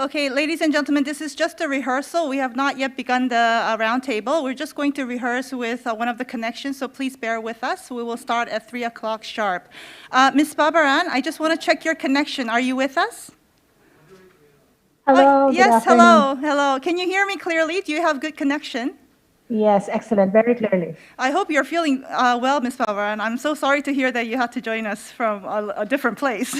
Okay, ladies and gentlemen, this is just a rehearsal. We have not yet begun the roundtable. We're just going to rehearse with one of the connections, so please bear with us. We will start at 3 o'clock sharp. Ms. Babaran, I just want to check your connection. Are you with us? Hello. Yes, hello, hello. Can you hear me clearly? Do you have good connection? Yes, excellent, very clearly. I hope you're feeling well, Ms. Babaran. I'm so sorry to hear that you had to join us from a different place.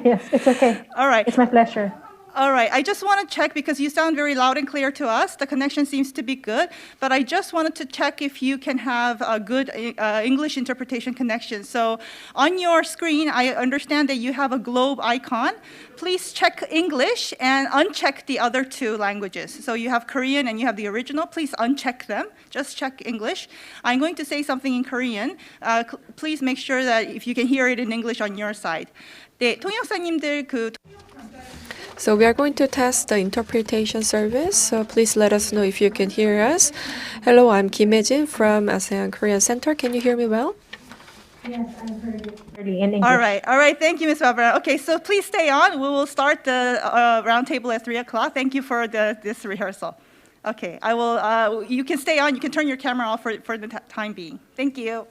Yes, it's okay. All right. It's my pleasure. All right, I just want to check because you sound very loud and clear to us. The connection seems to be good, but I just wanted to check if you can have a good English interpretation connection. So on your screen, I understand that you have a globe icon. Please check English and uncheck the other two languages. So you have Korean and you have the original. Please uncheck them. Just check English. I'm going to say something in Korean. Please make sure that if you can hear it in English on your side. 네, 통역사님들 So we are going to test the interpretation service, so please let us know if you can hear us. Hello, I'm Hejin from ASEAN-Korea Center. Can you hear me well? Yes, I heard it clearly in English. All right. Thank you, Ms. Barbara. Okay, so please stay on. We will start the roundtable at 3 o'clock. Thank you for this rehearsal. Okay, I will. You can stay on. You can turn your camera off for the time being. Thank you.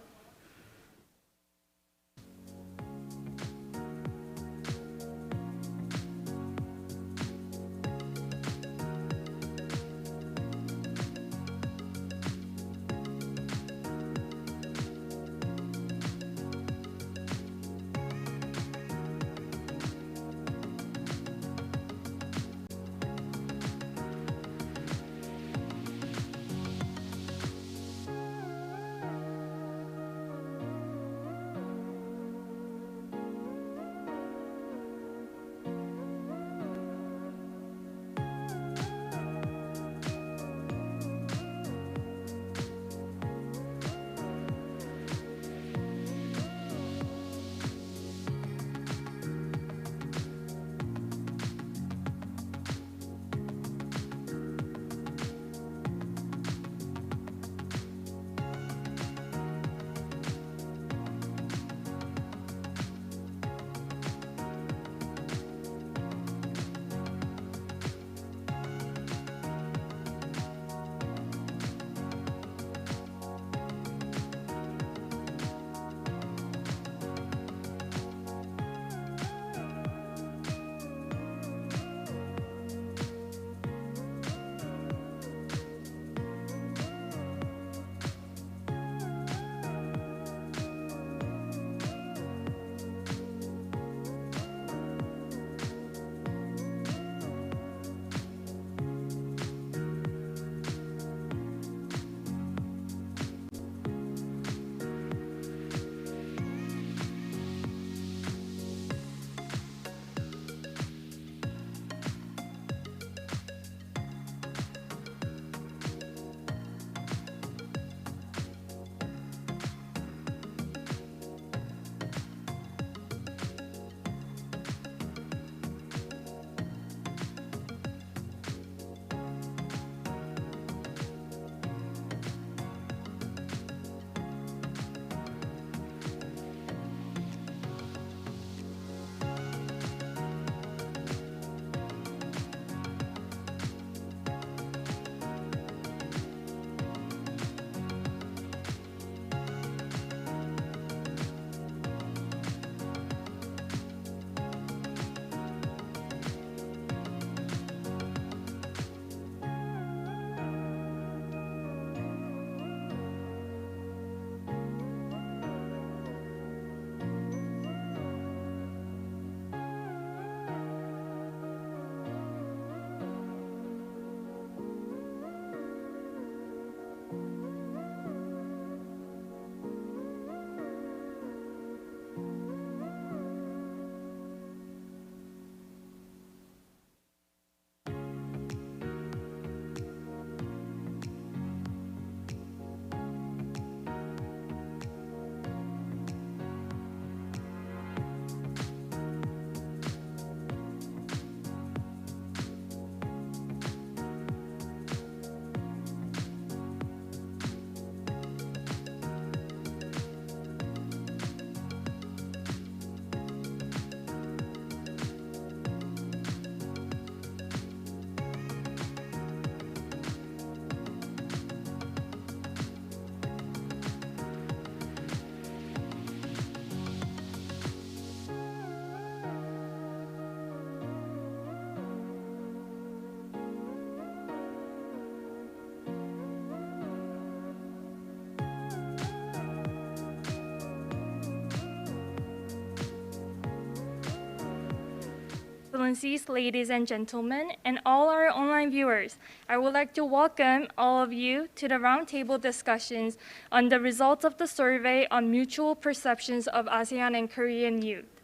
Excellencies, ladies and gentlemen, and all our online viewers, I would like to welcome all of you to the Roundtable Discussions on the results of the survey on mutual perceptions of ASEAN and Korean youth.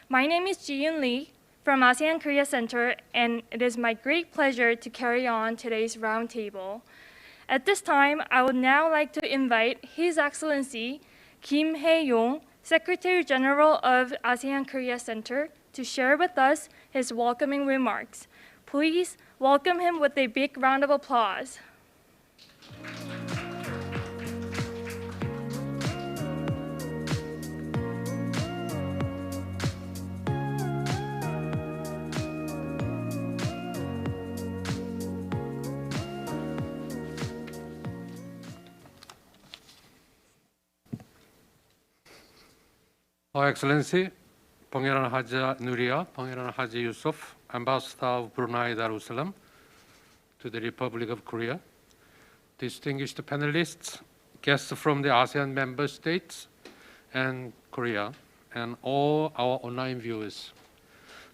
My name is Ji-yoon Lee from ASEAN-Korea Center, and it is my great pleasure to carry on today's roundtable. At this time, I would now like to invite His Excellency Kim Hae-yong, Secretary General of ASEAN-Korea Center, to share with us his welcoming remarks. Please welcome him with a big round of applause. Her Excellency, Pangeran Haja Nooriyah, Pangeran Haji Yussof, Ambassador of Brunei, Darussalam, to the Republic of Korea, distinguished panelists, guests from the ASEAN member states and Korea, and all our online viewers.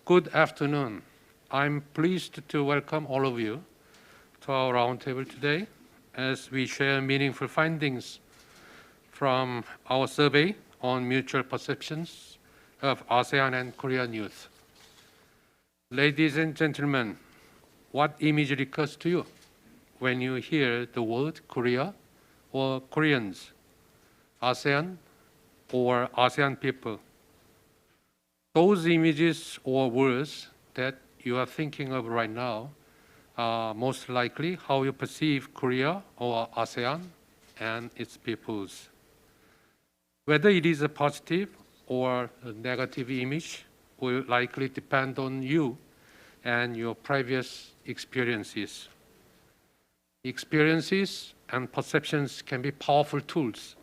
Good afternoon. I'm pleased to welcome all of you to our roundtable today as we share meaningful findings from our survey on mutual perceptions of ASEAN and Korean youth. Ladies and gentlemen, what image recurs to you when you hear the word Korea or Koreans, ASEAN or ASEAN people? Those images or words that you are thinking of right now are most likely how you perceive Korea or ASEAN and its peoples. Whether it is a positive or a negative image will likely depend on you and your previous experiences. Experiences and perceptions can be powerful tools.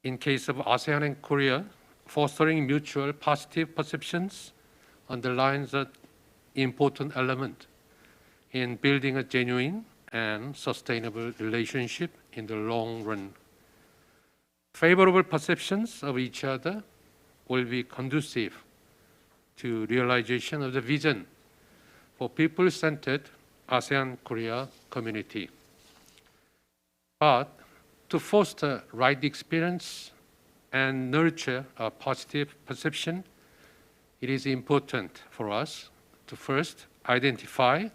In case of ASEAN and Korea, fostering mutual positive perceptions underlines an important element in building a genuine and sustainable relationship in the long run. Favorable perceptions of each other will be conducive to realization of the vision for people-centered ASEAN-Korea community. But to foster right experience and nurture a positive perception, it is important for us to first identify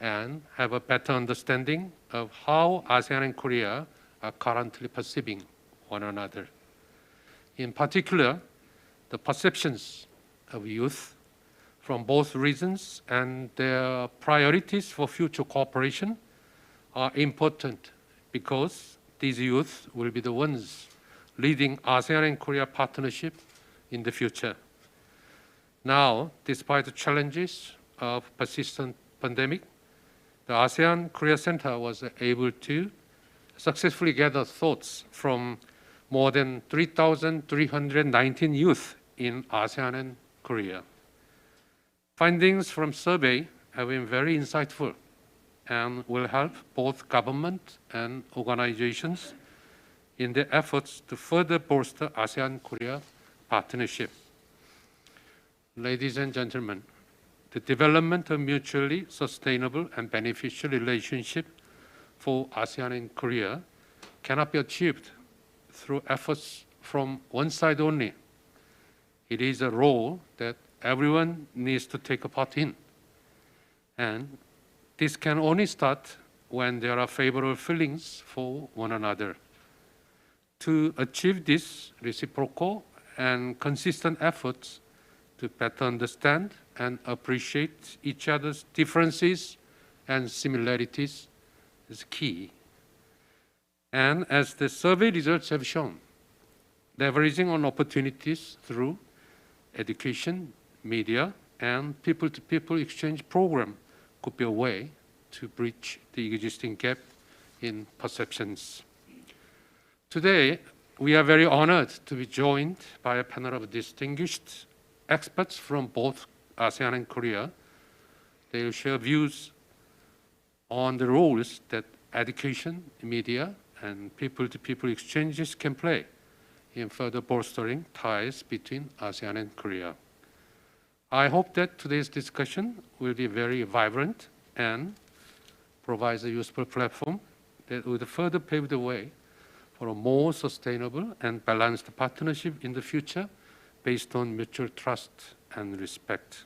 and have a better understanding of how ASEAN and Korea are currently perceiving one another. In particular, the perceptions of youth from both regions and their priorities for future cooperation are important because these youth will be the ones leading ASEAN and Korea partnership in the future. Now, despite the challenges of persistent pandemic, the ASEAN-Korea Center was able to successfully gather thoughts from more than 3,319 youth in ASEAN and Korea. Findings from survey have been very insightful and will help both government and organizations in their efforts to further bolster ASEAN-Korea partnership. Ladies and gentlemen, the development of mutually sustainable and beneficial relationship for ASEAN and Korea cannot be achieved through efforts from one side only. It is a role that everyone needs to take a part in. And this can only start when there are favorable feelings for one another. To achieve this reciprocal and consistent efforts to better understand and appreciate each other's differences and similarities is key. And as the survey results have shown, leveraging on opportunities through education, media, and people-to-people exchange program could be a way to bridge the existing gap in perceptions. Today, we are very honored to be joined by a panel of distinguished experts from both ASEAN and Korea. They will share views on the roles that education, media, and people-to-people exchanges can play in further bolstering ties between ASEAN and Korea. I hope that today's discussion will be very vibrant and provides a useful platform that would further pave the way for a more sustainable and balanced partnership in the future based on mutual trust and respect.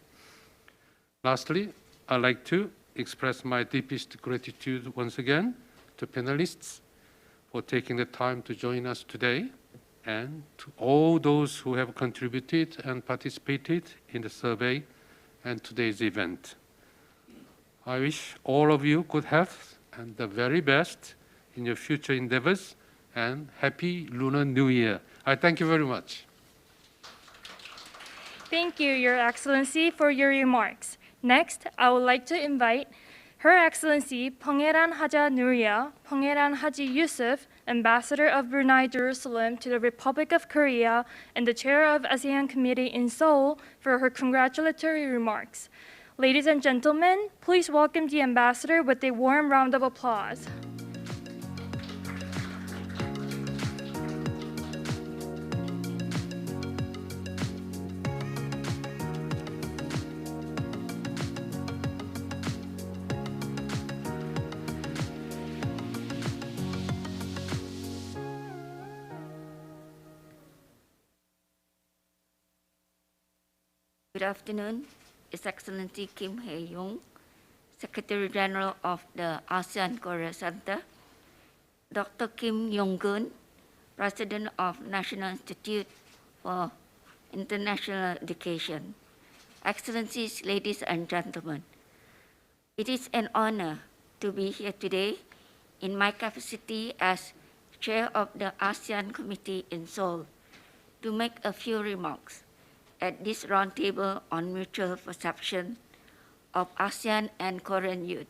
Lastly, I'd like to express my deepest gratitude once again to panelists for taking the time to join us today, and to all those who have contributed and participated in the survey and today's event. I wish all of you good health and the very best in your future endeavors, and Happy Lunar New Year. I thank you very much. Thank you, Your Excellency, for your remarks. Next, I would like to invite Her Excellency Pangeran Haja Nooriyah, Pangeran Haji Yussof, Ambassador of Brunei Darussalam to the Republic of Korea and the Chair of ASEAN Committee in Seoul for her congratulatory remarks. Ladies and gentlemen, please welcome the Ambassador with a warm round of applause. Good afternoon, His Excellency Kim Hae-yong, Secretary General of the ASEAN-Korea Center, Dr. Kim Yong-gun, President of National Institute for International Education, Excellencies, ladies and gentlemen, it is an honor to be here today in my capacity as Chair of the ASEAN Committee in Seoul to make a few remarks at this roundtable on mutual perception of ASEAN and Korean youth.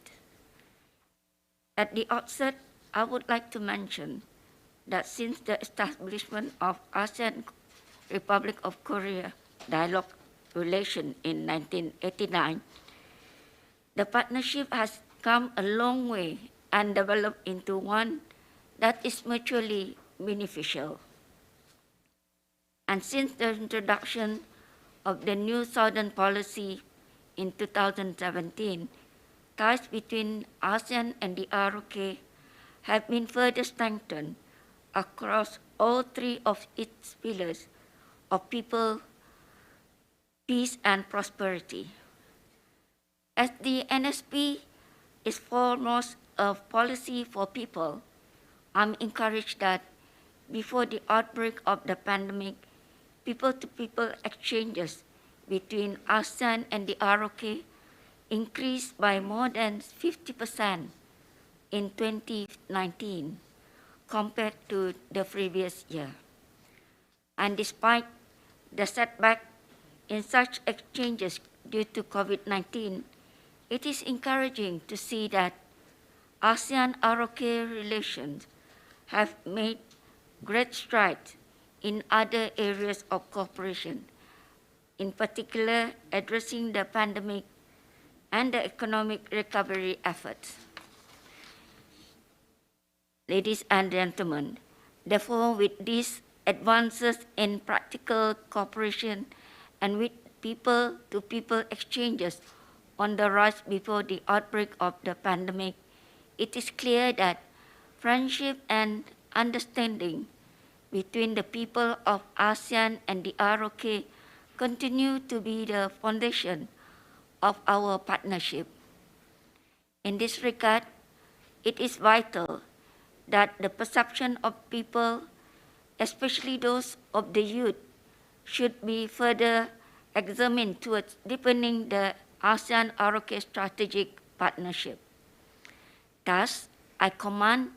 At the outset, I would like to mention that since the establishment of ASEAN Republic of Korea dialogue relation in 1989, the partnership has come a long way and developed into one that is mutually beneficial. And since the introduction of the new Southern Policy in 2017, ties between ASEAN and the ROK have been further strengthened across all three of its pillars of people, peace, and prosperity. As the NSP is foremost a policy for people, I'm encouraged that before the outbreak of the pandemic, people-to-people exchanges between ASEAN and the ROK increased by more than 50% in 2019 compared to the previous year. And despite the setback in such exchanges due to COVID-19, it is encouraging to see that ASEAN-ROK relations have made great strides in other areas of cooperation, in particular addressing the pandemic and the economic recovery efforts. Ladies and gentlemen, therefore, with these advances in practical cooperation and with people-to-people exchanges on the rise before the outbreak of the pandemic, it is clear that friendship and understanding between the people of ASEAN and the ROK continue to be the foundation of our partnership. In this regard, it is vital that the perception of people, especially those of the youth, should be further examined towards deepening the ASEAN-ROK strategic partnership. Thus, I commend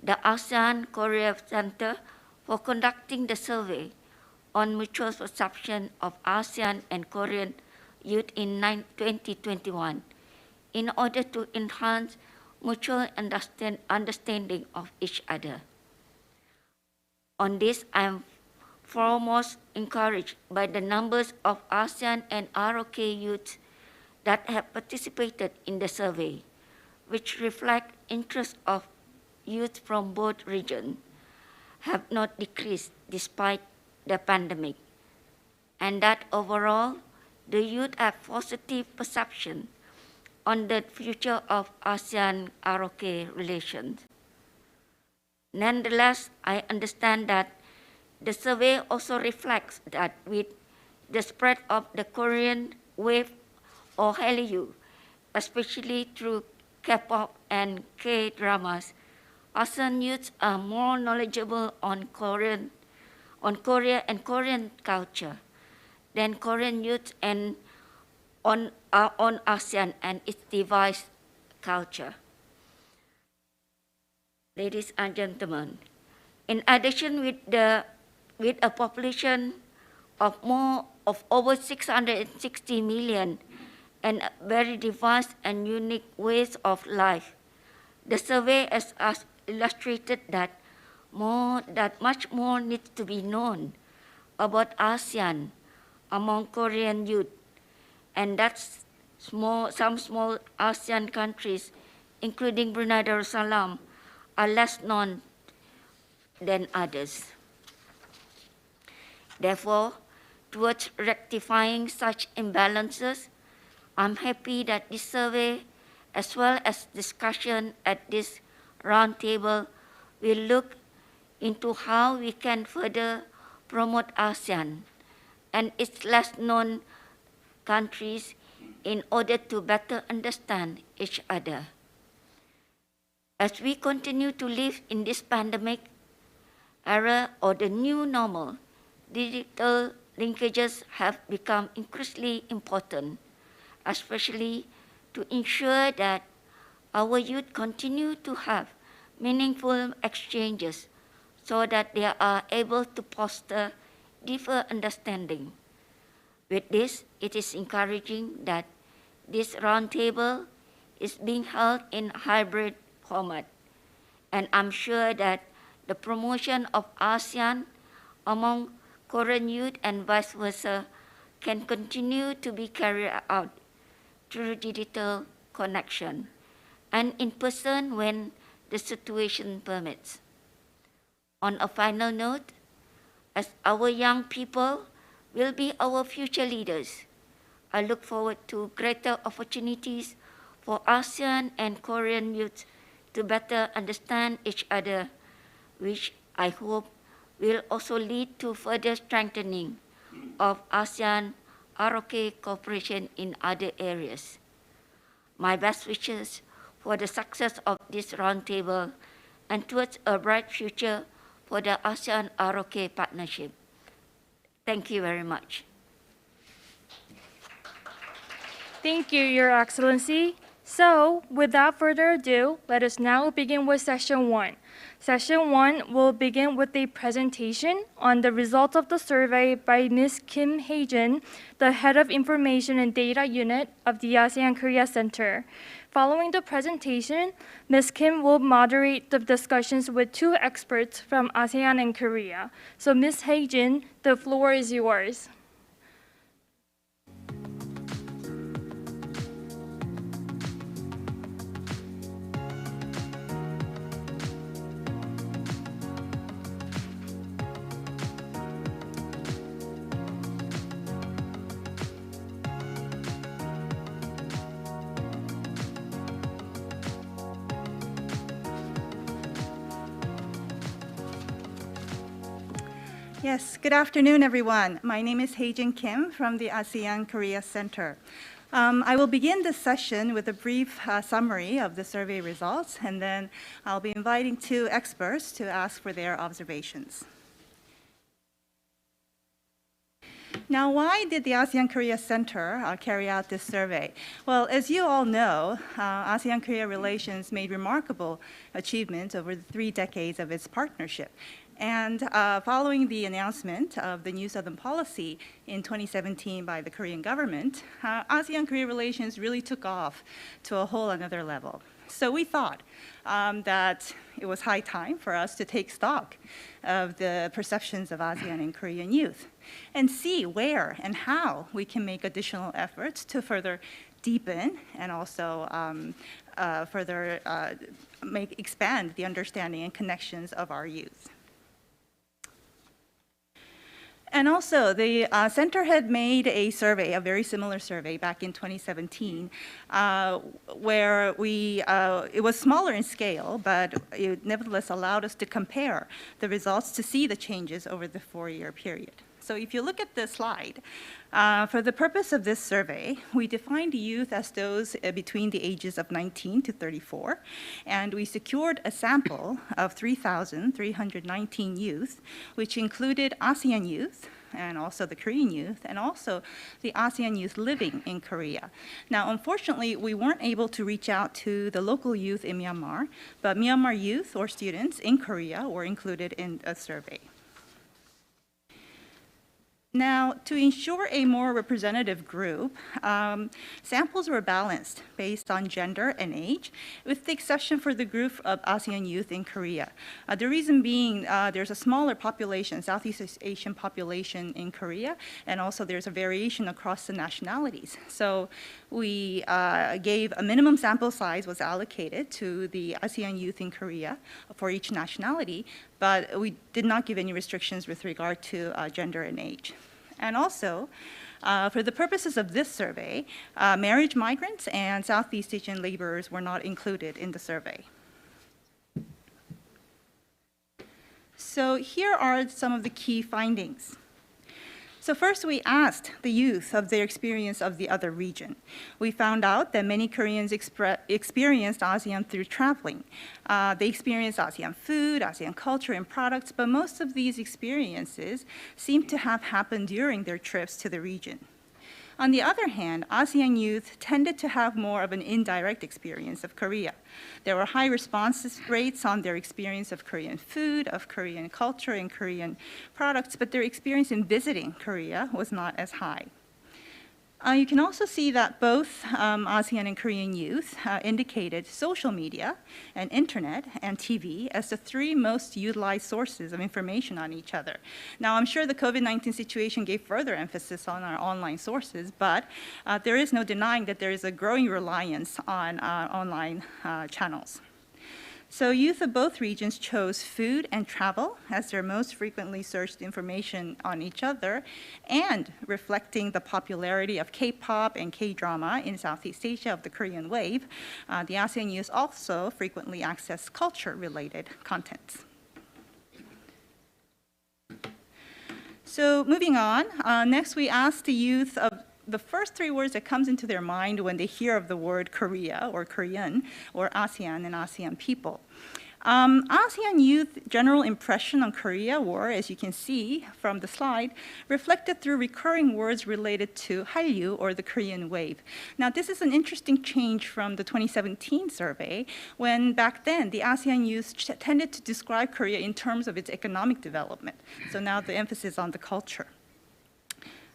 the ASEAN-Korea Center for conducting the survey on mutual perception of ASEAN and Korean youth in 2021 in order to enhance mutual understanding of each other. On this, I am foremost encouraged by the numbers of ASEAN and ROK youth that have participated in the survey, which reflect interest of youth from both regions have not decreased despite the pandemic, and that overall, the youth have positive perception on the future of ASEAN-ROK relations. Nonetheless, I understand that the survey also reflects that with the spread of the Korean wave or Hallyu, especially through K-pop and K-dramas, ASEAN youths are more knowledgeable on Korea and Korean culture than Korean youth and on ASEAN and its device culture. Ladies and gentlemen, in addition with a population of over 660 million and very diverse and unique ways of life, the survey has illustrated that much more needs to be known about ASEAN among Korean youth, and that some small ASEAN countries, including Brunei, Darussalam, are less known than others. Therefore, towards rectifying such imbalances, I'm happy that this survey, as well as discussion at this roundtable, will look into how we can further promote ASEAN and its less known countries in order to better understand each other. As we continue to live in this pandemic era or the new normal, digital linkages have become increasingly important, especially to ensure that our youth continue to have meaningful exchanges so that they are able to foster deeper understanding. With this, it is encouraging that this roundtable is being held in hybrid format, and I'm sure that the promotion of ASEAN among Korean youth and vice versa can continue to be carried out through digital connection and in person when the situation permits. On a final note, as our young people will be our future leaders, I look forward to greater opportunities for ASEAN and Korean youth to better understand each other, which I hope will also lead to further strengthening of ASEAN-ROK cooperation in other areas. My best wishes for the success of this roundtable and towards a bright future for the ASEAN-ROK partnership. Thank you very much. Thank you, Your Excellency. So, without further ado, let us now begin with Session 1. Session 1 will begin with a presentation on the results of the survey by Ms. Kim Hejin, the Head of Information and Data Unit of the ASEAN-Korea Center. Following the presentation, Ms. Kim will moderate the discussions with two experts from ASEAN and Korea. So, Ms. Hejin, the floor is yours. Yes, good afternoon, everyone. My name is Hejin Kim from the ASEAN-Korea Center. I will begin this session with a brief summary of the survey results, and then I'll be inviting two experts to ask for their observations. Now, why did the ASEAN-Korea Center carry out this survey? Well, as you all know, ASEAN-Korea relations made remarkable achievements over the 3 decades of its partnership. And following the announcement of the New Southern Policy in 2017 by the Korean government, ASEAN-Korea relations really took off to a whole another level. So we thought that it was high time for us to take stock of the perceptions of ASEAN and Korean youth and see where and how we can make additional efforts to further deepen and also further expand the understanding and connections of our youth. And also, the center had made a survey, a very similar survey, back in 2017, where it was smaller in scale, but it nevertheless allowed us to compare the results to see the changes over the 4-year period. So if you look at the slide, for the purpose of this survey, we defined youth as those between the ages of 19 to 34, and we secured a sample of 3,319 youth, which included ASEAN youth, and also the Korean youth, and also the ASEAN youth living in Korea. Now, unfortunately, we weren't able to reach out to the local youth in Myanmar, but Myanmar youth or students in Korea were included in a survey. Now, to ensure a more representative group, samples were balanced based on gender and age, with the exception for the group of ASEAN youth in Korea. The reason being there's a smaller population, Southeast Asian population in Korea, and also there's a variation across the nationalities. So we gave a minimum sample size was allocated to the ASEAN youth in Korea for each nationality, but we did not give any restrictions with regard to gender and age. And also, for the purposes of this survey, marriage migrants and Southeast Asian laborers were not included in the survey. So here are some of the key findings. So first, we asked the youth of their experience of the other region. We found out that many Koreans experienced ASEAN through traveling. They experienced ASEAN food, ASEAN culture, and products, but most of these experiences seem to have happened during their trips to the region. On the other hand, ASEAN youth tended to have more of an indirect experience of Korea. There were high response rates on their experience of Korean food, of Korean culture, and Korean products, but their experience in visiting Korea was not as high. You can also see that both ASEAN and Korean youth indicated social media and internet and TV as the 3 most utilized sources of information on each other. Now, I'm sure the COVID-19 situation gave further emphasis on our online sources, but there is no denying that there is a growing reliance on online channels. So youth of both regions chose food and travel as their most frequently searched information on each other, and reflecting the popularity of K-pop and K-drama in Southeast Asia of the Korean wave, the ASEAN youth also frequently accessed culture-related contents. So moving on, next we asked the youth of the first 3 words that comes into their mind when they hear of the word Korea or Korean or ASEAN and ASEAN people. ASEAN youth general impression on Korea were, as you can see from the slide, reflected through recurring words related to Hallyu or the Korean wave. Now, this is an interesting change from the 2017 survey, when back then the ASEAN youth tended to describe Korea in terms of its economic development. So now the emphasis on the culture.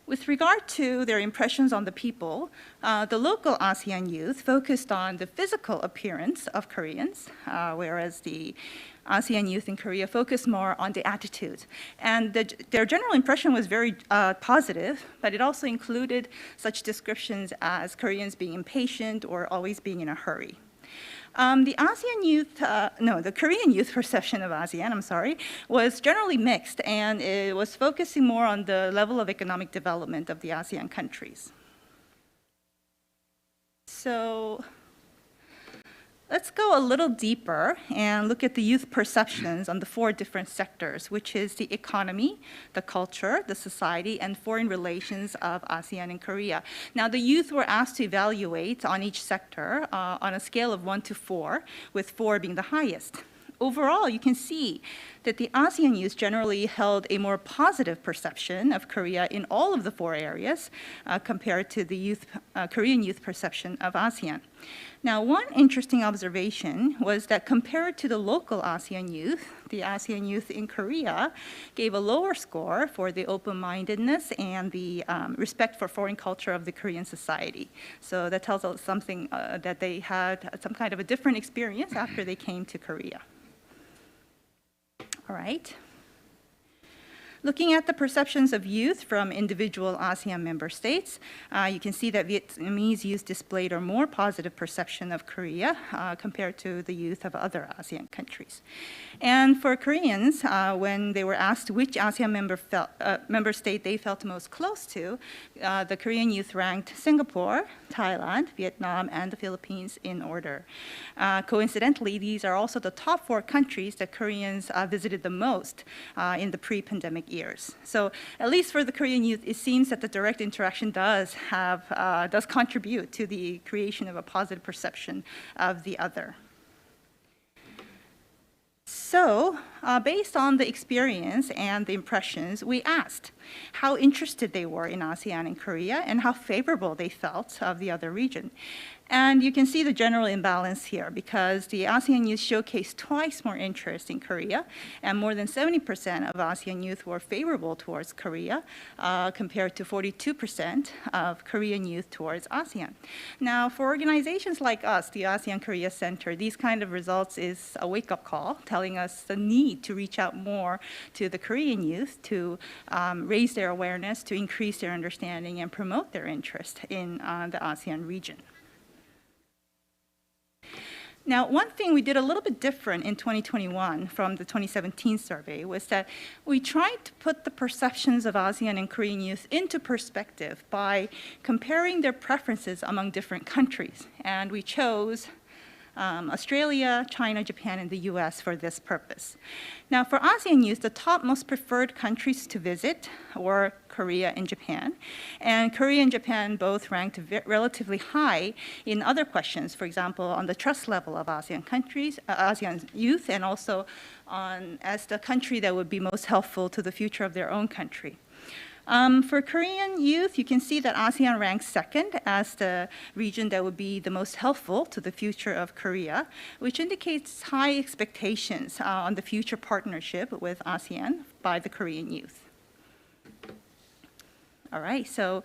With regard to their impressions on the people, the local ASEAN youth focused on the physical appearance of Koreans, whereas the ASEAN youth in Korea focused more on the attitudes. And their general impression was very positive, but it also included such descriptions as Koreans being impatient or always being in a hurry. The Korean youth perception of ASEAN, was generally mixed, and it was focusing more on the level of economic development of the ASEAN countries. So let's go a little deeper and look at the youth perceptions on the 4 different sectors, which is the economy, the culture, the society, and foreign relations of ASEAN and Korea. Now, the youth were asked to evaluate on each sector on a scale of 1 to 4, with 4 being the highest. Overall, you can see that the ASEAN youth generally held a more positive perception of Korea in all of the 4 areas compared to the Korean youth perception of ASEAN. Now, one interesting observation was that compared to the local ASEAN youth, the ASEAN youth in Korea gave a lower score for the open-mindedness and the respect for foreign culture of the Korean society. So that tells us something that they had some kind of a different experience after they came to Korea. All right. Looking at the perceptions of youth from individual ASEAN member states, you can see that Vietnamese youth displayed a more positive perception of Korea compared to the youth of other ASEAN countries. And for Koreans, when they were asked which ASEAN member state they felt most close to, the Korean youth ranked Singapore, Thailand, Vietnam, and the Philippines in order. Coincidentally, these are also the top 4 countries that Koreans visited the most in the pre-pandemic years. So at least for the Korean youth, it seems that the direct interaction does contribute to the creation of a positive perception of the other. So, based on the experience and the impressions, we asked how interested they were in ASEAN and Korea and how favorable they felt of the other region. And you can see the general imbalance here because the ASEAN youth showcased twice more interest in Korea, and more than 70% of ASEAN youth were favorable towards Korea, compared to 42% of Korean youth towards ASEAN. Now, for organizations like us, the ASEAN Korea Center, these kind of results is a wake-up call, telling us the need to reach out more to the Korean youth to raise their awareness, to increase their understanding, and promote their interest in the ASEAN region. Now, one thing we did a little bit different in 2021 from the 2017 survey was that we tried to put the perceptions of ASEAN and Korean youth into perspective by comparing their preferences among different countries. And we chose Australia, China, Japan, and the US for this purpose. Now, for ASEAN youth, the top most preferred countries to visit were Korea and Japan. And Korea and Japan both ranked relatively high in other questions, for example, on the trust level of ASEAN countries, ASEAN youth, and also as the country that would be most helpful to the future of their own country. For Korean youth, you can see that ASEAN ranks second as the region that would be the most helpful to the future of Korea, which indicates high expectations on the future partnership with ASEAN by the Korean youth. All right, so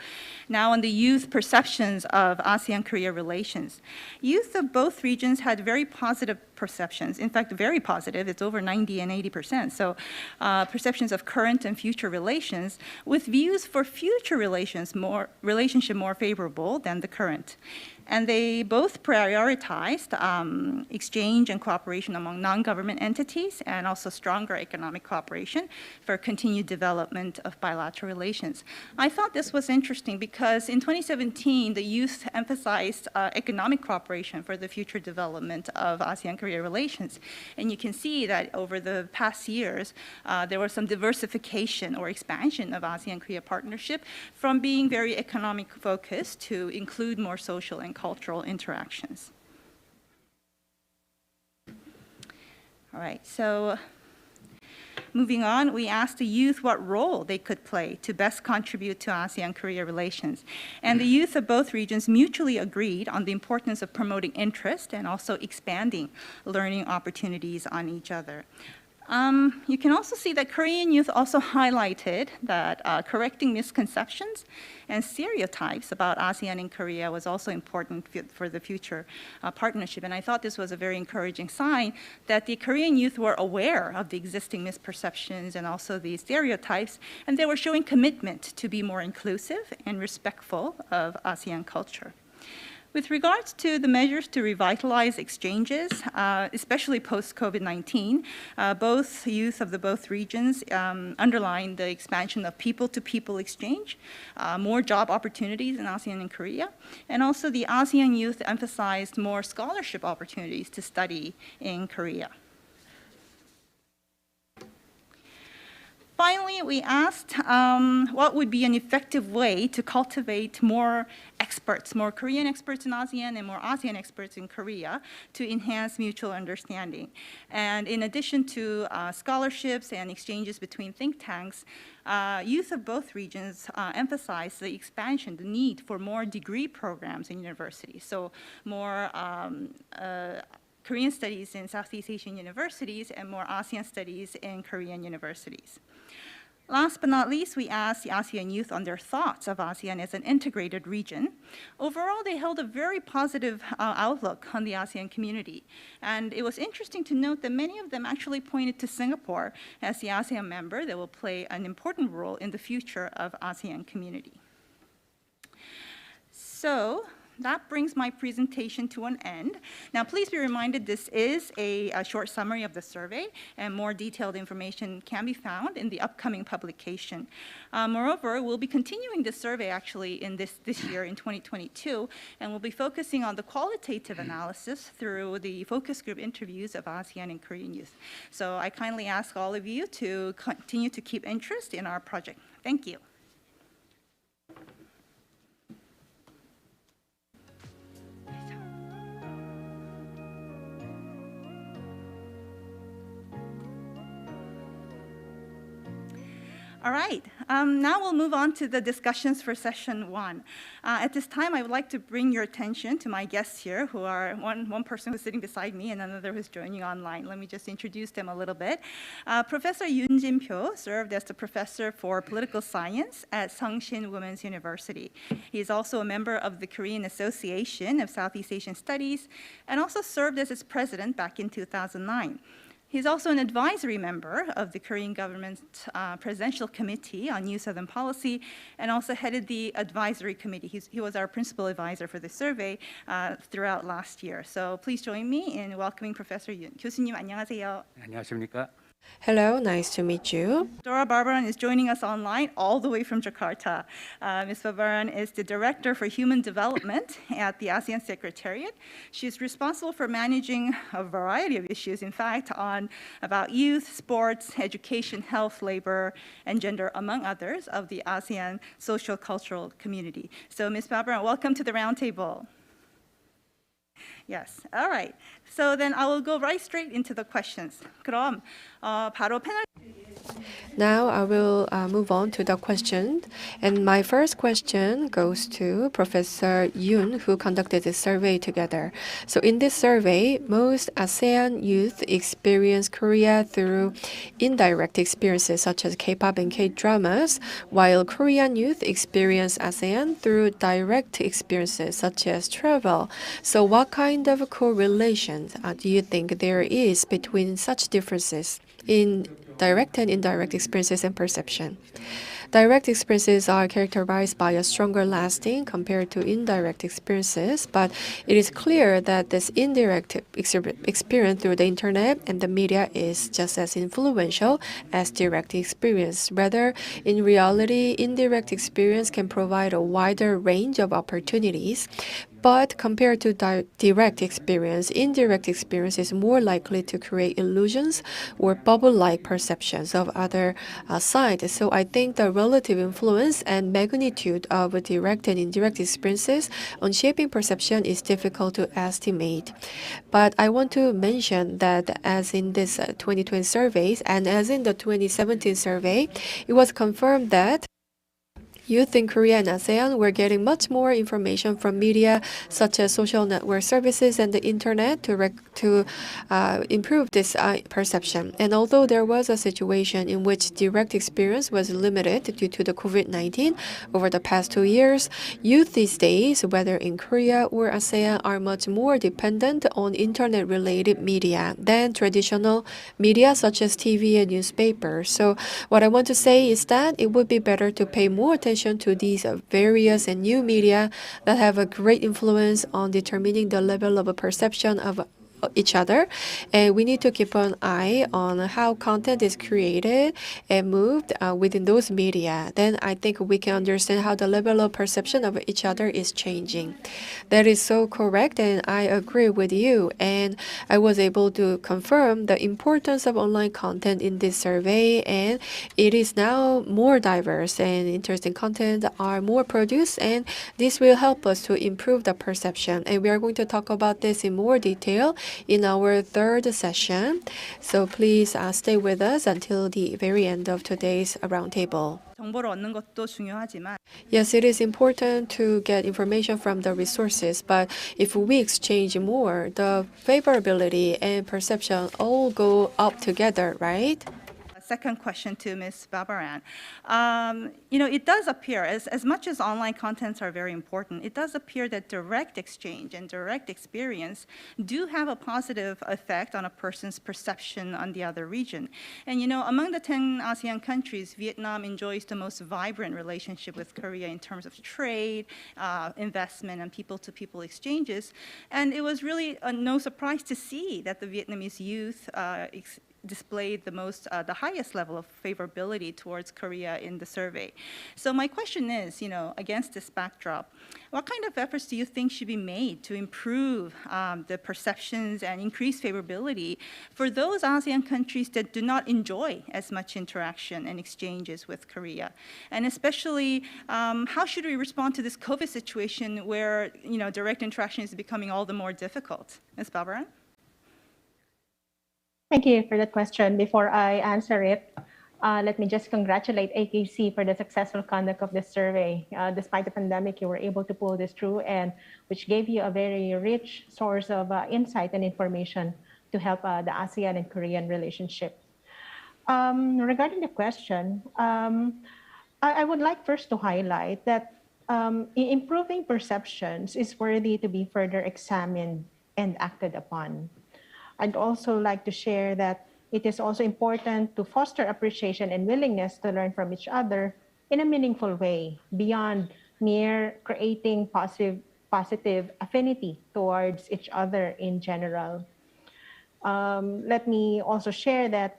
now on the youth perceptions of ASEAN-Korea relations. Youth of both regions had very positive perceptions, in fact, very positive, it's over 90 and 80%. So perceptions of current and future relations with views for future relationship more favorable than the current. And they both prioritized exchange and cooperation among non-government entities and also stronger economic cooperation for continued development of bilateral relations. I thought this was interesting because in 2017, the youth emphasized economic cooperation for the future development of ASEAN-Korea relations. And you can see that over the past years, there was some diversification or expansion of ASEAN-Korea partnership from being very economic focused to include more social and cultural interactions. All right, so moving on, we asked the youth what role they could play to best contribute to ASEAN-Korea relations. And the youth of both regions mutually agreed on the importance of promoting interest and also expanding learning opportunities on each other. You can also see that Korean youth also highlighted that correcting misconceptions and stereotypes about ASEAN and Korea was also important for the future partnership. And I thought this was a very encouraging sign that the Korean youth were aware of the existing misperceptions and also the stereotypes, and they were showing commitment to be more inclusive and respectful of ASEAN culture. With regards to the measures to revitalize exchanges, especially post-COVID-19, both youth of the both regions underlined the expansion of people-to-people exchange, more job opportunities in ASEAN and Korea, and also the ASEAN youth emphasized more scholarship opportunities to study in Korea. Finally, we asked what would be an effective way to cultivate more experts, more Korean experts in ASEAN and more ASEAN experts in Korea to enhance mutual understanding. And in addition to scholarships and exchanges between think tanks, youth of both regions emphasized the expansion, the need for more degree programs in universities. So more Korean studies in Southeast Asian universities and more ASEAN studies in Korean universities. Last but not least, we asked the ASEAN youth on their thoughts of ASEAN as an integrated region. Overall, they held a very positive outlook on the ASEAN community. And it was interesting to note that many of them actually pointed to Singapore as the ASEAN member that will play an important role in the future of ASEAN community. So that brings my presentation to an end. Now, please be reminded this is a short summary of the survey, and more detailed information can be found in the upcoming publication. Moreover, we'll be continuing this survey actually in this year in 2022, and we'll be focusing on the qualitative analysis through the focus group interviews of ASEAN and Korean youth. So I kindly ask all of you to continue to keep interest in our project. Thank you. All right, now we'll move on to the discussions for session 1. At this time, I would like to bring your attention to my guests here, who are one person who's sitting beside me and another who's joining online. Let me just introduce them a little bit. Professor Yoon Jin-pyo served as the professor for political science at Seongshin Women's University. He is also a member of the Korean Association of Southeast Asian Studies and also served as its president back in 2009. He's also an advisory member of the Korean government Presidential Committee on New Southern Policy and also headed the advisory committee. He was our principal advisor for the survey throughout last year. So please join me in welcoming Professor Yoon. 교수님 안녕하세요. 안녕하십니까? Hello, nice to meet you. Dora Barbaran is joining us online all the way from Jakarta. Ms. Barbaran is the Director for Human Development at the ASEAN Secretariat. She's responsible for managing a variety of issues, in fact, about youth, sports, education, health, labor, and gender, among others, of the ASEAN social cultural community. So Ms. Barbaran, welcome to the roundtable. Yes, all right. So then I will go right straight into the questions. 그럼 바로 패널. Now I will move on to the question. And my first question goes to Professor Yoon, who conducted this survey together. So in this survey, most ASEAN youth experience Korea through indirect experiences such as K-pop and K-dramas, while Korean youth experience ASEAN through direct experiences such as travel. So what kind of correlation do you think there is between such differences in direct and indirect experiences and perception? Direct experiences are characterized by a stronger lasting compared to indirect experiences, but it is clear that this indirect experience through the internet and the media is just as influential as direct experience. Rather, in reality, indirect experience can provide a wider range of opportunities. But compared to direct experience, indirect experience is more likely to create illusions or bubble-like perceptions of other sides. So I think the relative influence and magnitude of direct and indirect experiences on shaping perception is difficult to estimate. But I want to mention that as in this 2020 surveys and as in the 2017 survey, it was confirmed that youth in Korea and ASEAN were getting much more information from media, such as social network services and the internet, to improve this perception. And although there was a situation in which direct experience was limited due to the COVID-19 over the past 2 years, youth these days, whether in Korea or ASEAN, are much more dependent on internet-related media than traditional media such as TV and newspapers. So what I want to say is that it would be better to pay more attention to these various and new media that have a great influence on determining the level of a perception of each other, and we need to keep an eye on how content is created and moved within those media. Then I think we can understand how the level of perception of each other is changing. That is so correct, and I agree with you. And I was able to confirm the importance of online content in this survey, and it is now more diverse and interesting content are more produced, and this will help us to improve the perception. And we are going to talk about this in more detail in our third session. So please stay with us until the very end of today's roundtable. 정보를 얻는 것도 중요하지만 Yes, it is important to get information from the resources, but if we exchange more, the favorability and perception all go up together, right? second question to Ms. Babaran. It does appear, as much as online contents are very important, it does appear that direct exchange and direct experience do have a positive effect on a person's perception on the other region. And among the 10 ASEAN countries, Vietnam enjoys the most vibrant relationship with Korea in terms of trade, investment, and people-to-people exchanges. And it was really no surprise to see that the Vietnamese youth displayed the highest level of favorability towards Korea in the survey. So my question is, against this backdrop, what kind of efforts do you think should be made to improve the perceptions and increase favorability for those ASEAN countries that do not enjoy as much interaction and exchanges with Korea? And especially, how should we respond to this COVID situation where, direct interaction is becoming all the more difficult? Ms. Babaran? Thank you for that question. Before I answer it, let me just congratulate AKC for the successful conduct of this survey. Despite the pandemic, you were able to pull this through, and which gave you a very rich source of insight and information to help the ASEAN and Korean relationship. Regarding the question, I would like first to highlight that improving perceptions is worthy to be further examined and acted upon. I'd also like to share that it is also important to foster appreciation and willingness to learn from each other in a meaningful way, beyond mere creating positive affinity towards each other in general. Let me also share that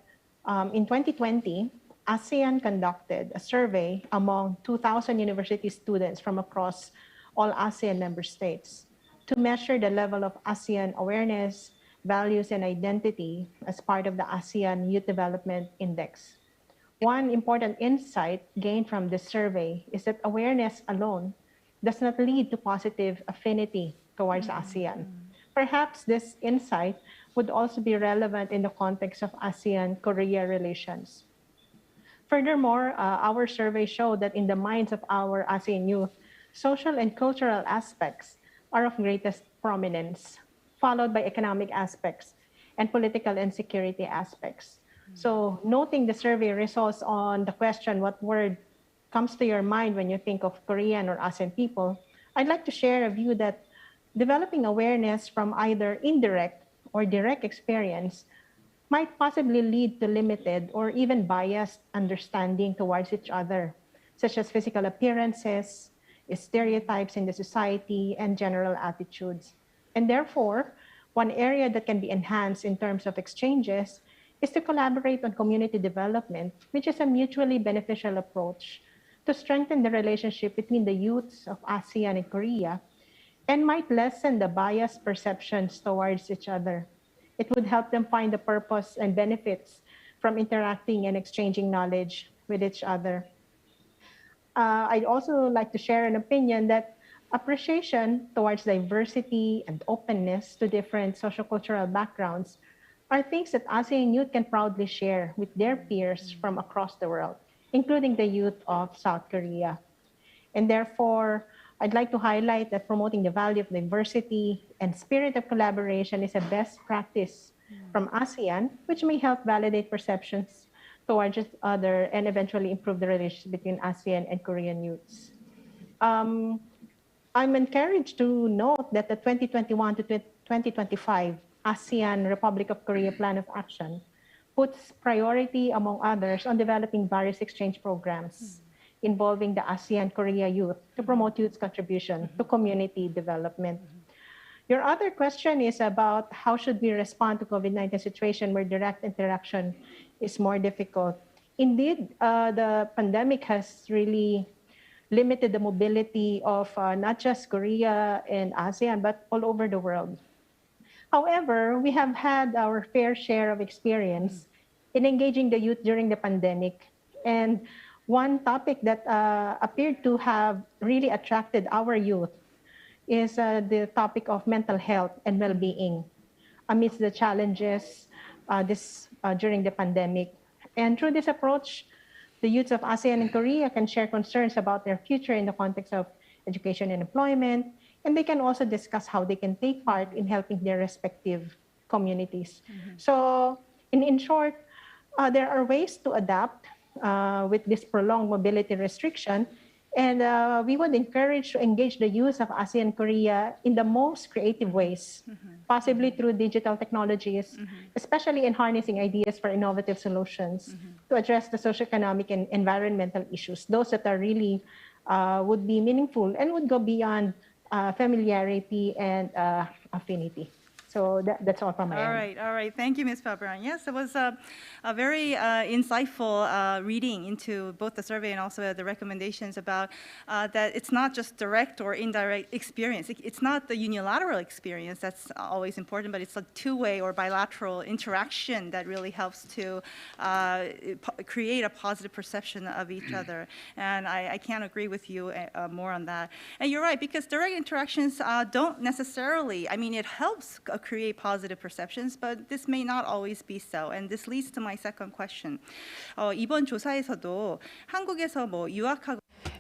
in 2020, ASEAN conducted a survey among 2,000 university students from across all ASEAN member states to measure the level of ASEAN awareness, values, and identity as part of the ASEAN Youth Development Index. One important insight gained from this survey is that awareness alone does not lead to positive affinity towards ASEAN. Perhaps this insight would also be relevant in the context of ASEAN-Korea relations. Furthermore, our survey showed that in the minds of our ASEAN youth, social and cultural aspects are of greatest prominence, followed by economic aspects and political and security aspects. So noting the survey results on the question, what word comes to your mind when you think of Korean or ASEAN people, I'd like to share a view that developing awareness from either indirect or direct experience might possibly lead to limited or even biased understanding towards each other, such as physical appearances, stereotypes in the society, and general attitudes. And therefore, one area that can be enhanced in terms of exchanges is to collaborate on community development, which is a mutually beneficial approach to strengthen the relationship between the youths of ASEAN and Korea, and might lessen the biased perceptions towards each other. It would help them find the purpose and benefits from interacting and exchanging knowledge with each other. I'd also like to share an opinion that appreciation towards diversity and openness to different sociocultural backgrounds are things that ASEAN youth can proudly share with their peers from across the world, including the youth of South Korea. And therefore, I'd like to highlight that promoting the value of diversity and spirit of collaboration is a best practice from ASEAN, which may help validate perceptions towards each other and eventually improve the relationship between ASEAN and Korean youths. I'm encouraged to note that the 2021 to 2025 ASEAN Republic of Korea Plan of Action puts priority, among others, on developing various exchange programs involving the ASEAN-Korea youth to promote youth's contribution to community development. Your other question is about how should we respond to COVID-19 situation where direct interaction is more difficult. Indeed, the pandemic has really limited the mobility of not just Korea and ASEAN, but all over the world. However, we have had our fair share of experience in engaging the youth during the pandemic. And one topic that appeared to have really attracted our youth is the topic of mental health and well-being amidst the challenges during the pandemic. And through this approach, the youths of ASEAN and Korea can share concerns about their future in the context of education and employment, and they can also discuss how they can take part in helping their respective communities. So, in short, there are ways to adapt with this prolonged mobility restriction. And we would encourage to engage the use of ASEAN-Korea in the most creative ways, possibly through digital technologies, especially in harnessing ideas for innovative solutions to address the socioeconomic and environmental issues, those that are really would be meaningful and would go beyond familiarity and affinity. So that's all from my end. All right. Thank you, Ms. Pabran. Yes, it was a very insightful reading into both the survey and also the recommendations about that it's not just direct or indirect experience. It's not the unilateral experience that's always important, but it's a two-way or bilateral interaction that really helps to create a positive perception of each other. And I can't agree with you more on that. And you're right, because direct interactions don't necessarily, I mean, it helps create positive perceptions, but this may not always be so. And this leads to my second question. 이번 조사에서도 한국에서 뭐 유학하고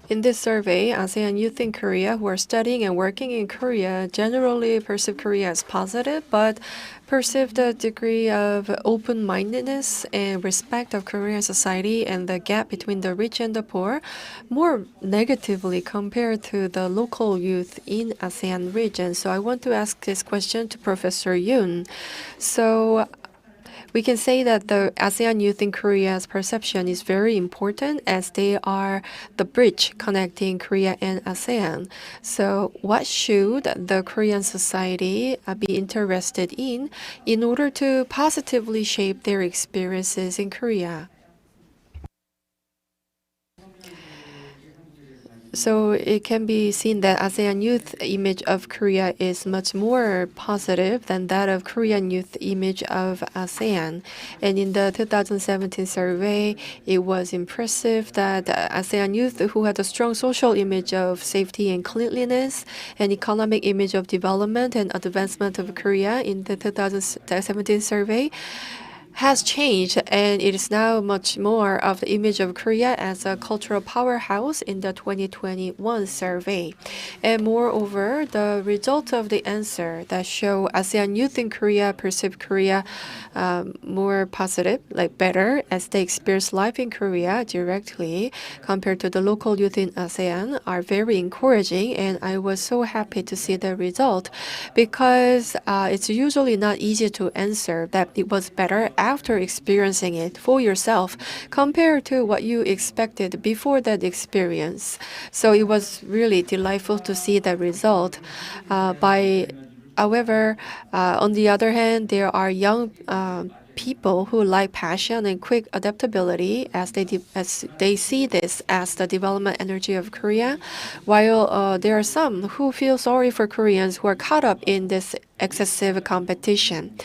In this survey, ASEAN youth in Korea who are studying and working in Korea generally perceive Korea as positive, but perceive the degree of open-mindedness and respect of Korean society and the gap between the rich and the poor more negatively compared to the local youth in ASEAN region. So I want to ask this question to Professor Yoon. So we can say that the ASEAN youth in Korea's perception is very important as they are the bridge connecting Korea and ASEAN. So what should the Korean society be interested in order to positively shape their experiences in Korea? So it can be seen that ASEAN youth image of Korea is much more positive than that of Korean youth image of ASEAN. And in the 2017 survey, it was impressive that ASEAN youth who had a strong social image of safety and cleanliness and economic image of development and advancement of Korea in the 2017 survey has changed, and it is now much more of the image of Korea as a cultural powerhouse in the 2021 survey. And moreover, the result of the answer that show ASEAN youth in Korea perceive Korea more positive, like better, as they experience life in Korea directly compared to the local youth in ASEAN are very encouraging, and I was so happy to see the result because it's usually not easy to answer that it was better after experiencing it for yourself compared to what you expected before that experience. So it was really delightful to see the result. However, on the other hand, there are young people who like passion and quick adaptability as they see this as the development energy of Korea, while there are some who feel sorry for Koreans who are caught up in this excessive competition.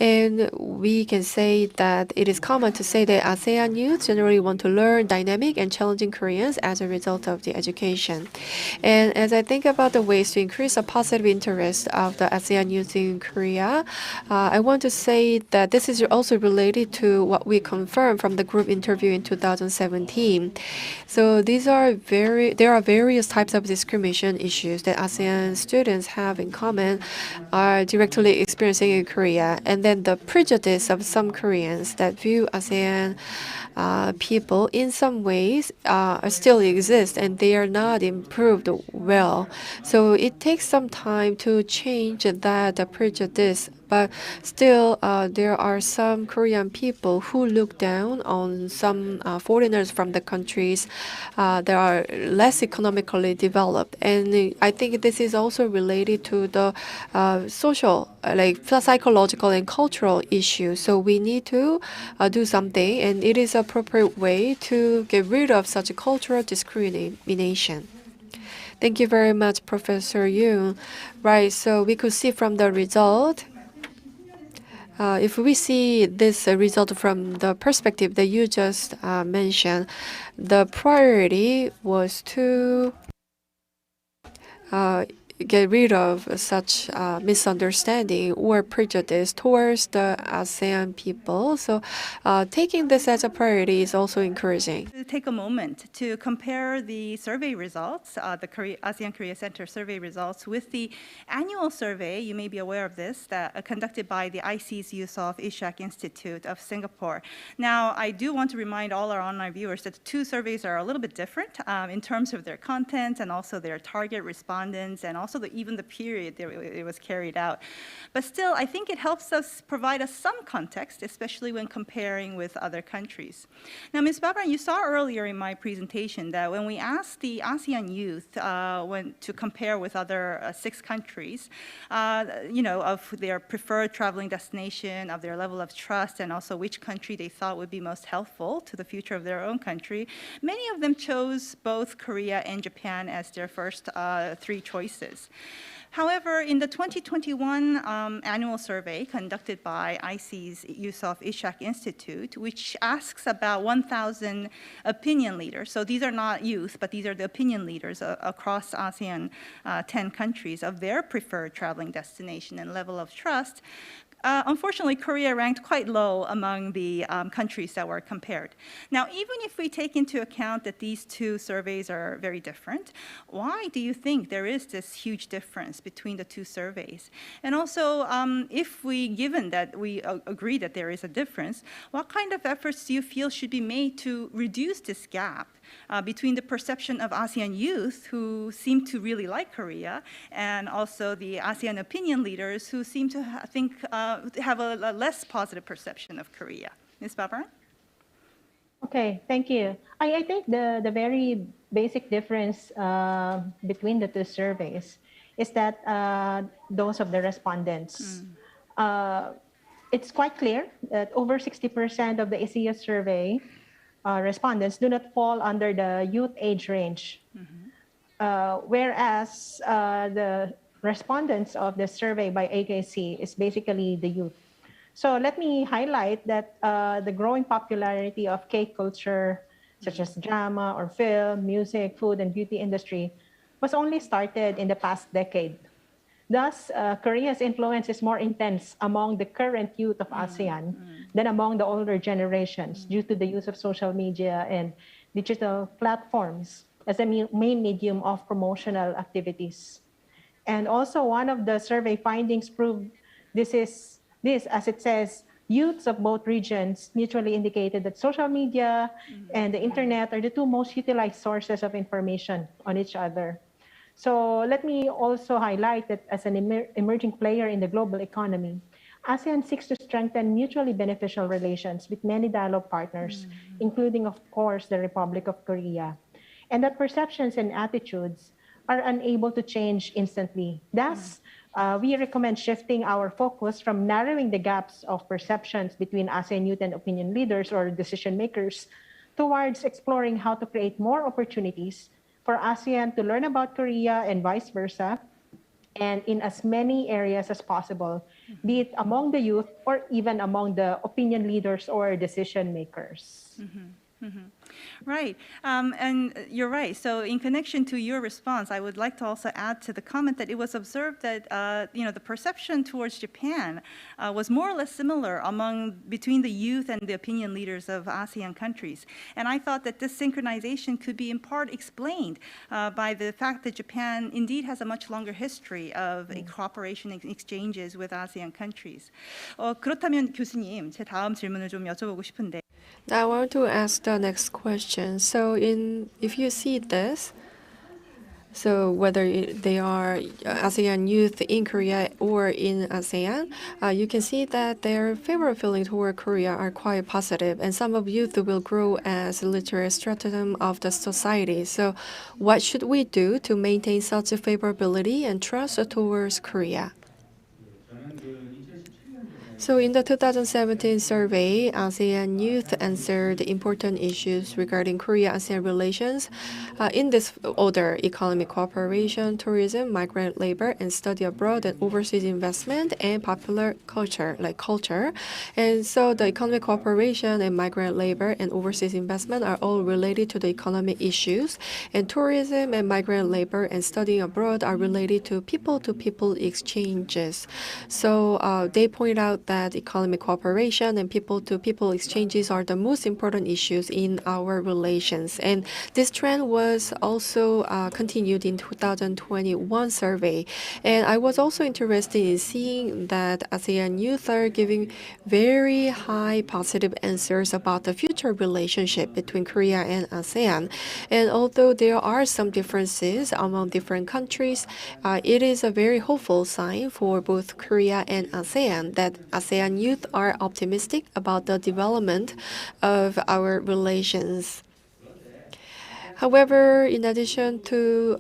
And we can say that it is common to say that ASEAN youth generally want to learn dynamic and challenging Koreans as a result of the education. And as I think about the ways to increase the positive interest of the ASEAN youth in Korea, I want to say that this is also related to what we confirmed from the group interview in 2017. So there are various types of discrimination issues that ASEAN students have in common, are directly experiencing in Korea. And then the prejudice of some Koreans that view ASEAN people in some ways still exist and they are not improved well. So it takes some time to change that prejudice. But still, there are some Korean people who look down on some foreigners from the countries that are less economically developed. And I think this is also related to the social, like psychological and cultural issues. So we need to do something, and it is an appropriate way to get rid of such a cultural discrimination. Thank you very much, Professor Yoon. Right, so we could see from the result, if we see this result from the perspective that you just mentioned, the priority was to get rid of such misunderstanding or prejudice towards the ASEAN people. So taking this as a priority is also encouraging. To take a moment to compare the survey results, the ASEAN-Korea Center survey results, with the annual survey, you may be aware of this, that conducted by the IC's Yussof Ishak Institute of Singapore. Now, I do want to remind all our online viewers that the two surveys are a little bit different in terms of their content and also their target respondents and also even the period that it was carried out. But still, I think it helps us provide us some context, especially when comparing with other countries. Now, Ms. Babran, you saw earlier in my presentation that when we asked the ASEAN youth to compare with other 6 countries, of their preferred traveling destination, of their level of trust, and also which country they thought would be most helpful to the future of their own country, many of them chose both Korea and Japan as their first 3 choices. However, in the 2021 annual survey conducted by IC's Yussof Ishak Institute, which asks about 1,000 opinion leaders, so these are not youth, but these are the opinion leaders across ASEAN 10 countries of their preferred traveling destination and level of trust, unfortunately, Korea ranked quite low among the countries that were compared. Now, even if we take into account that these 2 surveys are very different, why do you think there is this huge difference between the 2 surveys? And also, given that we agree that there is a difference, what kind of efforts do you feel should be made to reduce this gap between the perception of ASEAN youth who seem to really like Korea and also the ASEAN opinion leaders who seem to have a less positive perception of Korea? Ms. Babran? Okay, thank you. I think the very basic difference between the 2 surveys is that those of the respondents. It's quite clear that over 60% of the ASEAN survey respondents do not fall under the youth age range, whereas the respondents of the survey by AKC is basically the youth. So let me highlight that the growing popularity of K-culture, such as drama or film, music, food, and beauty industry, was only started in the past decade. Thus, Korea's influence is more intense among the current youth of ASEAN than among the older generations due to the use of social media and digital platforms as a main medium of promotional activities. And also, one of the survey findings proved this, as it says, youths of both regions mutually indicated that social media and the internet are the 2 most utilized sources of information on each other. So let me also highlight that as an emerging player in the global economy, ASEAN seeks to strengthen mutually beneficial relations with many dialogue partners, including, of course, the Republic of Korea, and that perceptions and attitudes are unable to change instantly. Thus, we recommend shifting our focus from narrowing the gaps of perceptions between ASEAN youth and opinion leaders or decision makers towards exploring how to create more opportunities for ASEAN to learn about Korea and vice versa, and in as many areas as possible, be it among the youth or even among the opinion leaders or decision makers. Right, and you're right. So in connection to your response, I would like to also add to the comment that it was observed that the perception towards Japan was more or less similar between the youth and the opinion leaders of ASEAN countries. And I thought that this synchronization could be in part explained by the fact that Japan indeed has a much longer history of cooperation and exchanges with ASEAN countries. 그렇다면 교수님, 제 다음 질문을 좀 여쭤보고 싶은데. Now I want to ask the next question. So if you see this, so whether they are ASEAN youth in Korea or in ASEAN, you can see that their favorable feelings toward Korea are quite positive, and some of youth will grow as a literary stratum of the society. So what should we do to maintain such a favorability and trust towards Korea? So in the 2017 survey, ASEAN youth answered important issues regarding Korea-ASEAN relations in this order: economic cooperation, tourism, migrant labor, and study abroad, and overseas investment, and popular culture, like culture. And so the economic cooperation and migrant labor and overseas investment are all related to the economic issues, and tourism and migrant labor and studying abroad are related to people-to-people exchanges. So they point out that economic cooperation and people-to-people exchanges are the most important issues in our relations. And this trend was also continued in 2021 survey. And I was also interested in seeing that ASEAN youth are giving very high positive answers about the future relationship between Korea and ASEAN. And although there are some differences among different countries, it is a very hopeful sign for both Korea and ASEAN that ASEAN youth are optimistic about the development of our relations. However, in addition to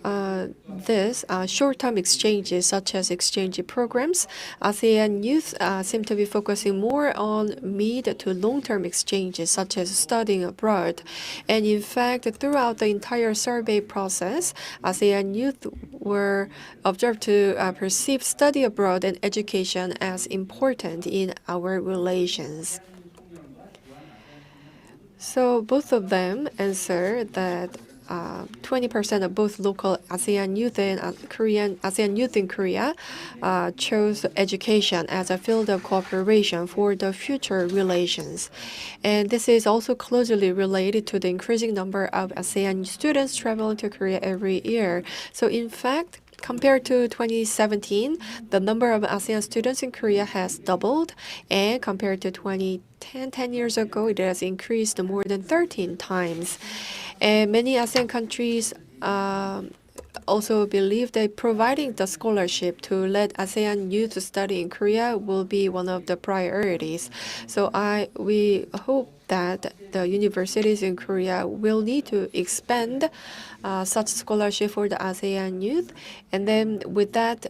this, short-term exchanges such as exchange programs, ASEAN youth seem to be focusing more on mid to long-term exchanges such as studying abroad. And in fact, throughout the entire survey process, ASEAN youth were observed to perceive study abroad and education as important in our relations. So both of them answer that 20% of both local ASEAN youth and ASEAN youth in Korea chose education as a field of cooperation for the future relations. And this is also closely related to the increasing number of ASEAN students traveling to Korea every year. So in fact, compared to 2017, the number of ASEAN students in Korea has doubled, and compared to 10 years ago, it has increased more than 13 times. And many ASEAN countries also believe that providing the scholarship to let ASEAN youth study in Korea will be one of the priorities. So we hope that the universities in Korea will need to expand such scholarship for the ASEAN youth. And then with that,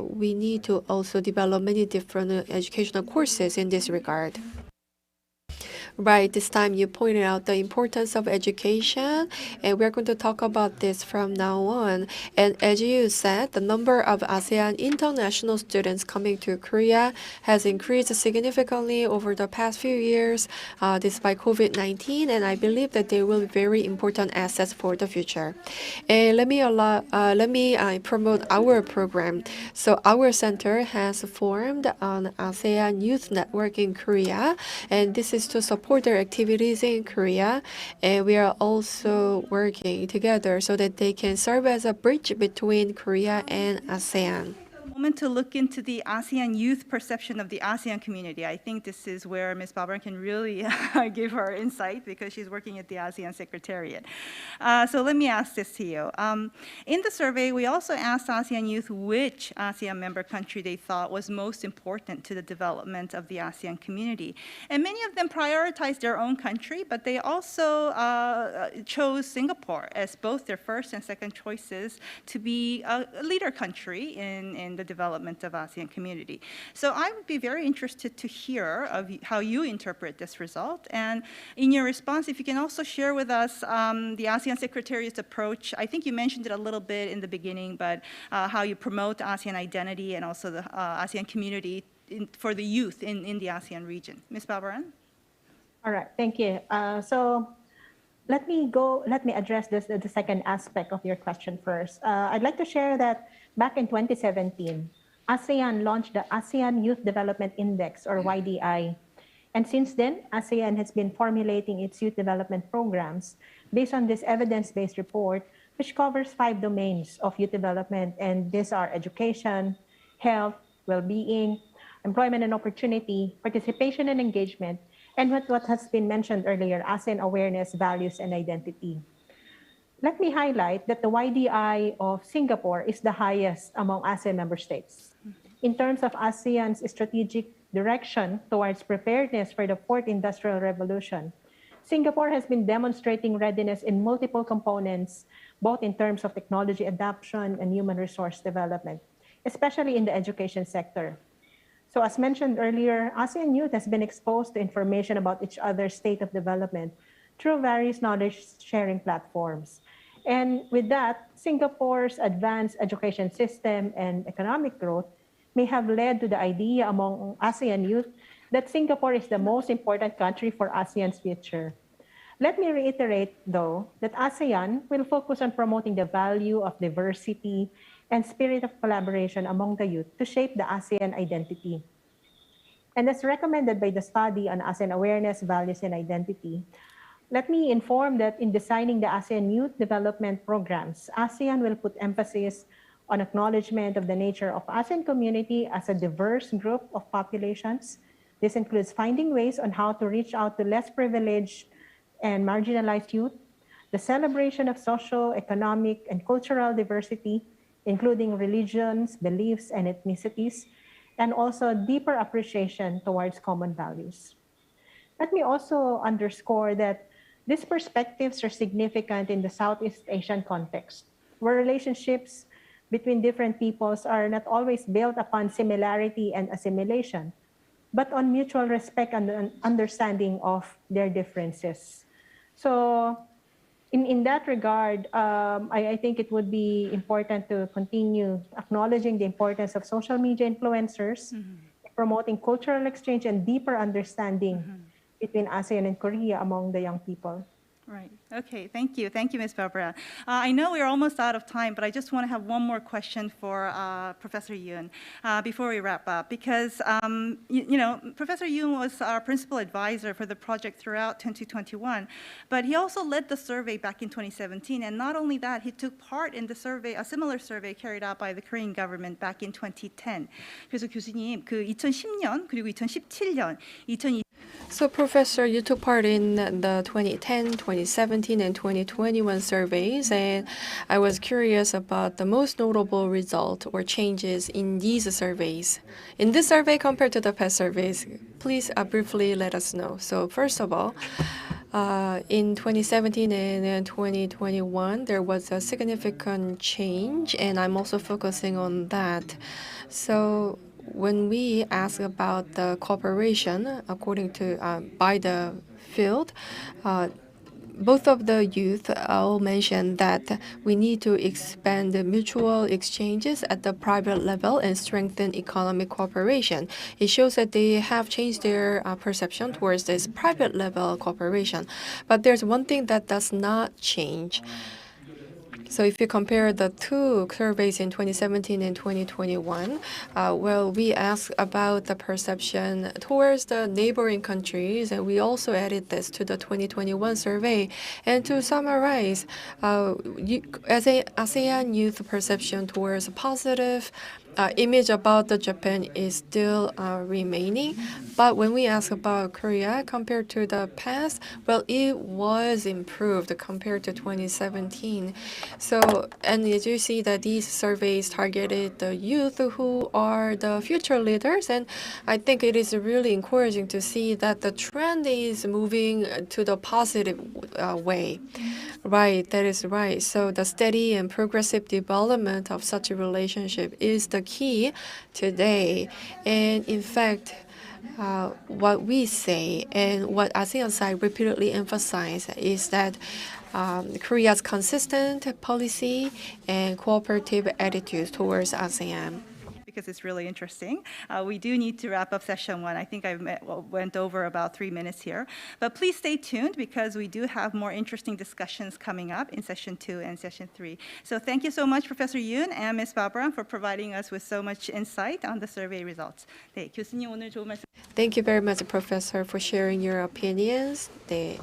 we need to also develop many different educational courses in this regard. Right, this time you pointed out the importance of education, and we're going to talk about this from now on. And as you said, the number of ASEAN international students coming to Korea has increased significantly over the past few years despite COVID-19, and I believe that they will be very important assets for the future. And let me promote our program. So our center has formed an ASEAN Youth Network in Korea, and this is to support their activities in Korea, and we are also working together so that they can serve as a bridge between Korea and ASEAN. Moment to look into the ASEAN youth perception of the ASEAN community. I think this is where Ms. Babaran can really give her insight because she's working at the ASEAN Secretariat. So let me ask this to you. In the survey, we also asked ASEAN youth which ASEAN member country they thought was most important to the development of the ASEAN community. And many of them prioritized their own country, but they also chose Singapore as both their first and second choices to be a leader country in the development of ASEAN community. So I would be very interested to hear of how you interpret this result. And in your response, if you can also share with us the ASEAN Secretariat's approach. I think you mentioned it a little bit in the beginning, but how you promote ASEAN identity and also the ASEAN community for the youth in the ASEAN region. Ms. Babaran? All right, thank you. So let me address the second aspect of your question first. I'd like to share that back in 2017, ASEAN launched the ASEAN Youth Development Index, or YDI. And since then, ASEAN has been formulating its youth development programs based on this evidence-based report, which covers 5 domains of youth development. And these are education, health, well-being, employment and opportunity, participation and engagement, and what has been mentioned earlier, ASEAN awareness, values, and identity. Let me highlight that the YDI of Singapore is the highest among ASEAN member states. In terms of ASEAN's strategic direction towards preparedness for the 4th Industrial Revolution, Singapore has been demonstrating readiness in multiple components, both in terms of technology adoption and human resource development, especially in the education sector. So as mentioned earlier, ASEAN youth has been exposed to information about each other's state of development through various knowledge sharing platforms. And with that, Singapore's advanced education system and economic growth may have led to the idea among ASEAN youth that Singapore is the most important country for ASEAN's future. Let me reiterate, though, that ASEAN will focus on promoting the value of diversity and spirit of collaboration among the youth to shape the ASEAN identity. And as recommended by the study on ASEAN awareness, values, and identity, let me inform that in designing the ASEAN Youth Development Programs, ASEAN will put emphasis on acknowledgement of the nature of ASEAN community as a diverse group of populations. This includes finding ways on how to reach out to less privileged and marginalized youth, the celebration of social, economic, and cultural diversity, including religions, beliefs, and ethnicities, and also deeper appreciation towards common values. Let me also underscore that these perspectives are significant in the Southeast Asian context, where relationships between different peoples are not always built upon similarity and assimilation, but on mutual respect and understanding of their differences. So in that regard, I think it would be important to continue acknowledging the importance of social media influencers, promoting cultural exchange and deeper understanding between ASEAN and Korea among the young people. Right. Okay. Thank you. Thank you, Ms. Barbara. I know we're almost out of time, but I just want to have one more question for Professor Yoon before we wrap up, because Professor Yoon was our principal advisor for the project throughout 2021, but he also led the survey back in 2017, and not only that, he took part in the survey, a similar survey carried out by the Korean government back in 2010. 그래서 교수님, 그 2010년 그리고 2017년, 2020 So, Professor, you took part in the 2010, 2017, and 2021 surveys, and I was curious about the most notable result or changes in these surveys. In this survey compared to the past surveys, please briefly let us know. So, first of all, in 2017 and 2021, there was a significant change, and I'm also focusing on that. So, when we ask about the cooperation according to by the field, both of the youth all mentioned that we need to expand the mutual exchanges at the private level and strengthen economic cooperation. It shows that they have changed their perception towards this private level cooperation. But there's one thing that does not change. So if you compare the two surveys in 2017 and 2021, we asked about the perception towards the neighboring countries, and we also added this to the 2021 survey. And to summarize, as a ASEAN youth perception towards positive image about the Japan is still remaining. But when we ask about Korea compared to the past, well, it was improved compared to 2017. So, and as you see that these surveys targeted the youth who are the future leaders, and I think it is really encouraging to see that the trend is moving to the positive way. Right, that is right. So the steady and progressive development of such a relationship is the key today. And in fact, what we say and what ASEAN side repeatedly emphasize is that Korea's consistent policy and cooperative attitudes towards ASEAN. Because it's really interesting. We do need to wrap up session one. I think I went over about 3 minutes here. But please stay tuned because we do have more interesting discussions coming up in session 2 and session 3. So thank you so much, Professor Yoon and Ms. Barbara, for providing us with so much insight on the survey results. 네, 교수님 오늘 좋은 말씀. Thank you very much, Professor, for sharing your opinions. 네.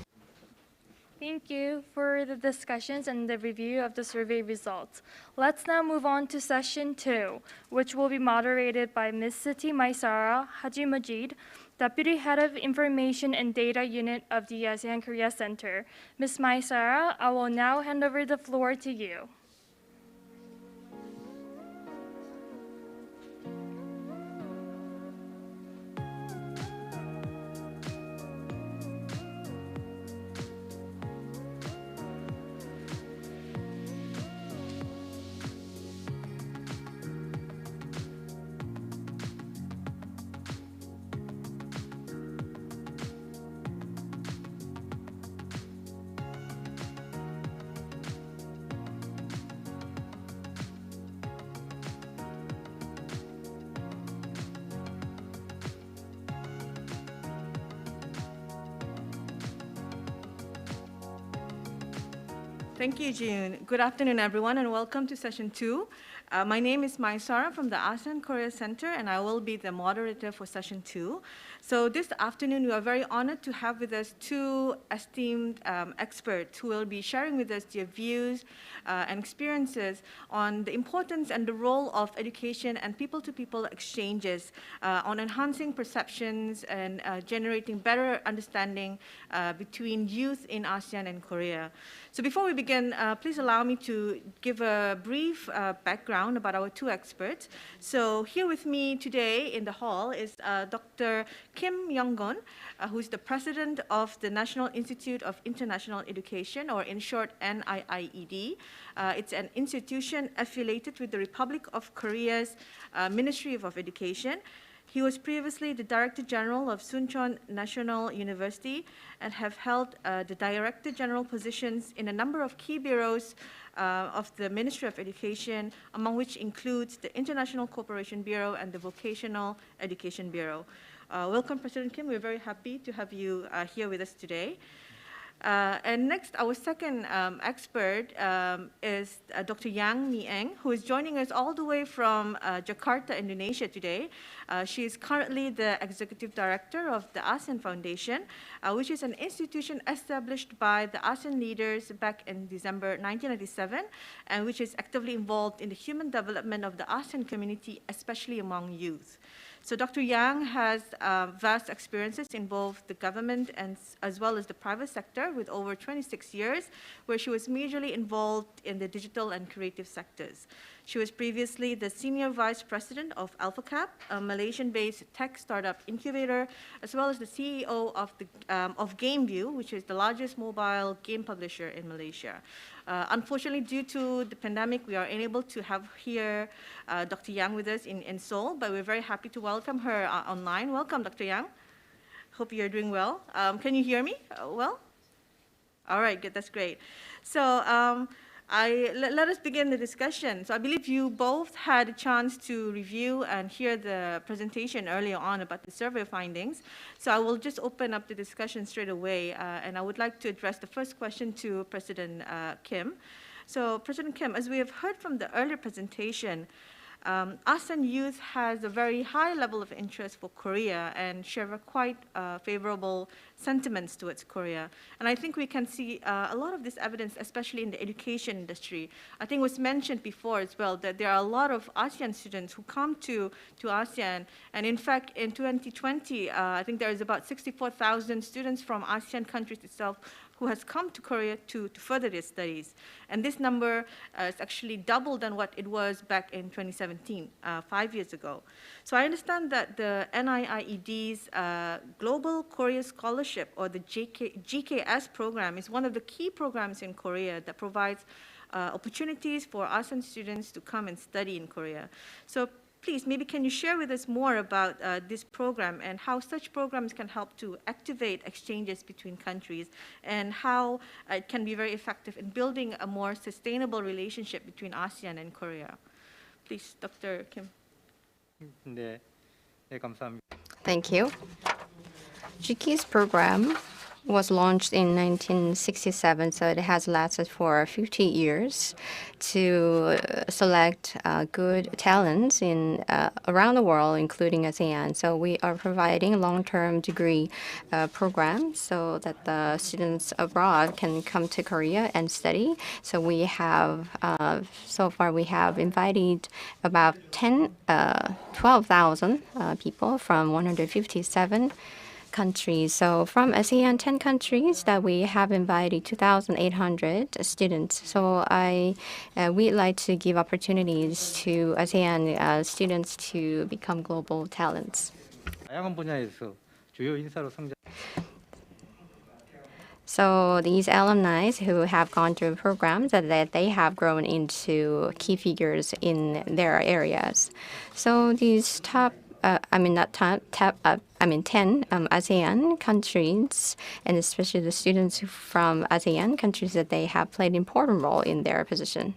Thank you for the discussions and the review of the survey results. Let's now move on to session 2, which will be moderated by Ms. Siti Maisara Haji Majid, Deputy Head of Information and Data Unit of the ASEAN-Korea Center. Ms. Maisara, I will now hand over the floor to you. Thank you, June. Good afternoon, everyone, and welcome to session 2. My name is Maisara from the ASEAN-Korea Center, and I will be the moderator for session 2. So this afternoon, we are very honored to have with us two esteemed experts who will be sharing with us their views and experiences on the importance and the role of education and people-to-people exchanges on enhancing perceptions and generating better understanding between youth in ASEAN and Korea. So before we begin, please allow me to give a brief background about our two experts. So here with me today in the hall is Dr. Kim Yong-gun, who is the president of the National Institute of International Education, or in short, NIIED. It's an institution affiliated with the Republic of Korea's Ministry of Education. He was previously the Director General of Suncheon National University and have held the Director General positions in a number of key bureaus of the Ministry of Education, among which includes the International Cooperation Bureau and the Vocational Education Bureau. Welcome, President Kim. We're very happy to have you here with us today. And next, our second expert is Dr. Yang Mi-eng, who is joining us all the way from Jakarta, Indonesia today. She is currently the Executive Director of the ASEAN Foundation, which is an institution established by the ASEAN leaders back in December 1997, and which is actively involved in the human development of the ASEAN community, especially among youth. So Dr. Yang has vast experiences in both the government and as well as the private sector, with over 26 years, where she was majorly involved in the digital and creative sectors. She was previously the Senior Vice President of AlphaCap, a Malaysian-based tech startup incubator, as well as the CEO of GameView, which is the largest mobile game publisher in Malaysia. Unfortunately, due to the pandemic, we are unable to have here Dr. Yang with us in Seoul, but we're very happy to welcome her online. Welcome, Dr. Yang. Hope you're doing well. Can you hear me well? All right, good, that's great. So let us begin the discussion. So I believe you both had a chance to review and hear the presentation earlier on about the survey findings. So I will just open up the discussion straight away, and I would like to address the first question to President Kim. So President Kim, as we have heard from the earlier presentation, ASEAN youth has a very high level of interest for Korea and share a quite favorable sentiments towards Korea. And I think we can see a lot of this evidence, especially in the education industry. I think it was mentioned before as well that there are a lot of ASEAN students who come to ASEAN. And in fact, in 2020, I think there is about 64,000 students from ASEAN countries itself who has come to Korea to further their studies. And this number is actually double than what it was back in 2017, 5 years ago. So I understand that the NIIED's Global Korea Scholarship, or the GKS program, is one of the key programs in Korea that provides opportunities for ASEAN students to come and study in Korea. So please, maybe can you share with us more about this program and how such programs can help to activate exchanges between countries and how it can be very effective in building a more sustainable relationship between ASEAN and Korea? Please, Dr. Kim. 네, 감사합니다. Thank you. GK's program was launched in 1967, so it has lasted for 50 years to select good talents in around the world, including ASEAN. So we are providing long-term degree programs so that the students abroad can come to Korea and study. So we have, so far we have invited about 12,000 people from 157 countries. So from ASEAN 10 countries that we have invited 2,800 students. So we'd like to give opportunities to ASEAN students to become global talents. 다양한 분야에서 주요 인사로 성장. So these alumni who have gone through programs that they have grown into key figures in their areas. So these 10 ASEAN countries, and especially the students from ASEAN countries, that they have played an important role in their position.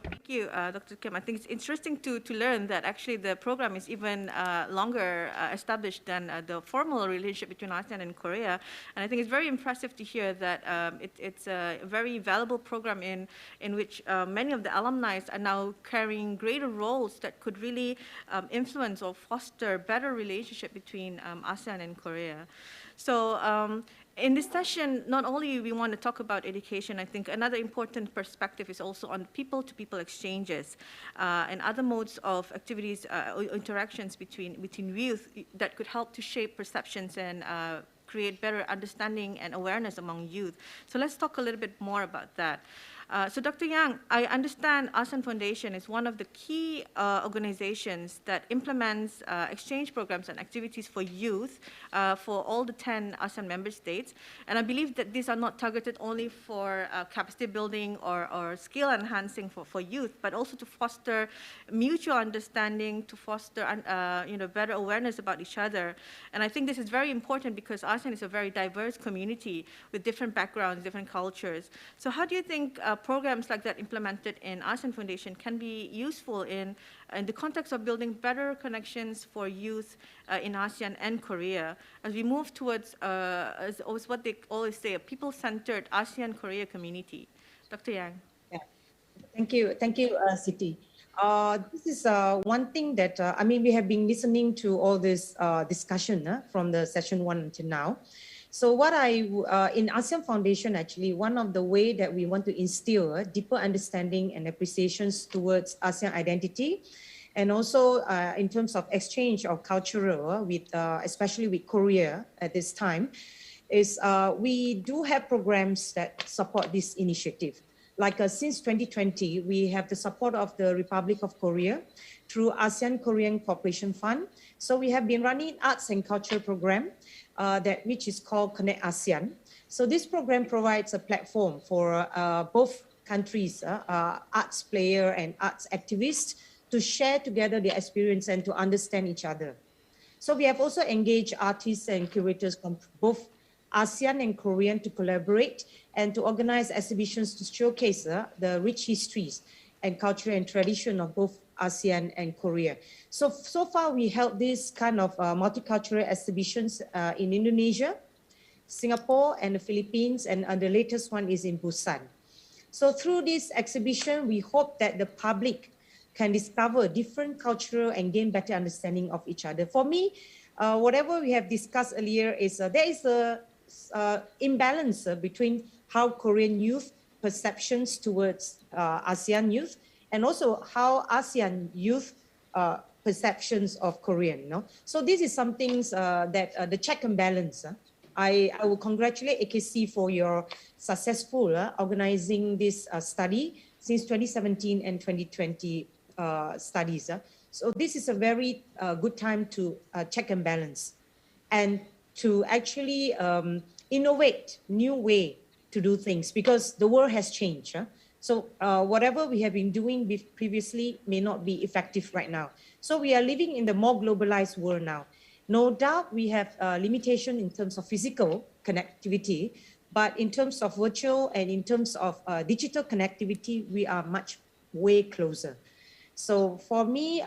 Thank Thank you, Dr. Kim. I think it's interesting to learn that actually the program is even longer established than the formal relationship between ASEAN and Korea. And I think it's very impressive to hear that it's a very valuable program in which many of the alumni are now carrying greater roles that could really influence or foster better relationship between ASEAN and Korea. So in this session, not only we want to talk about education, I think another important perspective is also on people-to-people exchanges and other modes of activities, interactions between youth that could help to shape perceptions and create better understanding and awareness among youth. So let's talk a little bit more about that. So Dr. Yang, I understand ASEAN Foundation is one of the key organizations that implements exchange programs and activities for youth for all the 10 ASEAN member states. And I believe that these are not targeted only for capacity building or skill enhancing for youth, but also to foster mutual understanding, to foster better awareness about each other. And I think this is very important because ASEAN is a very diverse community with different backgrounds, different cultures. So how do you think programs like that implemented in ASEAN Foundation can be useful in the context of building better connections for youth in ASEAN and Korea as we move towards as what they always say, a people-centered ASEAN-Korea community? Dr. Yang. Yeah. Thank you, Siti. This is one thing that, we have been listening to all this discussion from the session 1 until now. So what in ASEAN Foundation, actually, one of the way that we want to instill deeper understanding and appreciations towards ASEAN identity, and also in terms of exchange of cultural, with especially with Korea at this time, is we do have programs that support this initiative. Like since 2020, we have the support of the Republic of Korea through ASEAN-Korean Cooperation Fund. So we have been running arts and culture program which is called Connect ASEAN. So this program provides a platform for both countries, arts player and arts activists, to share together their experience and to understand each other. So we have also engaged artists and curators from both ASEAN and Korean to collaborate and to organize exhibitions to showcase the rich histories and culture and tradition of both ASEAN and Korea. So far we held this kind of multicultural exhibitions in Indonesia, Singapore, and the Philippines, and the latest one is in Busan. So through this exhibition, we hope that the public can discover different cultural and gain better understanding of each other. For me, whatever we have discussed earlier is there is a imbalance between how Korean youth perceptions towards ASEAN youth, and also how ASEAN youth perceptions of Korean. So this is some things that the check and balance. I will congratulate AKC for your successful organizing this study since 2017 and 2020 studies. So this is a very good time to check and balance and to actually innovate new way to do things, because the world has changed. So whatever we have been doing previously may not be effective right now. So we are living in the more globalized world now. No doubt we have limitation in terms of physical connectivity, but in terms of virtual and in terms of digital connectivity, we are way closer. So for me,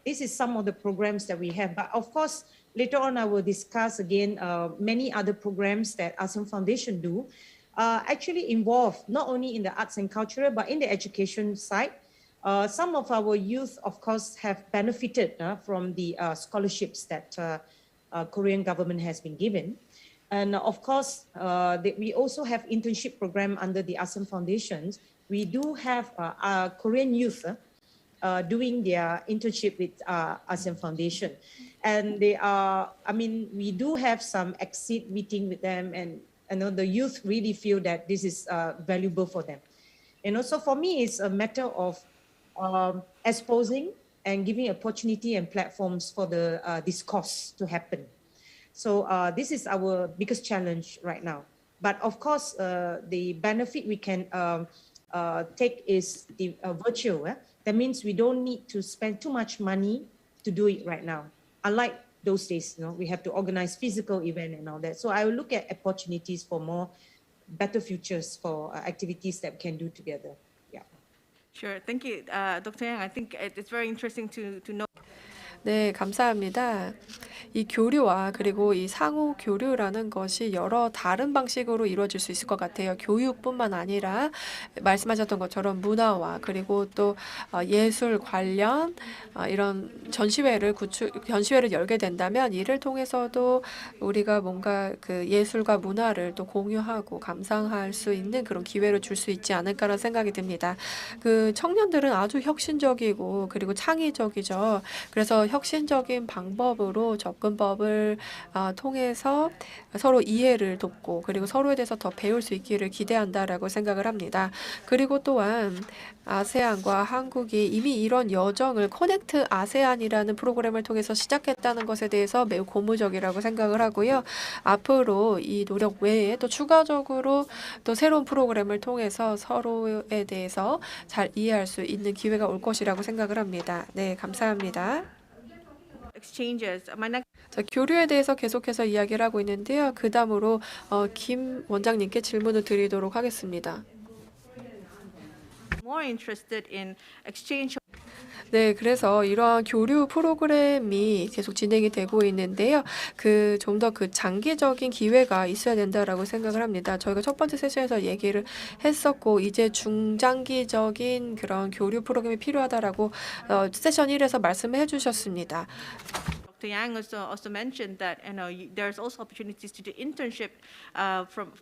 this is some of the programs that we have. But of course, later on I will discuss again many other programs that ASEAN Foundation do. Actually involved not only in the arts and culture, but in the education side. Some of our youth, of course, have benefited from the scholarships that Korean government has been given. And of course, we also have internship program under the ASEAN Foundations. We do have Korean youth doing their internship with ASEAN Foundation. And they are, we do have some exit meeting with them, and the youth really feel that this is valuable for them. And also for me, it's a matter of exposing and giving opportunity and platforms for the discourse to happen. So this is our biggest challenge right now. But of course, the benefit we can take is the virtual. That means we don't need to spend too much money to do it right now. Unlike those days, we have to organize physical event and all that. So I will look at opportunities for better futures for activities that we can do together. Yeah. Sure. Thank you, Dr. Yang. I think it's very interesting to know. 네, 감사합니다. 이 교류와 그리고 이 상호 교류라는 것이 여러 다른 방식으로 이루어질 수 있을 것 같아요. 교육뿐만 아니라 말씀하셨던 것처럼 문화와 그리고 또 예술 관련 이런 전시회를 열게 된다면 이를 통해서도 우리가 뭔가 그 예술과 문화를 또 공유하고 감상할 수 있는 그런 기회를 줄 수 있지 않을까라는 생각이 듭니다. 그 청년들은 아주 혁신적이고 그리고 창의적이죠. 그래서 혁신적인 방법으로 접근법을 통해서 서로 이해를 돕고 그리고 서로에 대해서 더 배울 수 있기를 기대한다라고 생각을 합니다. 그리고 또한 아세안과 한국이 이미 이런 여정을 커넥트 아세안이라는 프로그램을 통해서 시작했다는 것에 대해서 매우 고무적이라고 생각을 하고요. 앞으로 이 노력 외에 또 추가적으로 또 새로운 프로그램을 통해서 서로에 대해서 잘 이해할 수 있는 기회가 올 것이라고 생각을 합니다. 네, 감사합니다. Exchanges. My next 자, 교류에 대해서 계속해서 이야기를 하고 있는데요. 그 다음으로 김 원장님께 질문을 드리도록 하겠습니다. more interested in exchange. 네, 그래서 이러한 교류 프로그램이 계속 진행이 되고 있는데요. 좀 더 그 장기적인 기회가 있어야 된다라고 생각을 합니다. 저희가 첫 번째 세션에서 얘기를 했었고 이제 중장기적인 그런 교류 프로그램이 필요하다라고 세션 1에서 말씀을 해주셨습니다. Dr. Yang also mentioned that there's also opportunities to do internship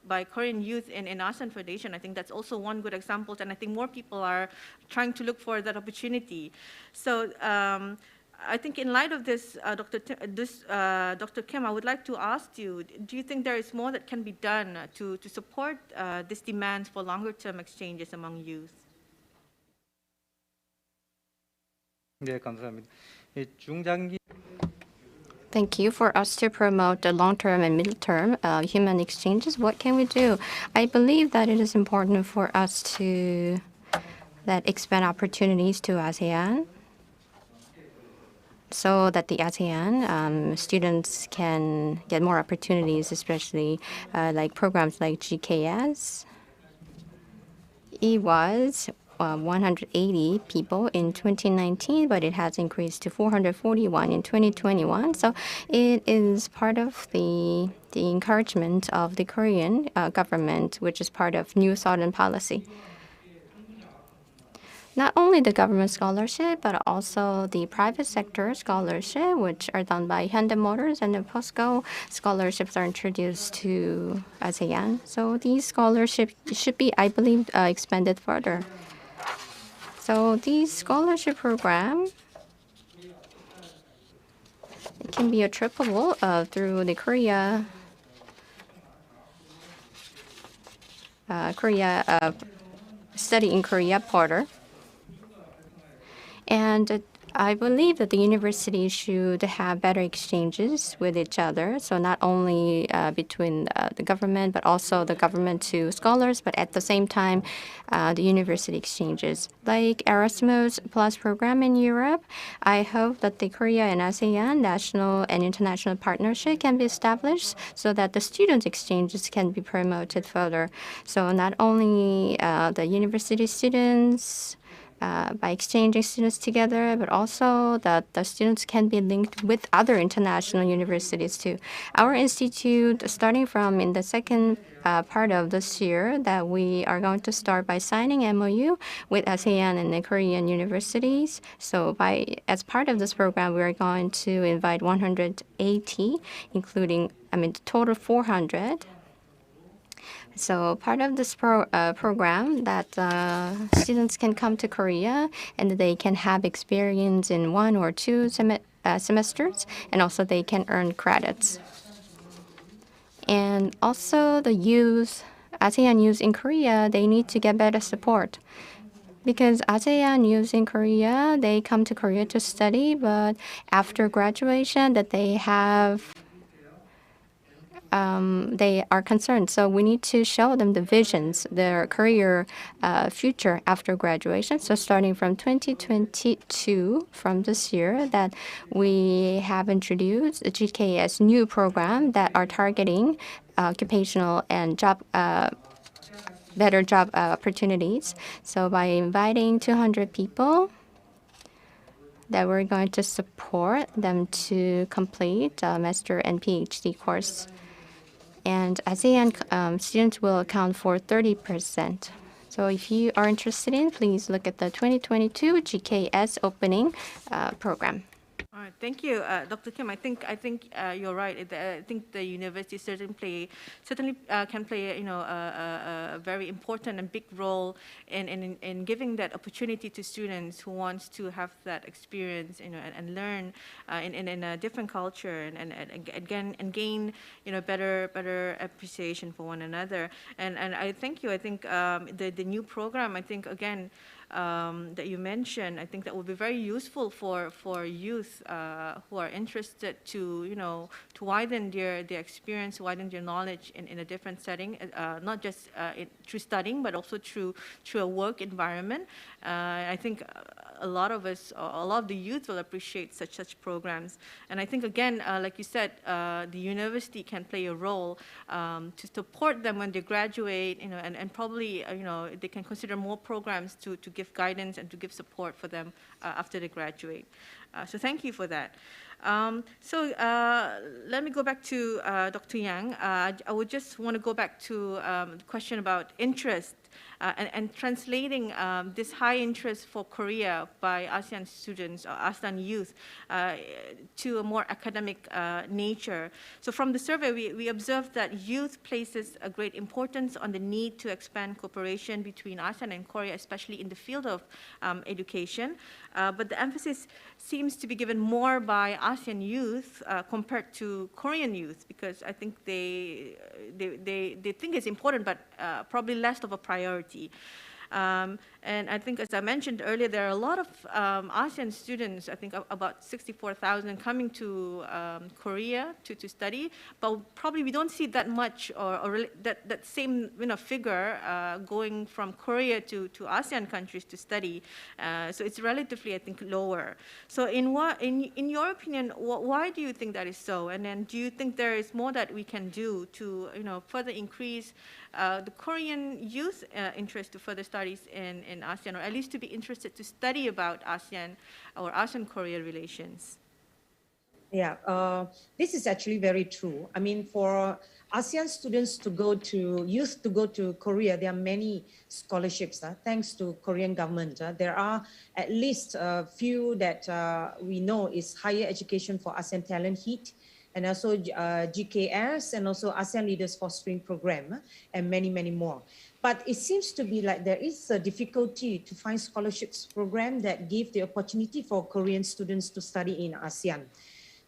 by Korean youth in ASEAN Foundation. I think that's also one good example, and I think more people are trying to look for that opportunity. So I think in light of this, Dr. Kim, I would like to ask you: do you think there is more that can be done to support this demand for longer-term exchanges among youth? 네, 감사합니다. 중장기 Thank you. For us to promote the long-term and middle-term human exchanges, what can we do? I believe that it is important for us to expand opportunities to ASEAN so that the ASEAN students can get more opportunities, especially like programs like GKS. It was 180 people in 2019, but it has increased to 441 in 2021. So it is part of the encouragement of the Korean government, which is part of New Southern Policy. Not only the government scholarship, but also the private sector scholarship, which are done by Hyundai Motors and the POSCO scholarships are introduced to ASEAN. So these scholarships should be, I believe, expanded further. So these scholarship program, it can be attributable through the Korea Study in Korea portal. And I believe that the university should have better exchanges with each other. So not only between the government, but also the government to scholars, but at the same time, the university exchanges. Like Erasmus Plus program in Europe, I hope that the Korea and ASEAN national and international partnership can be established so that the student exchanges can be promoted further. So not only the university students, by exchanging students together, but also that the students can be linked with other international universities too. Our institute, starting from in the second part of this year, that we are going to start by signing MOU with ASEAN and the Korean universities. So as part of this program, we are going to invite 180, including, total 400. So part of this program that students can come to Korea and they can have experience in 1 or 2 semesters, and also they can earn credits. And also the youth, ASEAN youth in Korea, they need to get better support. Because ASEAN youth in Korea, they come to Korea to study, but after graduation that they are concerned. So we need to show them the visions, their career future after graduation. So starting from 2022, from this year, that we have introduced a GKS new program that are targeting occupational and job better job opportunities. So by inviting 200 people, that we're going to support them to complete a master and PhD course. And ASEAN students will account for 30%. So if you are interested in, please look at the 2022 GKS opening program. All right, thank you, Dr. Kim. I think you're right. I think the university certainly can play a very important and big role in giving that opportunity to students who wants to have that experience, and learn in a different culture and gain better appreciation for one another. And I thank you. I think the new program, I think again, that you mentioned, I think that would be very useful for youth who are interested to widen their experience, widen their knowledge in a different setting, not just through studying, but also through a work environment. I think a lot of the youth will appreciate such programs. And I think again, like you said, the university can play a role to support them when they graduate, and probably they can consider more programs to give guidance and to give support for them after they graduate. So thank you for that. So let me go back to Dr. Yang. I would just want to go back to the question about interest and translating this high interest for Korea by ASEAN students or ASEAN youth to a more academic nature. So from the survey, we observed that youth places a great importance on the need to expand cooperation between ASEAN and Korea, especially in the field of education. But the emphasis seems to be given more by ASEAN youth compared to Korean youth, because I think they think it's important, but probably less of a priority. And I think, as I mentioned earlier, there are a lot of ASEAN students, I think about 64,000 coming to Korea to study, but probably we don't see that much or that same figure going from Korea to ASEAN countries to study. So it's relatively, I think, lower. So in your opinion, why do you think that is so? And then do you think there is more that we can do to further increase the Korean youth interest to further studies in ASEAN, or at least to be interested to study about ASEAN or ASEAN-Korea relations? Yeah, this is actually very true. I mean, for ASEAN students youth to go to Korea, there are many scholarships, thanks to Korean government. There are at least a few that we know is higher education for ASEAN Talent Heat, and also GKS, and also ASEAN Leaders Fostering Program, and many, many more. But it seems to be like there is a difficulty to find scholarships program that give the opportunity for Korean students to study in ASEAN.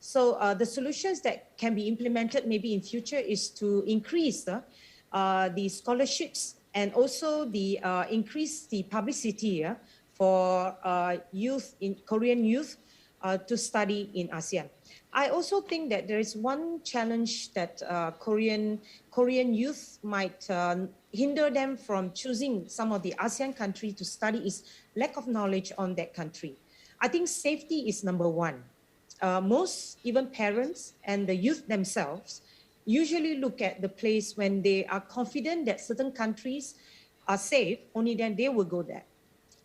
So the solutions that can be implemented maybe in future is to increase the scholarships, and also the increase the publicity for Korean youth to study in ASEAN. I also think that there is one challenge that Korean youth might hinder them from choosing some of the ASEAN countries to study is lack of knowledge on that country. I think safety is number one. Most, even parents and the youth themselves, usually look at the place when they are confident that certain countries are safe, only then they will go there.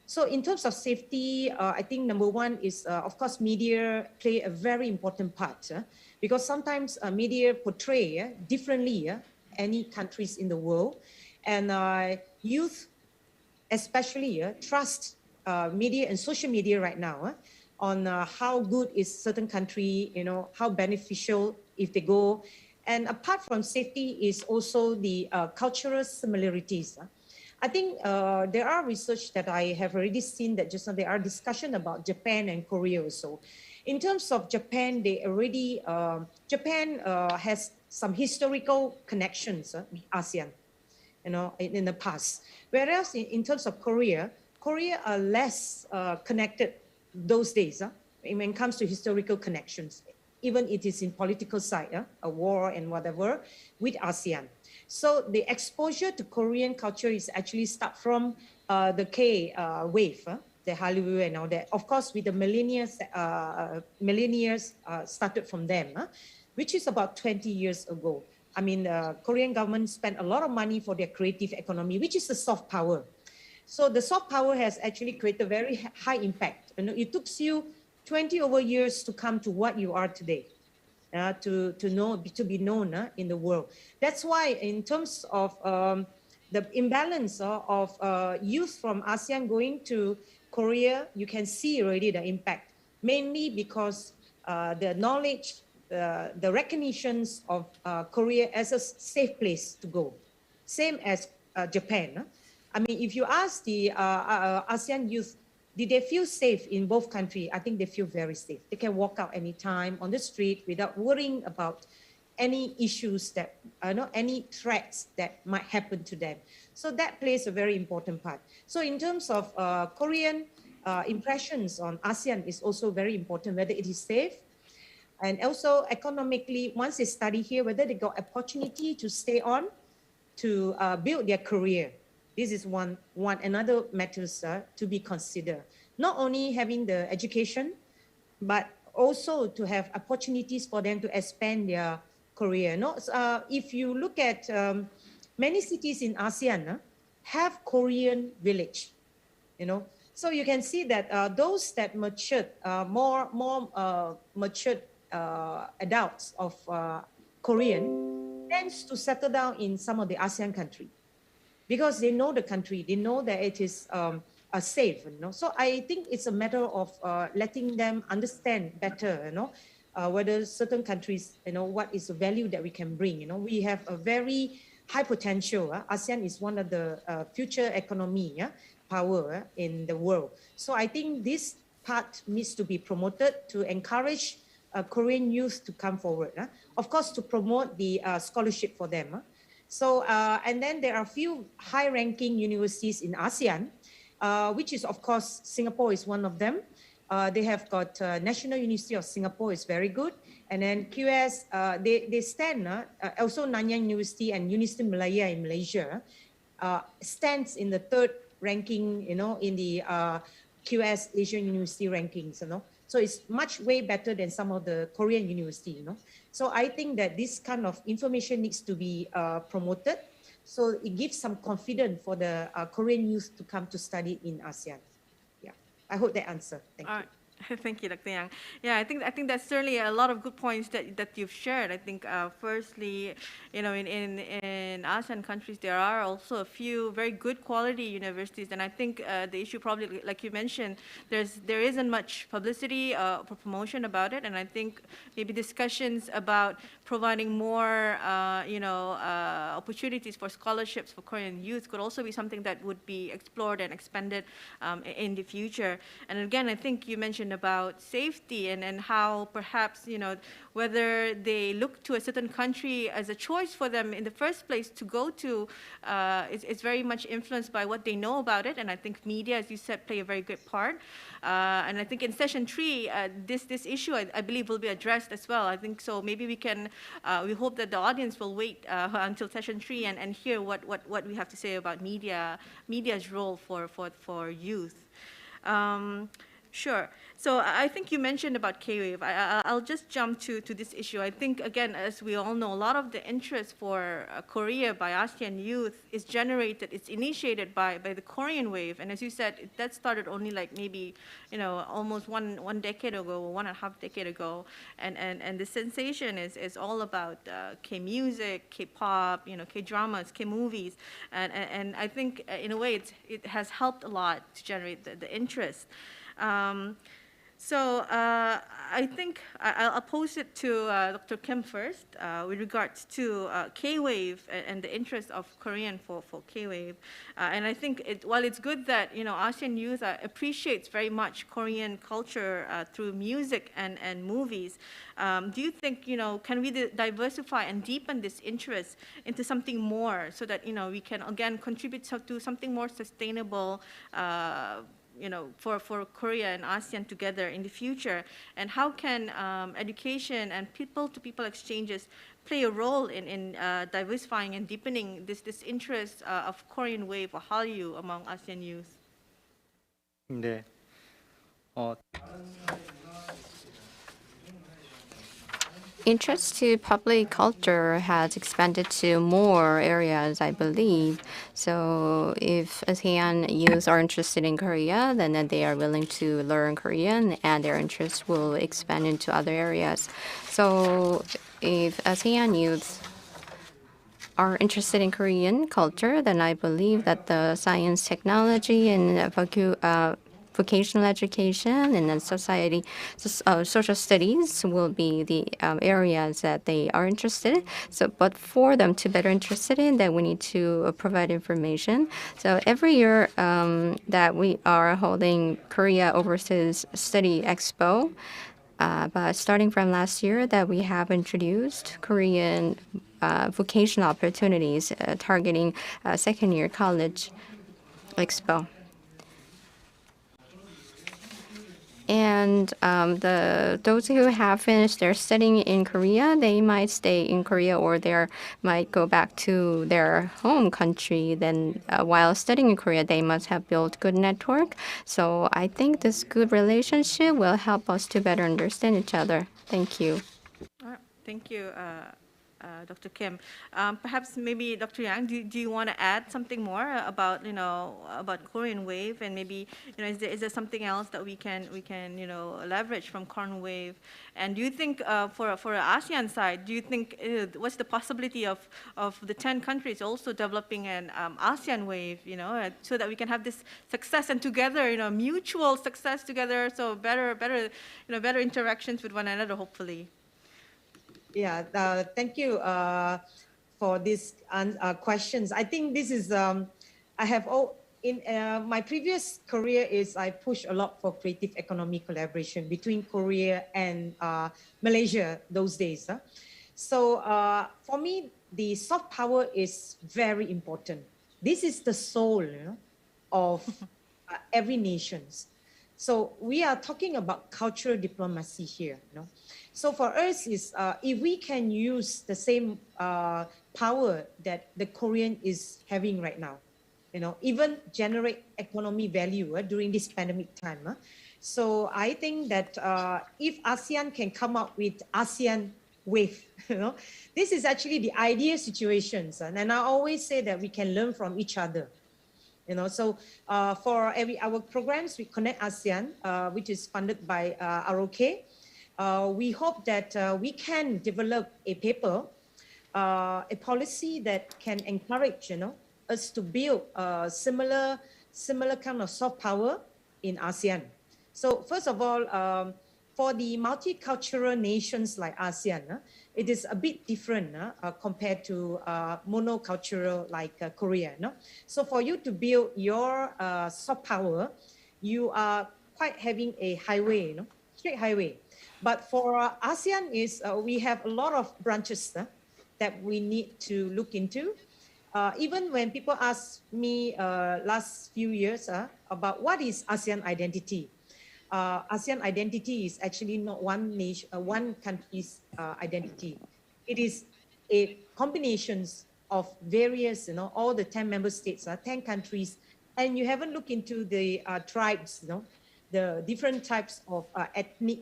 So in terms of safety, I think number one is, of course, media play a very important part, because sometimes media portray differently any countries in the world, and youth especially trust media and social media right now on how good is certain country, how beneficial if they go. And apart from safety is also the cultural similarities. I think there are research that I have already seen that just now there are discussion about Japan and Korea also. In terms of Japan, Japan has some historical connections with ASEAN, in the past. Whereas in terms of Korea are less connected those days when it comes to historical connections, even it is in political side, a war and whatever, with ASEAN. So the exposure to Korean culture is actually start from the K wave, the Hallyu and all that. Of course, with the millennials started from them, which is about 20 years ago. I mean, the Korean government spent a lot of money for their creative economy, which is the soft power. So the soft power has actually created very high impact. You know, it took you 20 over years to come to what you are today, to be known in the world. That's why in terms of the imbalance of youth from ASEAN going to Korea, you can see already the impact, mainly because the knowledge, the recognitions of Korea as a safe place to go, same as Japan. I mean, if you ask the ASEAN youth, did they feel safe in both countries? I think they feel very safe. They can walk out anytime on the street without worrying about any issues that, any threats that might happen to them. So that plays a very important part. So in terms of Korean impressions on ASEAN is also very important, whether it is safe, and also economically, once they study here, whether they got opportunity to stay on, to build their career. This is one another matters to be considered. Not only having the education, but also to have opportunities for them to expand their career. If you look at many cities in ASEAN have Korean village, so you can see that those that matured, more matured adults of Korean tends to settle down in some of the ASEAN countries because they know the country, they know that it is safe. So I think it's a matter of letting them understand better, whether certain countries, what is the value that we can bring. We have a very high potential. ASEAN is one of the future economy power in the world. So I think this part needs to be promoted to encourage Korean youth to come forward. Of course, to promote the scholarship for them. So, and then there are a few high-ranking universities in ASEAN, which is, of course, Singapore is one of them. They have got National University of Singapore is very good. And then QS, they stand, also Nanyang University and University Malaya in Malaysia, stands in the third ranking, in the QS Asian University rankings, So it's much way better than some of the Korean university, So I think that this kind of information needs to be promoted. So it gives some confidence for the Korean youth to come to study in ASEAN. Yeah, I hope that answer. Thank you. Thank you, Dr. Yang. Yeah, I think that's certainly a lot of good points that you've shared. I think firstly, in ASEAN countries there are also a few very good quality universities, and I think the issue probably, like you mentioned, there isn't much publicity or promotion about it, and I think maybe discussions about providing more opportunities for scholarships for Korean youth could also be something that would be explored and expanded in the future. And again, I think you mentioned about safety and how perhaps, whether they look to a certain country as a choice for them in the first place to go to, it's very much influenced by what they know about it. And I think media, as you said, play a very good part. And I think in session 3, this issue, I believe, will be addressed as well. I think so. Maybe we can, we hope that the audience will wait until session 3 and hear what we have to say about media's role for youth. Sure. So I think you mentioned about K-Wave. I'll just jump to this issue. I think, again, as we all know, a lot of the interest for Korea by ASEAN youth is generated, it's initiated by the Korean wave. And as you said, that started only like maybe, almost one decade ago, 1.5 decade ago. And the sensation is all about K-music, K-pop, K-dramas, K-movies. And I think, in a way, it has helped a lot to generate the interest. So I think I'll pose it to Dr. Kim first with regards to K-Wave and the interest of Korean for K-Wave. And I think while it's good that ASEAN youth appreciates very much Korean culture through music and movies, do you think can we diversify and deepen this interest into something more so that we can again contribute to something more sustainable? For Korea and ASEAN together in the future? And how can education and people-to-people exchanges play a role in diversifying and deepening this interest of Korean wave or Hallyu among ASEAN youth? 네. interest to public culture has expanded to more areas, I believe. So if ASEAN youth are interested in Korea, then they are willing to learn Korean, and their interest will expand into other areas. So if ASEAN youth are interested in Korean culture, then I believe that the science, technology, and vocational education and then social studies will be the areas that they are interested in. So, but for them to better interested in, that we need to provide information. So every year that we are holding Korea Overseas Study Expo, but starting from last year that we have introduced Korean vocational opportunities targeting second-year college expo. And those who have finished their studying in Korea, they might stay in Korea or they might go back to their home country. Then while studying in Korea, they must have built good network. So I think this good relationship will help us to better understand each other. Thank you. All right. Thank you, Dr. Kim. Perhaps maybe Dr. Yang, do you want to add something more about about Korean Wave, and maybe is there something else that we can leverage from Korean Wave? And do you think for ASEAN side, do you think what's the possibility of the 10 countries also developing an ASEAN Wave, so that we can have this success and together, mutual success together, so better interactions with one another, hopefully. Yeah, thank you for these questions. I think this is, I have in my previous career is I push a lot for creative economic collaboration between Korea and Malaysia those days. So for me, the soft power is very important. This is the soul of every nation. So we are talking about cultural diplomacy here. So for us, is if we can use the same power that the Korean is having right now, even generate economic value during this pandemic time. So I think that if ASEAN can come up with ASEAN Wave, this is actually the ideal situations. And I always say that we can learn from each other. So for our programs, we Connect ASEAN, which is funded by ROK. We hope that we can develop a paper, a policy that can encourage, us to build similar kind of soft power in ASEAN. So first of all, for the multicultural nations like ASEAN, it is a bit different compared to monocultural like Korea. So for you to build your soft power, you are quite having a highway, straight highway. But for ASEAN is we have a lot of branches that we need to look into. Even when people ask me last few years about what is ASEAN identity, ASEAN identity is actually not one nation, one country's identity. It is a combinations of various, all the 10 member states, 10 countries, and you haven't looked into the tribes, the different types of ethnic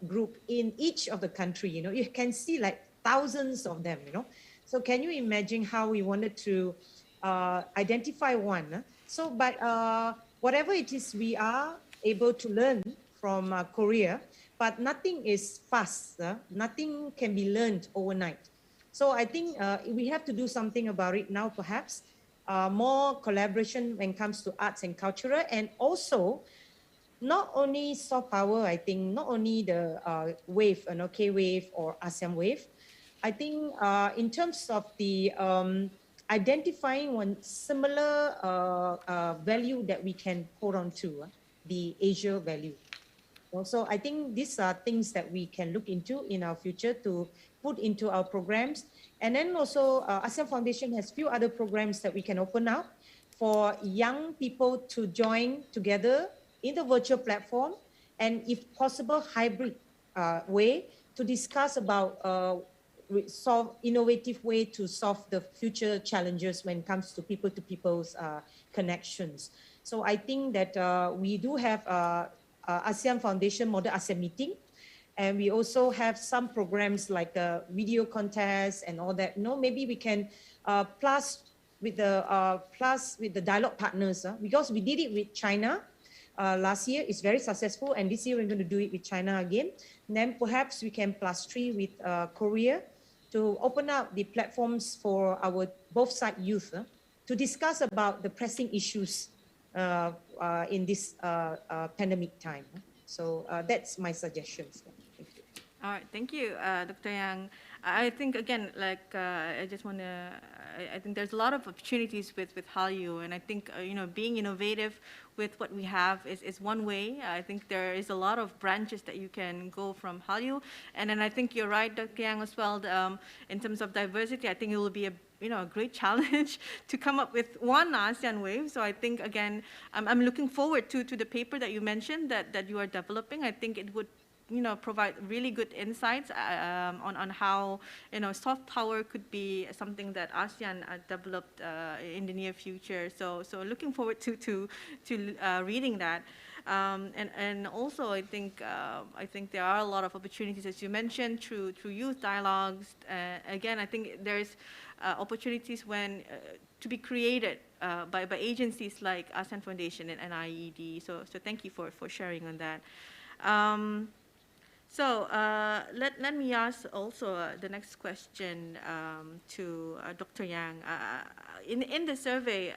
group in each of the country. You can see like thousands of them. So can you imagine how we wanted to identify one? So, but whatever it is, we are able to learn from Korea, but nothing is fast. Nothing can be learned overnight. So I think we have to do something about it now, perhaps. More collaboration when it comes to arts and culture, and also not only soft power, I think, not only the wave, K-wave or ASEAN Wave. I think in terms of the identifying one similar value that we can hold on to, the Asia value. Also, I think these are things that we can look into in our future to put into our programs. And then also ASEAN Foundation has few other programs that we can open up for young people to join together in the virtual platform, and if possible, hybrid way to discuss about innovative way to solve the future challenges when it comes to people's connections. So I think that we do have ASEAN Foundation Model ASEAN meeting, And we also have some programs like a video contest and all that. Maybe we can plus with the dialogue partners, because we did it with China last year. It's very successful, and this year we're going to do it with China again. And then perhaps we can +3 with Korea to open up the platforms for our both side youth to discuss about the pressing issues in this pandemic time. So that's my suggestions. Thank you. All right, thank you, Dr. Yang. I think, again, like, I just want to, I think there's a lot of opportunities with Hallyu, and I think, being innovative with what we have is one way. I think there is a lot of branches that you can go from Hallyu, and then I think you're right, Dr. Yang, as well, in terms of diversity. I think it will be a great challenge to come up with one ASEAN wave. So I think, again, I'm looking forward to the paper that you mentioned that you are developing. I think it would provide really good insights on how soft power could be something that ASEAN developed in the near future. So looking forward to reading that. And also I think there are a lot of opportunities, as you mentioned, through youth dialogues. Again, I think there's opportunities to be created by agencies like ASEAN Foundation and IED. So thank you for sharing on that. So let me ask also the next question to Dr. Yang. In the survey,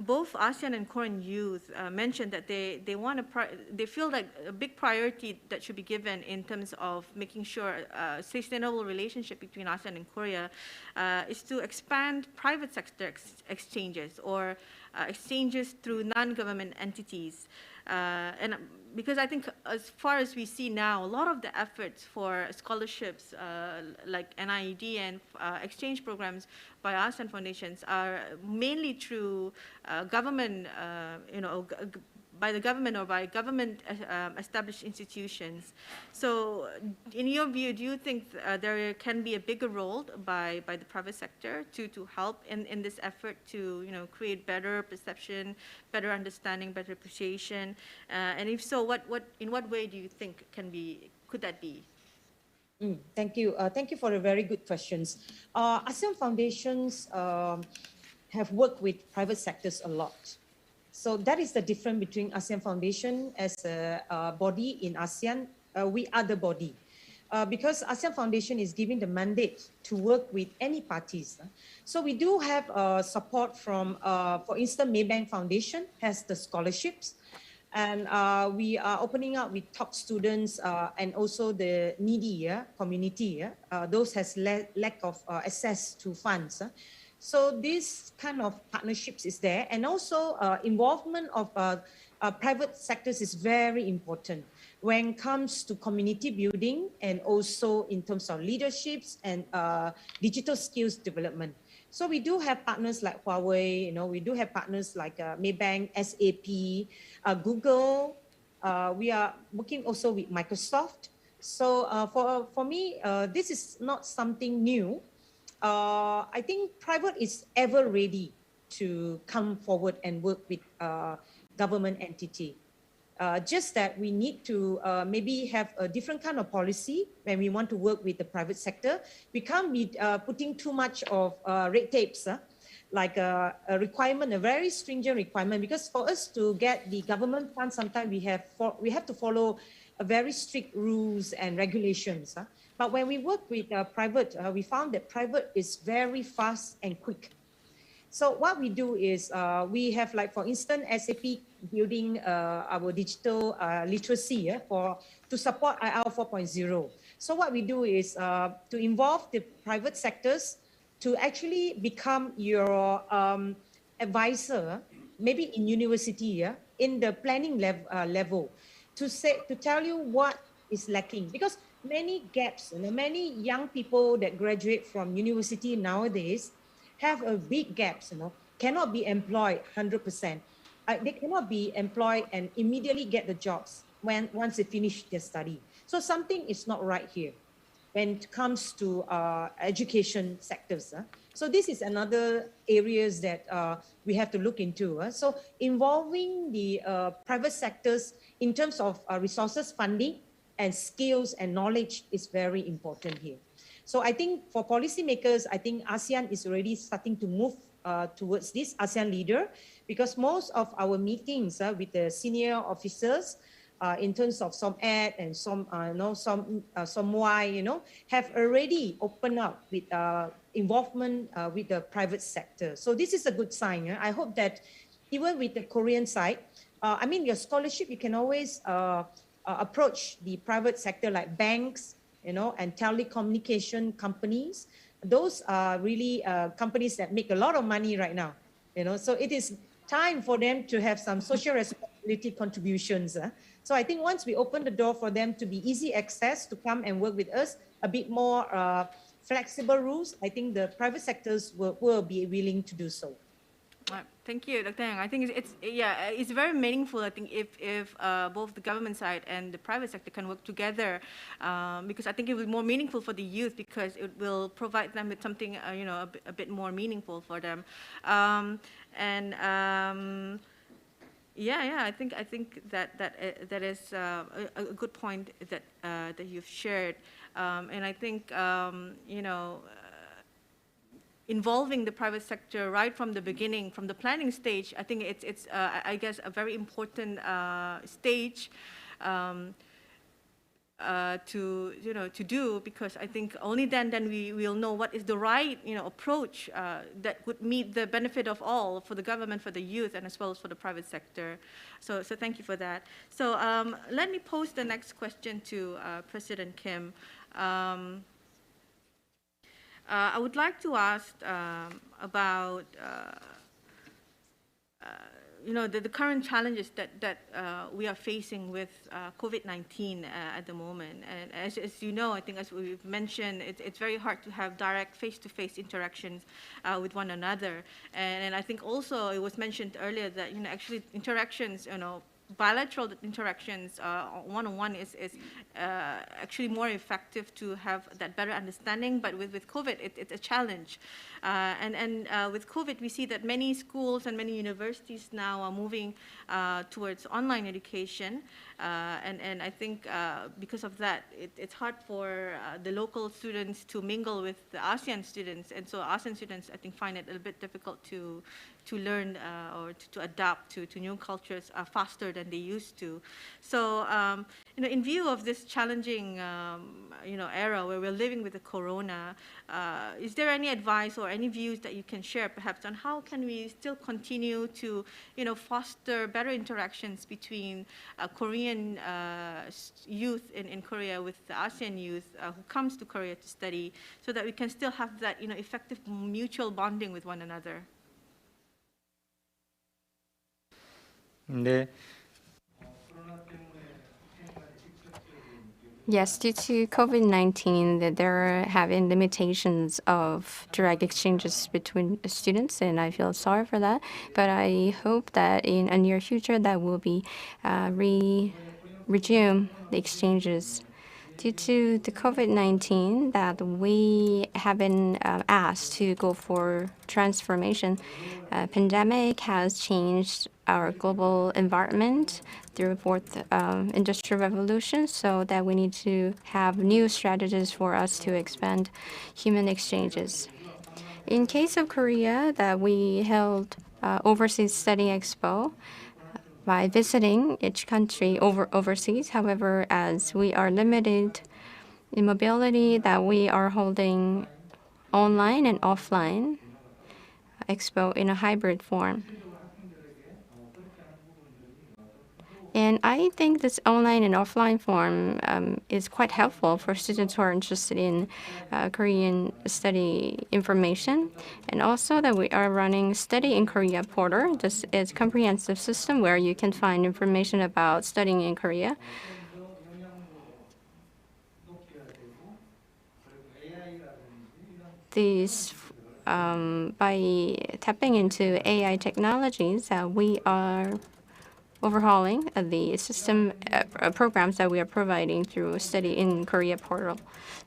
both ASEAN and Korean youth mentioned that they feel like a big priority that should be given in terms of making sure a sustainable relationship between ASEAN and Korea is to expand private sector exchanges or exchanges through non-government entities. And because I think as far as we see now, a lot of the efforts for scholarships like NIED and exchange programs by ASEAN foundations are mainly through government, by the government or by government established institutions. So in your view, do you think there can be a bigger role by the private sector to help in this effort to create better perception, better understanding, better appreciation? And if so, in what way do you think could that be? Thank you. Thank you for the very good questions. ASEAN foundations have worked with private sectors a lot. So that is the difference between ASEAN Foundation as a body in ASEAN. We are the body. Because ASEAN Foundation is giving the mandate to work with any parties. So we do have support from, for instance, Maybank Foundation has the scholarships. And we are opening up with top students and also the needy community. Those has lack of access to funds. So this kind of partnerships is there, and also involvement of private sectors is very important when it comes to community building and also in terms of leaderships and digital skills development. So we do have partners like Huawei, we do have partners like Maybank, SAP, Google. We are working also with Microsoft. So for me, this is not something new. I think private is ever ready to come forward and work with government entity. Just that we need to maybe have a different kind of policy when we want to work with the private sector. We can't be putting too much of red tapes, like a requirement, a very stringent requirement, because for us to get the government funds, sometimes we have to follow a very strict rules and regulations. But when we work with private, we found that private is very fast and quick. So what we do is we have, like, for instance, SAP building our digital literacy to support IR 4.0. So what we do is to involve the private sectors to actually become your advisor, maybe in university, in the planning level, to tell you what is lacking. Because many gaps, many young people that graduate from university nowadays have a big gaps, cannot be employed 100%. They cannot be employed and immediately get the jobs once they finish their study. So something is not right here when it comes to education sectors. So this is another areas that we have to look into. So involving the private sectors in terms of resources, funding, and skills and knowledge is very important here. So I think for policymakers, I think ASEAN is already starting to move towards this ASEAN leader, because most of our meetings with the senior officers in terms of SOMED and SOMY, have already opened up with involvement with the private sector. So this is a good sign. I hope that even with the Korean side, I mean, your scholarship, you can always approach the private sector like banks, and telecommunication companies. Those are really companies that make a lot of money right now. So it is time for them to have some social responsibility contributions. So I think once we open the door for them to be easy access to come and work with us, a bit more flexible rules, I think the private sectors will be willing to do so. Thank you, Dr. Yang. I think it's very meaningful. I think if both the government side and the private sector can work together, because I think it will be more meaningful for the youth, because it will provide them with something a bit more meaningful for them. I think that is a good point that you've shared, and I think involving the private sector right from the beginning, from the planning stage, I think it's I guess a very important stage to do, because I think only then we will know what is the right approach that would meet the benefit of all, for the government, for the youth, and as well as for the private sector. So thank you for that. So let me pose the next question to President Kim. I would like to ask about the current challenges that we are facing with COVID-19 at the moment. And as you know, I think as we've mentioned, it's very hard to have direct face-to-face interactions with one another. And I think also it was mentioned earlier that actually interactions, bilateral interactions one-on-one is actually more effective to have that better understanding, but with COVID it's a challenge, and with COVID we see that many schools and many universities now are moving towards online education, and I think because of that it's hard for the local students to mingle with the ASEAN students, and so ASEAN students I think find it a little bit difficult to learn or to adapt to new cultures faster than they used to. So, in view of this challenging, era where we're living with the corona, is there any advice or any views that you can share, perhaps, on how can we still continue to, foster better interactions between Korean youth in Korea with the ASEAN youth who comes to Korea to study, so that we can still have that, effective mutual bonding with one another? 네. Yes, due to COVID-19, there have been limitations of direct exchanges between students, and I feel sorry for that. But I hope that in a near future that will be resume the exchanges. Due to the COVID-19, that we have been asked to go for transformation. Pandemic has changed our global environment through fourth industrial revolution, so that we need to have new strategies for us to expand human exchanges. In case of Korea, that we held overseas study expo by visiting each country overseas. However, as we are limited in mobility, that we are holding online and offline expo in a hybrid form. And I think this online and offline form is quite helpful for students who are interested in Korean study information. And also that we are running Study in Korea portal. This is a comprehensive system where you can find information about studying in Korea. These, by tapping into AI technologies, we are overhauling the system programs that we are providing through Study in Korea portal.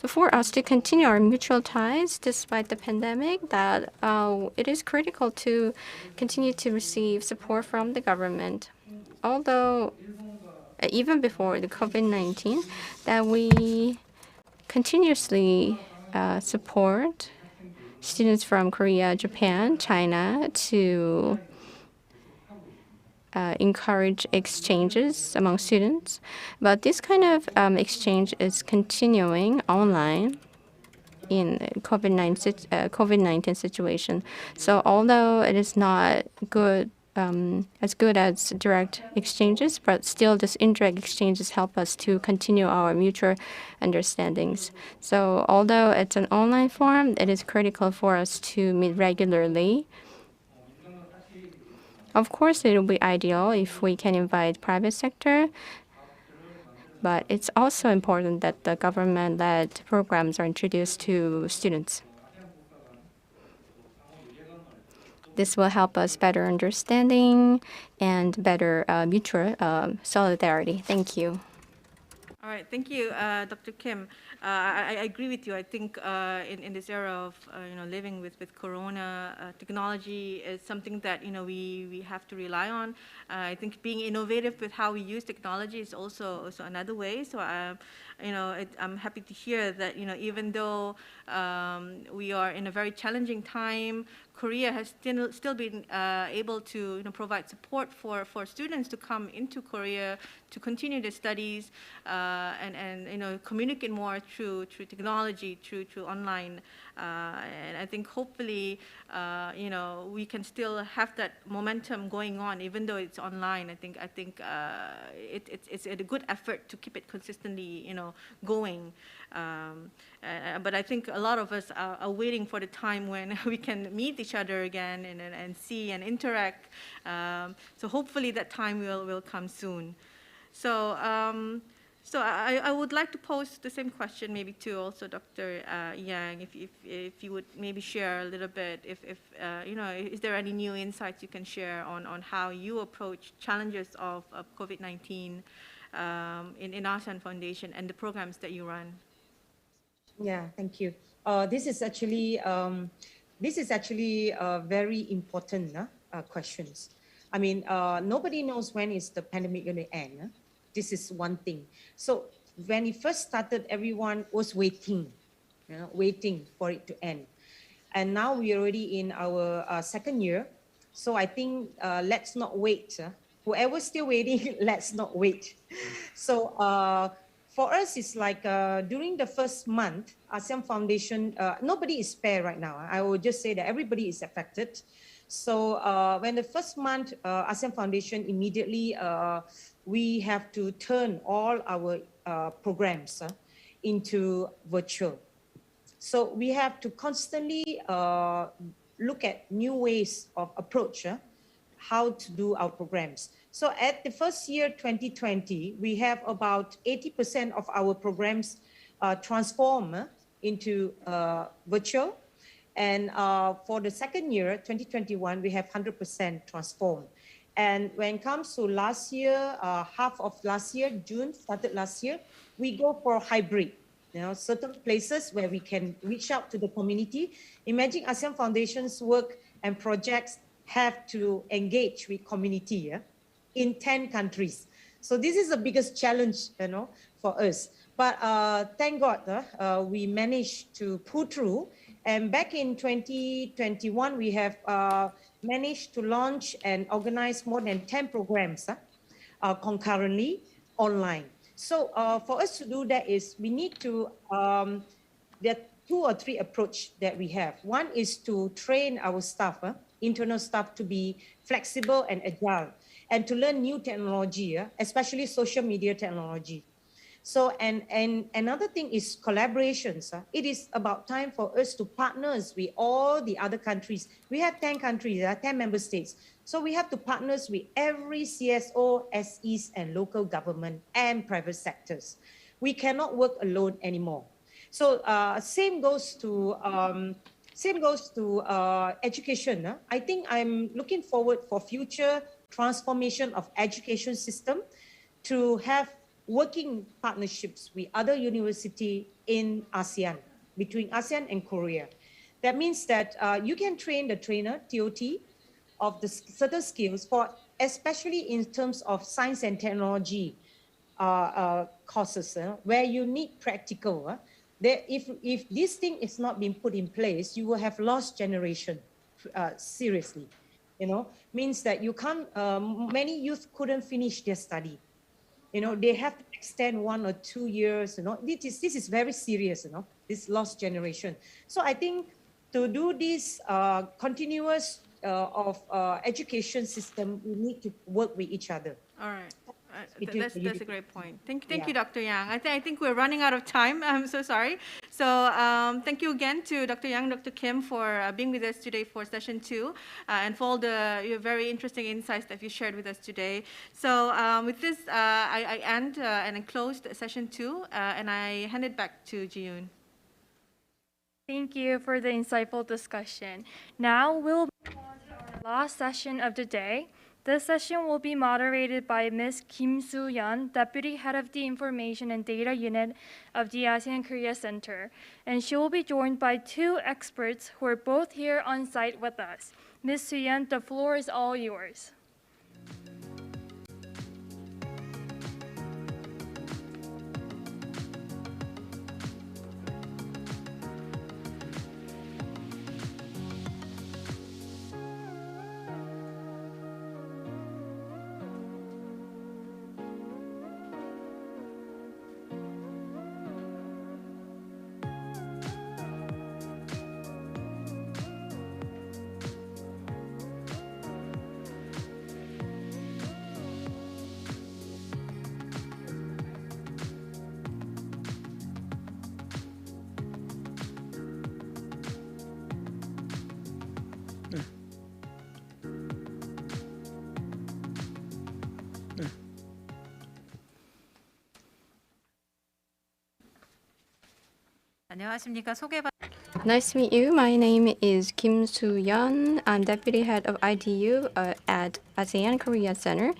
So for us to continue our mutual ties despite the pandemic, that it is critical to continue to receive support from the government. Although even before the COVID-19, that we continuously support students from Korea, Japan, China to encourage exchanges among students. But this kind of exchange is continuing online in COVID-19 situation. So although it is not good as good as direct exchanges, but still this indirect exchanges help us to continue our mutual understandings. So although it's an online form, it is critical for us to meet regularly. Of course, it will be ideal if we can invite private sector, but it's also important that the government-led programs are introduced to students. This will help us better understanding and better mutual solidarity. Thank you. All right, thank you, Dr. Kim. I agree with you. I think in this era of living with Corona, technology is something that we have to rely on. I think being innovative with how we use technology is also another way. So I'm happy to hear that even though we are in a very challenging time, Korea has still been able to provide support for students to come into Korea to continue their studies and communicate more through technology, through online. And I think hopefully we can still have that momentum going on even though it's online. I think it's a good effort to keep it consistently going. But I think a lot of us are waiting for the time when we can meet each other again and see and interact. So hopefully that time will come soon. So I would like to pose the same question maybe to also Dr. Yang, if you would maybe share a little bit, if is there any new insights you can share on how you approach challenges of COVID-19 in ASEAN Foundation and the programs that you run? Yeah, thank you. This is actually very important questions. I mean, nobody knows when is the pandemic going to end. This is one thing. So when it first started, everyone was waiting, waiting for it to end. And now we're already in our second year. So I think let's not wait. Whoever's still waiting, let's not wait. So for us, it's like during the first month, ASEAN Foundation, nobody is spared right now. I will just say that everybody is affected. So when the first month, ASEAN Foundation immediately, we have to turn all our programs into virtual. So we have to constantly look at new ways of approach, how to do our programs. So at the first year, 2020, we have about 80% of our programs transform into virtual. And for the second year, 2021, we have 100% transformed. And when it comes to last year, half of last year, June, started last year, we go for hybrid. Certain places where we can reach out to the community. Imagine ASEAN Foundation's work and projects have to engage with community in 10 countries. So this is the biggest challenge, for us. But thank God, we managed to pull through. And back in 2021, we have managed to launch and organize more than 10 programs concurrently online. So for us to do that is we need to, there are 2 or 3 approaches that we have. One is to train our staff, internal staff, to be flexible and agile and to learn new technology, especially social media technology. So, and another thing is collaborations. It is about time for us to partner with all the other countries. We have 10 countries, 10 member states. So we have to partner with every CSO, SEs, and local government and private sectors. We cannot work alone anymore. So same goes to education. I think I'm looking forward for future transformation of education system to have working partnerships with other universities in ASEAN, between ASEAN and Korea. That means that you can train the trainer, TOT, of the certain skills for, especially in terms of science and technology, courses where you need practical. If this thing is not being put in place, you will have lost generation. Seriously, means that you can't. Many youth couldn't finish their study. They have to extend 1 or 2 years. This is very serious. This lost generation. So I think to do this continuous of education system, we need to work with each other. All right. Between That's a great point. Thank you, Yeah. Dr. Yang. I think we're running out of time. I'm so sorry. So thank you again to Dr. Yang, Dr. Kim for being with us today for session 2 and for all your very interesting insights that you shared with us today. So with this, I end and I closed session 2 and I hand it back to Ji-yoon. Thank you for the insightful discussion. Now we'll move on to our last session of the day. This session will be moderated by Ms. Kim Soo-yeon, Deputy Head of the Information and Data Unit of the ASEAN-Korea Center, and she will be joined by 2 experts who are both here on site with us. Ms. Soo-yeon, the floor is all yours. 안녕하십니까. Nice to meet you. My name is Kim Soo-yeon. I'm Deputy Head of IDU at ASEAN-Korea Center.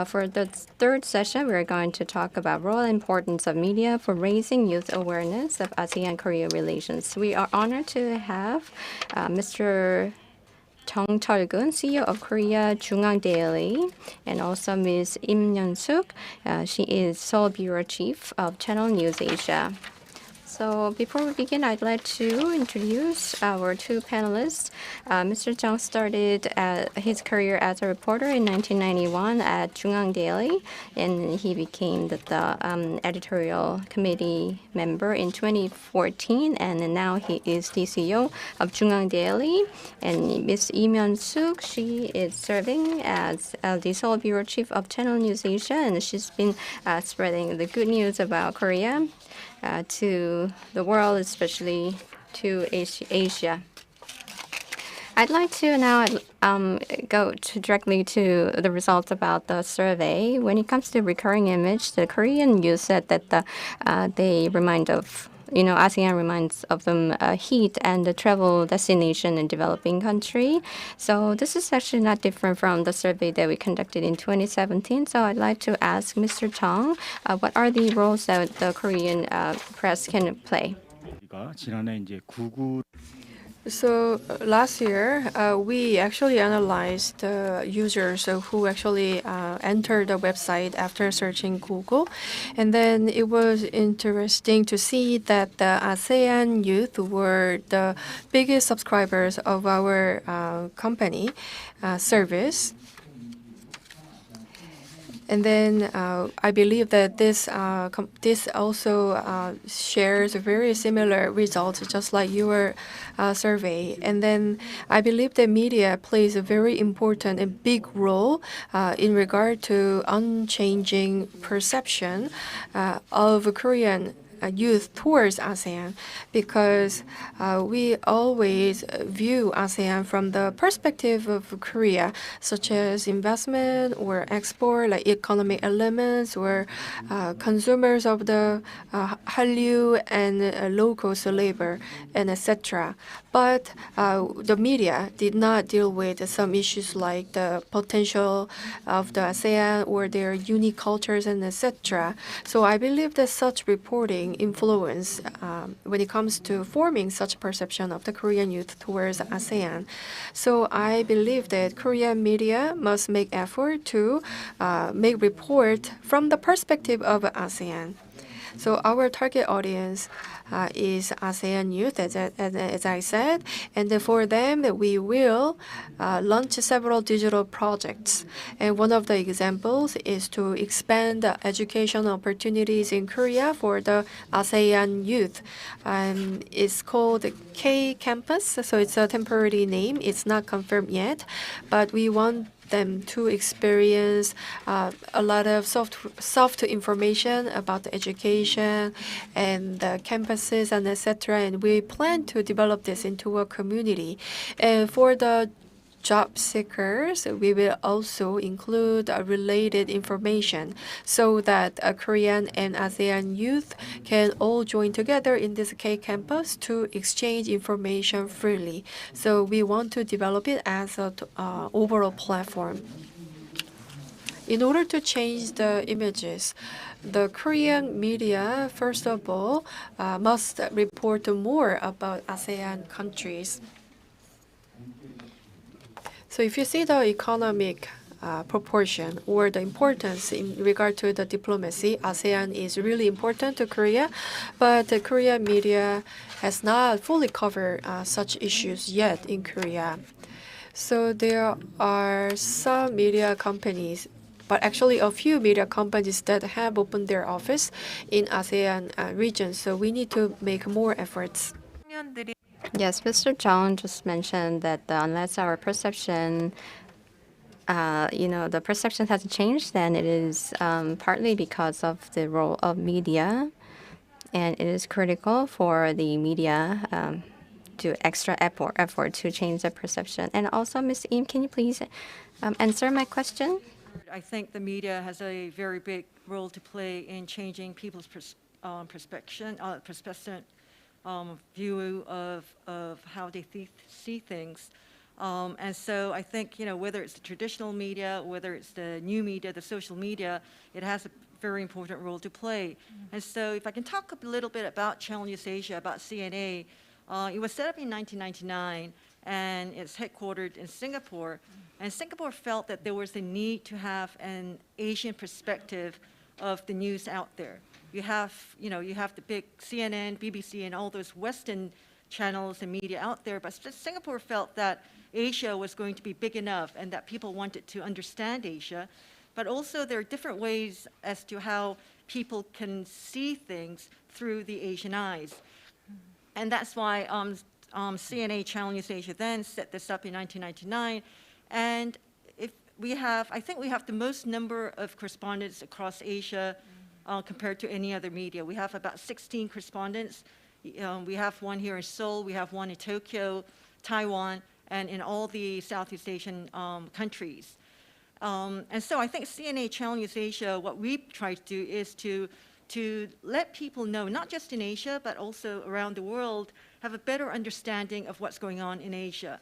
For the third session, we're going to talk about role and importance of media for raising youth awareness of ASEAN-Korea relations. We are honored to have Mr. Chung Cheol-gun, CEO of Korea Jungang Daily, and also Ms. Im Yeon-suk. She is Seoul Bureau Chief of Channel News Asia. So before we begin, I'd like to introduce our 2 panelists. Mr. Chung started his career as a reporter in 1991 at Jungang Daily, and he became the editorial committee member in 2014, and now he is the CEO of Jungang Daily. And Ms. Im Yeon-suk, she is serving as the Seoul Bureau Chief of Channel News Asia, and she's been spreading the good news about Korea to the world, especially to Asia. I'd like to now go directly to the results about the survey. When it comes to recurring image, the Korean youth said that they remind of, ASEAN reminds of them heat and the travel destination in developing country. So this is actually not different from the survey that we conducted in 2017. So I'd like to ask Mr. Chung, what are the roles that the Korean press can play? 지난해 이제 구구 So last year, we actually analyzed the users who actually entered the website after searching Google. And then it was interesting to see that the ASEAN youth were the biggest subscribers of our company service. And then I believe that this also shares very similar results, just like your survey. And then I believe that media plays a very important and big role in regard to unchanging perception of Korean youth towards ASEAN, because we always view ASEAN from the perspective of Korea, such as investment or export, like economic elements, or consumers of the Hallyu and low-cost labor, and etc. But the media did not deal with some issues like the potential of the ASEAN or their unique cultures and etc. So I believe that such reporting controlling influence when it comes to forming such perception of the Korean youth towards ASEAN. So I believe that Korean media must make effort to make report from the perspective of ASEAN. So our target audience is ASEAN youth, as I said, and for them we will launch several digital projects. And one of the examples is to expand the education opportunities in Korea for the ASEAN youth. It's called K-Campus, so it's a temporary name. It's not confirmed yet, but we want them to experience a lot of soft information about the education and the campuses and etc. And we plan to develop this into a community. And for the job seekers, we will also include related information so that Korean and ASEAN youth can all join together in this K campus to exchange information freely. So we want to develop it as an overall platform. In order to change the images, the Korean media, first of all, must report more about ASEAN countries. So if you see the economic proportion or the importance in regard to the diplomacy, ASEAN is really important to Korea, but the Korean media has not fully covered such issues yet in Korea. So there are some media companies, but actually a few media companies that have opened their office in ASEAN region. So we need to make more efforts. Yes, Mr. Chung just mentioned that unless our perception, the perception hasn't changed, then it is partly because of the role of media, and it is critical for the media to extra effort to change the perception. And also, Ms. Im, can you please answer my question? I think the media has a very big role to play in changing people's perception, view of how they see things. And so I think, whether it's the traditional media, whether it's the new media, the social media, it has a very important role to play. And so if I can talk a little bit about Channel News Asia, about CNA, it was set up in 1999, and it's headquartered in Singapore. And Singapore felt that there was a need to have an Asian perspective of the news out there. You have the big CNN, BBC, and all those Western channels and media out there, but Singapore felt that Asia was going to be big enough and that people wanted to understand Asia. But also there are different ways as to how people can see things through the Asian eyes. And that's why CNA Channel News Asia then set this up in 1999. And I think we have the most number of correspondents across Asia compared to any other media. We have about 16 correspondents. We have one here in Seoul, we have one in Tokyo, Taiwan, and in all the Southeast Asian countries. And so I think CNA Channel News Asia, what we try to do is to let people know, not just in Asia, but also around the world, have a better understanding of what's going on in Asia.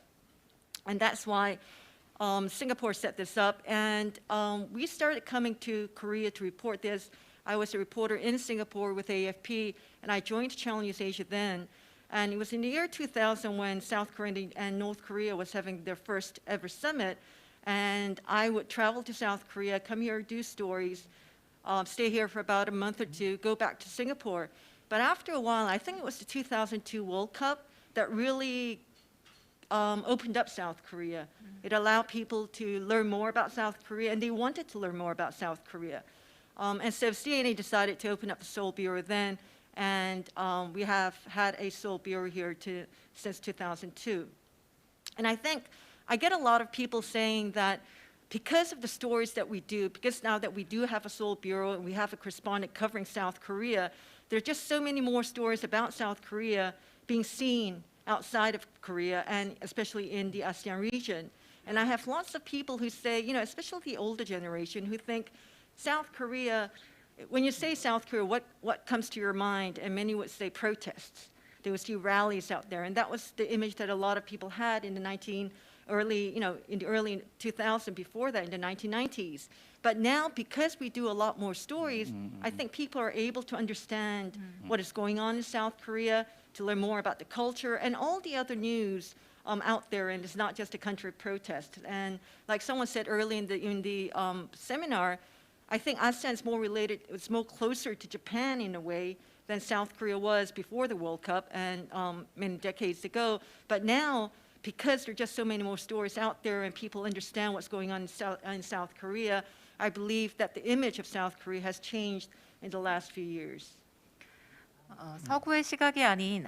And that's why Singapore set this up. And we started coming to Korea to report this. I was a reporter in Singapore with AFP, and I joined Channel News Asia then. And it was in the year 2000 when South Korea and North Korea was having their first ever summit. And I would travel to South Korea, come here, do stories, stay here for about a month or two, go back to Singapore. But after a while, I think it was the 2002 World Cup that really opened up South Korea. It allowed people to learn more about South Korea, and they wanted to learn more about South Korea. And so CNA decided to open up the Seoul Bureau then, and we have had a Seoul Bureau here since 2002. And I think I get a lot of people saying that because of the stories that we do, because now that we do have a Seoul Bureau and we have a correspondent covering South Korea, there are just so many more stories about South Korea being seen outside of Korea, and especially in the ASEAN region. And I have lots of people who say, especially the older generation, who think South Korea, when you say South Korea, what comes to your mind? And many would say protests. There would see rallies out there. And that was the image that a lot of people had in the in the early 2000s, before that, in the 1990s. But now, because we do a lot more stories, I think people are able to understand what is going on in South Korea, to learn more about the culture and all the other news out there, and it's not just a country of protest. And like someone said earlier in the seminar, I think ASEAN is more related, it's more closer to Japan in a way than South Korea was before the World Cup and many decades ago. But now, because there are just so many more stories out there and people understand what's going on in South Korea, I believe that the image of South Korea has changed in the last few years. 서구의 시각이 아닌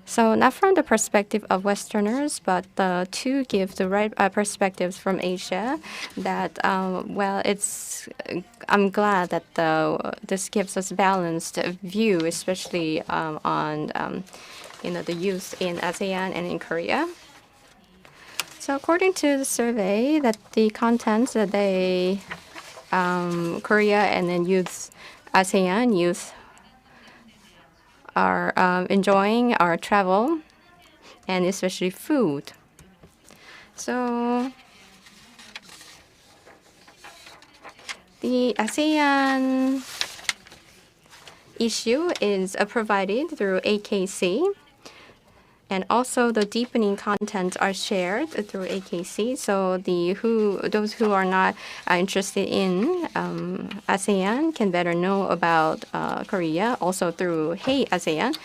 So not from the perspective of Westerners, but to give the right perspectives from Asia. That I'm glad that this gives us balanced view, especially on the youth in ASEAN and in Korea. So according to the survey, that the contents that Korea and then ASEAN youth are enjoying our travel and especially food. So the ASEAN issue is provided through AKC, and also the deepening contents are shared through AKC. So those who are not interested in ASEAN can better know about Korea, also through Hey ASEAN,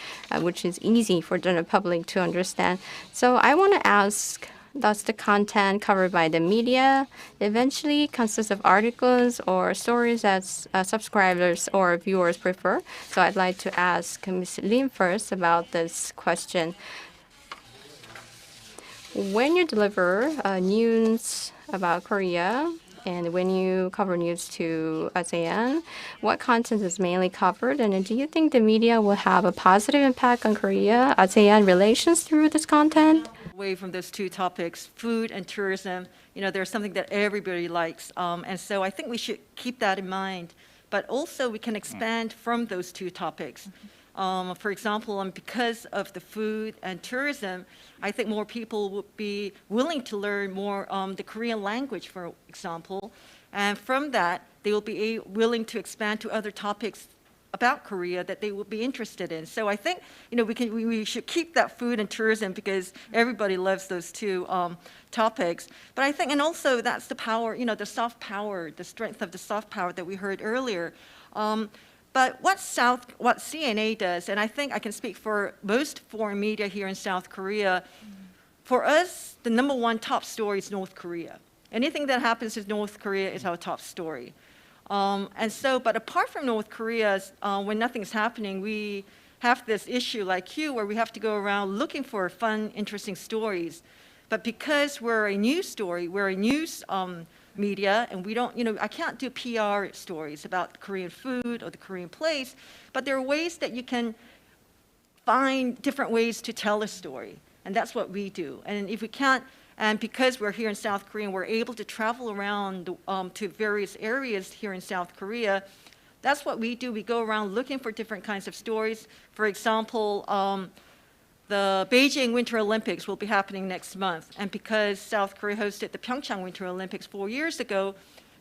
which is easy for the general public to understand. So I want to ask, does the content covered by the media eventually consist of articles or stories that subscribers or viewers prefer? So I'd like to ask Ms. Lim first about this question. When you deliver news about Korea and when you cover news to ASEAN, what content is mainly covered? And do you think the media will have a positive impact on Korea-ASEAN relations through this content? Away from those two topics, food and tourism, there's something that everybody likes. And so I think we should keep that in mind. But also we can expand from those two topics. For example, because of the food and tourism, I think more people would be willing to learn more the Korean language, for example. And from that, they will be willing to expand to other topics about Korea that they would be interested in. So I think we should keep that food and tourism because everybody loves those two topics. But I think, and also that's the power, the soft power, the strength of the soft power that we heard earlier. But what CNA does, and I think I can speak for most foreign media here in South Korea, for us, the number one top story is North Korea. Anything that happens in North Korea is our top story. But apart from North Korea, when nothing's happening, we have this issue like you, where we have to go around looking for fun, interesting stories. But because we're a news story, we're a news media, and we don't, I can't do PR stories about Korean food or the Korean place, but there are ways that you can find different ways to tell a story, and that's what we do. And if we can't, and because we're here in South Korea, and we're able to travel around to various areas here in South Korea, that's what we do. We go around looking for different kinds of stories. For example, the Beijing Winter Olympics will be happening next month. And because South Korea hosted the Pyeongchang Winter Olympics 4 years ago,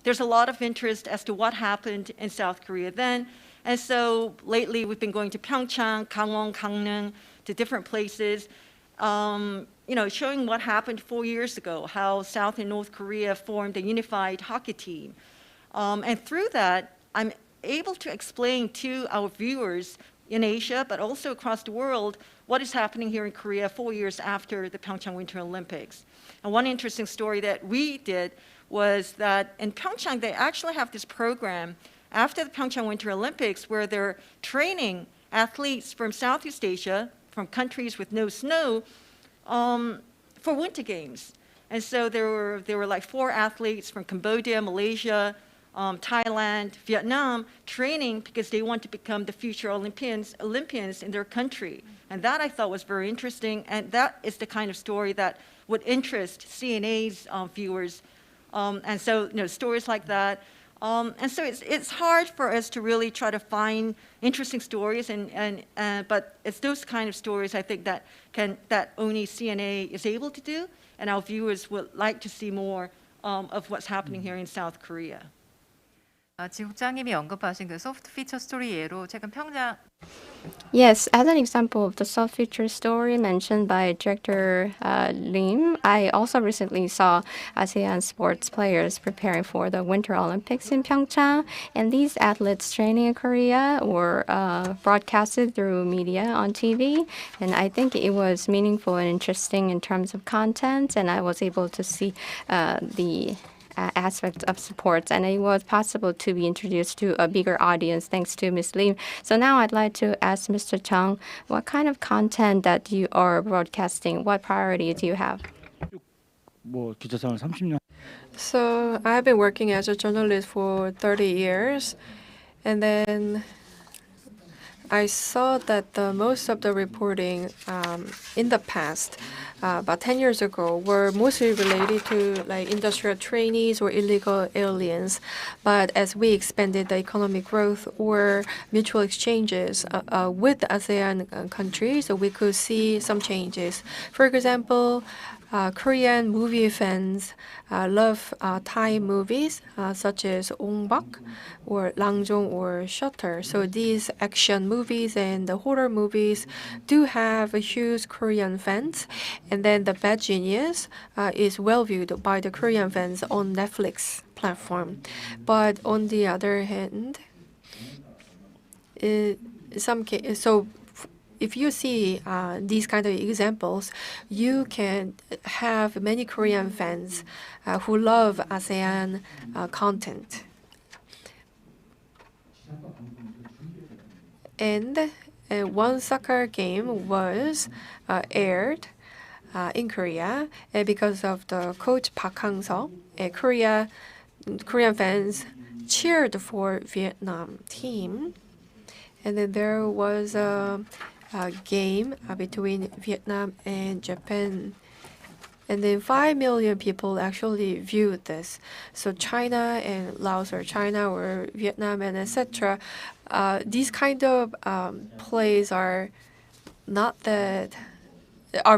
there's a lot of interest as to what happened in South Korea then. And so lately we've been going to Pyeongchang, Gangwon, Gangneung, to different places, showing what happened 4 years ago, how South and North Korea formed a unified hockey team. And through that, I'm able to explain to our viewers in Asia, but also across the world, what is happening here in Korea 4 years after the Pyeongchang Winter Olympics. And one interesting story that we did was that in Pyeongchang, they actually have this program after the Pyeongchang Winter Olympics where they're training athletes from Southeast Asia, from countries with no snow, for Winter Games. And so there were like 4 athletes from Cambodia, Malaysia, Thailand, Vietnam, training because they want to become the future Olympians in their country. And that I thought was very interesting, and that is the kind of story that would interest CNA's viewers. And so, stories like that. And so it's hard for us to really try to find interesting stories, but it's those kind of stories I think that only CNA is able to do, and our viewers would like to see more of what's happening here in South Korea. 지금 국장님이 언급하신 그 소프트 피처 스토리 예로 최근 평장 Yes, as an example of the soft feature story mentioned by Director Lim, I also recently saw ASEAN sports players preparing for the Winter Olympics in Pyeongchang, and these athletes training in Korea were broadcasted through media on TV, and I think it was meaningful and interesting in terms of content, and I was able to see the aspects of sports, and it was possible to be introduced to a bigger audience thanks to Ms. Lim. So now I'd like to ask Mr. Chung, what kind of content that you are broadcasting? What priorities do you have? 뭐 기자생활 30년 So I've been working as a journalist for 30 years, and then I saw that most of the reporting in the past, about 10 years ago, were mostly related to like industrial trainees or illegal aliens. But as we expanded the economic growth or mutual exchanges with ASEAN countries, we could see some changes. For example, Korean movie fans love Thai movies such as Ong Bak or Langjong or Shutter. So these action movies and the horror movies do have a huge Korean fans. And then The Bad Genius is well viewed by the Korean fans on Netflix platform. But on the other hand, if you see these kind of examples, you can have many Korean fans who love ASEAN content. And one soccer game was aired in Korea because of the coach Park Hang-seo. Korean fans cheered for Vietnam team. And then there was a game between Vietnam and Japan. And then 5 million people actually viewed this. So China and Laos or China or Vietnam and etc. These kind of plays are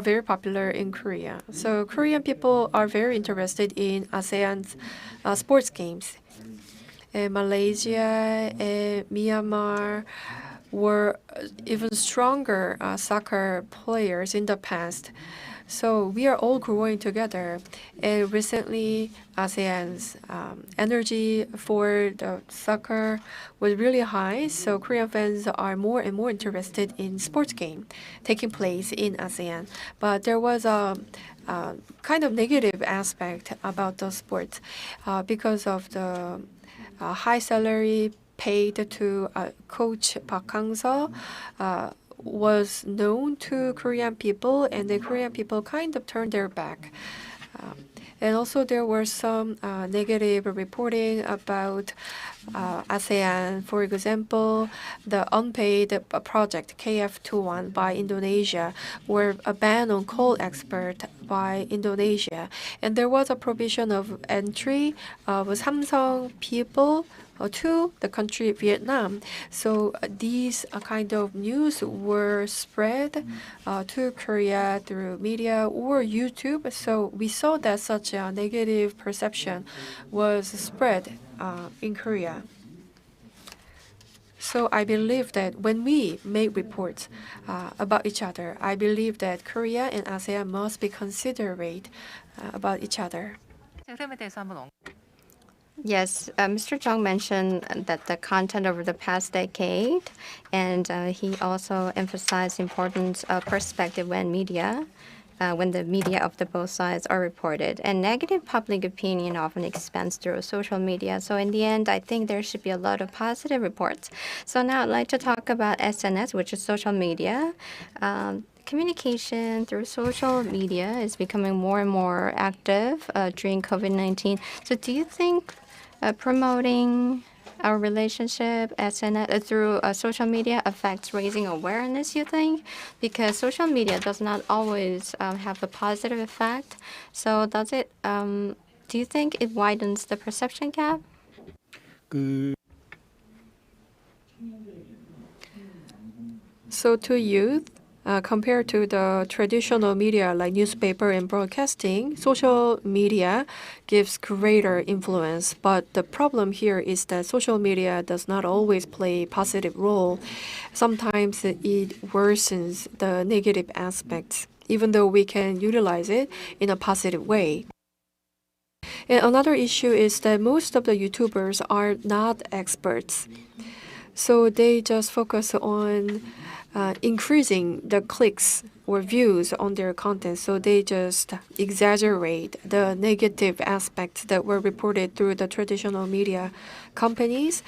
very popular in Korea. So Korean people are very interested in ASEAN's sports games. And Malaysia and Myanmar were even stronger soccer players in the past. So we are all growing together. And recently, ASEAN's energy for the soccer was really high. So Korean fans are more and more interested in sports game taking place in ASEAN. But there was a kind of negative aspect about the sports because of the high salary paid to coach Park Hang-seo was known to Korean people, and the Korean people kind of turned their back. And also there were some negative reporting about ASEAN. For example, the unpaid project KF21 by Indonesia, or a ban on coal export by Indonesia. And there was a provision of entry of Samsung people to the country Vietnam. So these kind of news were spread to Korea through media or YouTube. So we saw that such a negative perception was spread in Korea. So I believe that when we make reports about each other, I believe that Korea and ASEAN must be considerate about each other. 흐름에 대해서 한번 Yes, Mr. Chung mentioned that the content over the past decade, and he also emphasized the importance of perspective when the media of the both sides are reported. And negative public opinion often expands through social media. So in the end, I think there should be a lot of positive reports. So now I'd like to talk about SNS, which is social media. Communication through social media is becoming more and more active during COVID-19. So do you think promoting our relationship through social media affects raising awareness, you think? Because social media does not always have a positive effect. So does it, do you think it widens the perception gap? 그 So to youth, compared to the traditional media like newspaper and broadcasting, social media gives greater influence. But the problem here is that social media does not always play a positive role. Sometimes it worsens the negative aspects, even though we can utilize it in a positive way. And another issue is that most of the YouTubers are not experts. So they just focus on increasing the clicks or views on their content. So they just exaggerate the negative aspects that were reported through the traditional media companies.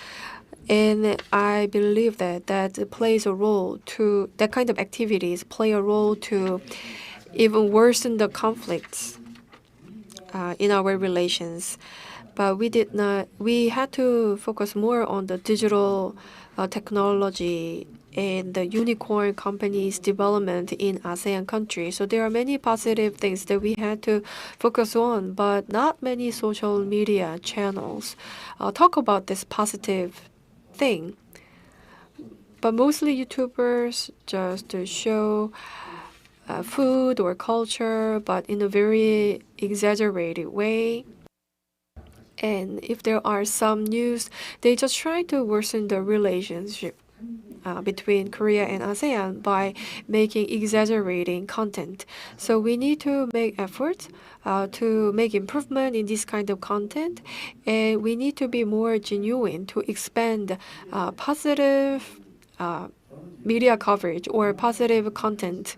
And I believe that plays a role to, that kind of activities play a role to even worsen the conflicts in our relations. But we had to focus more on the digital technology and the unicorn companies' development in ASEAN countries. So there are many positive things that we had to focus on, but not many social media channels talk about this positive thing. But mostly YouTubers just to show food or culture, but in a very exaggerated way. And if there are some news, they just try to worsen the relationship between Korea and ASEAN by making exaggerating content. So we need to make efforts to make improvement in this kind of content, and we need to be more genuine to expand positive media coverage or positive content.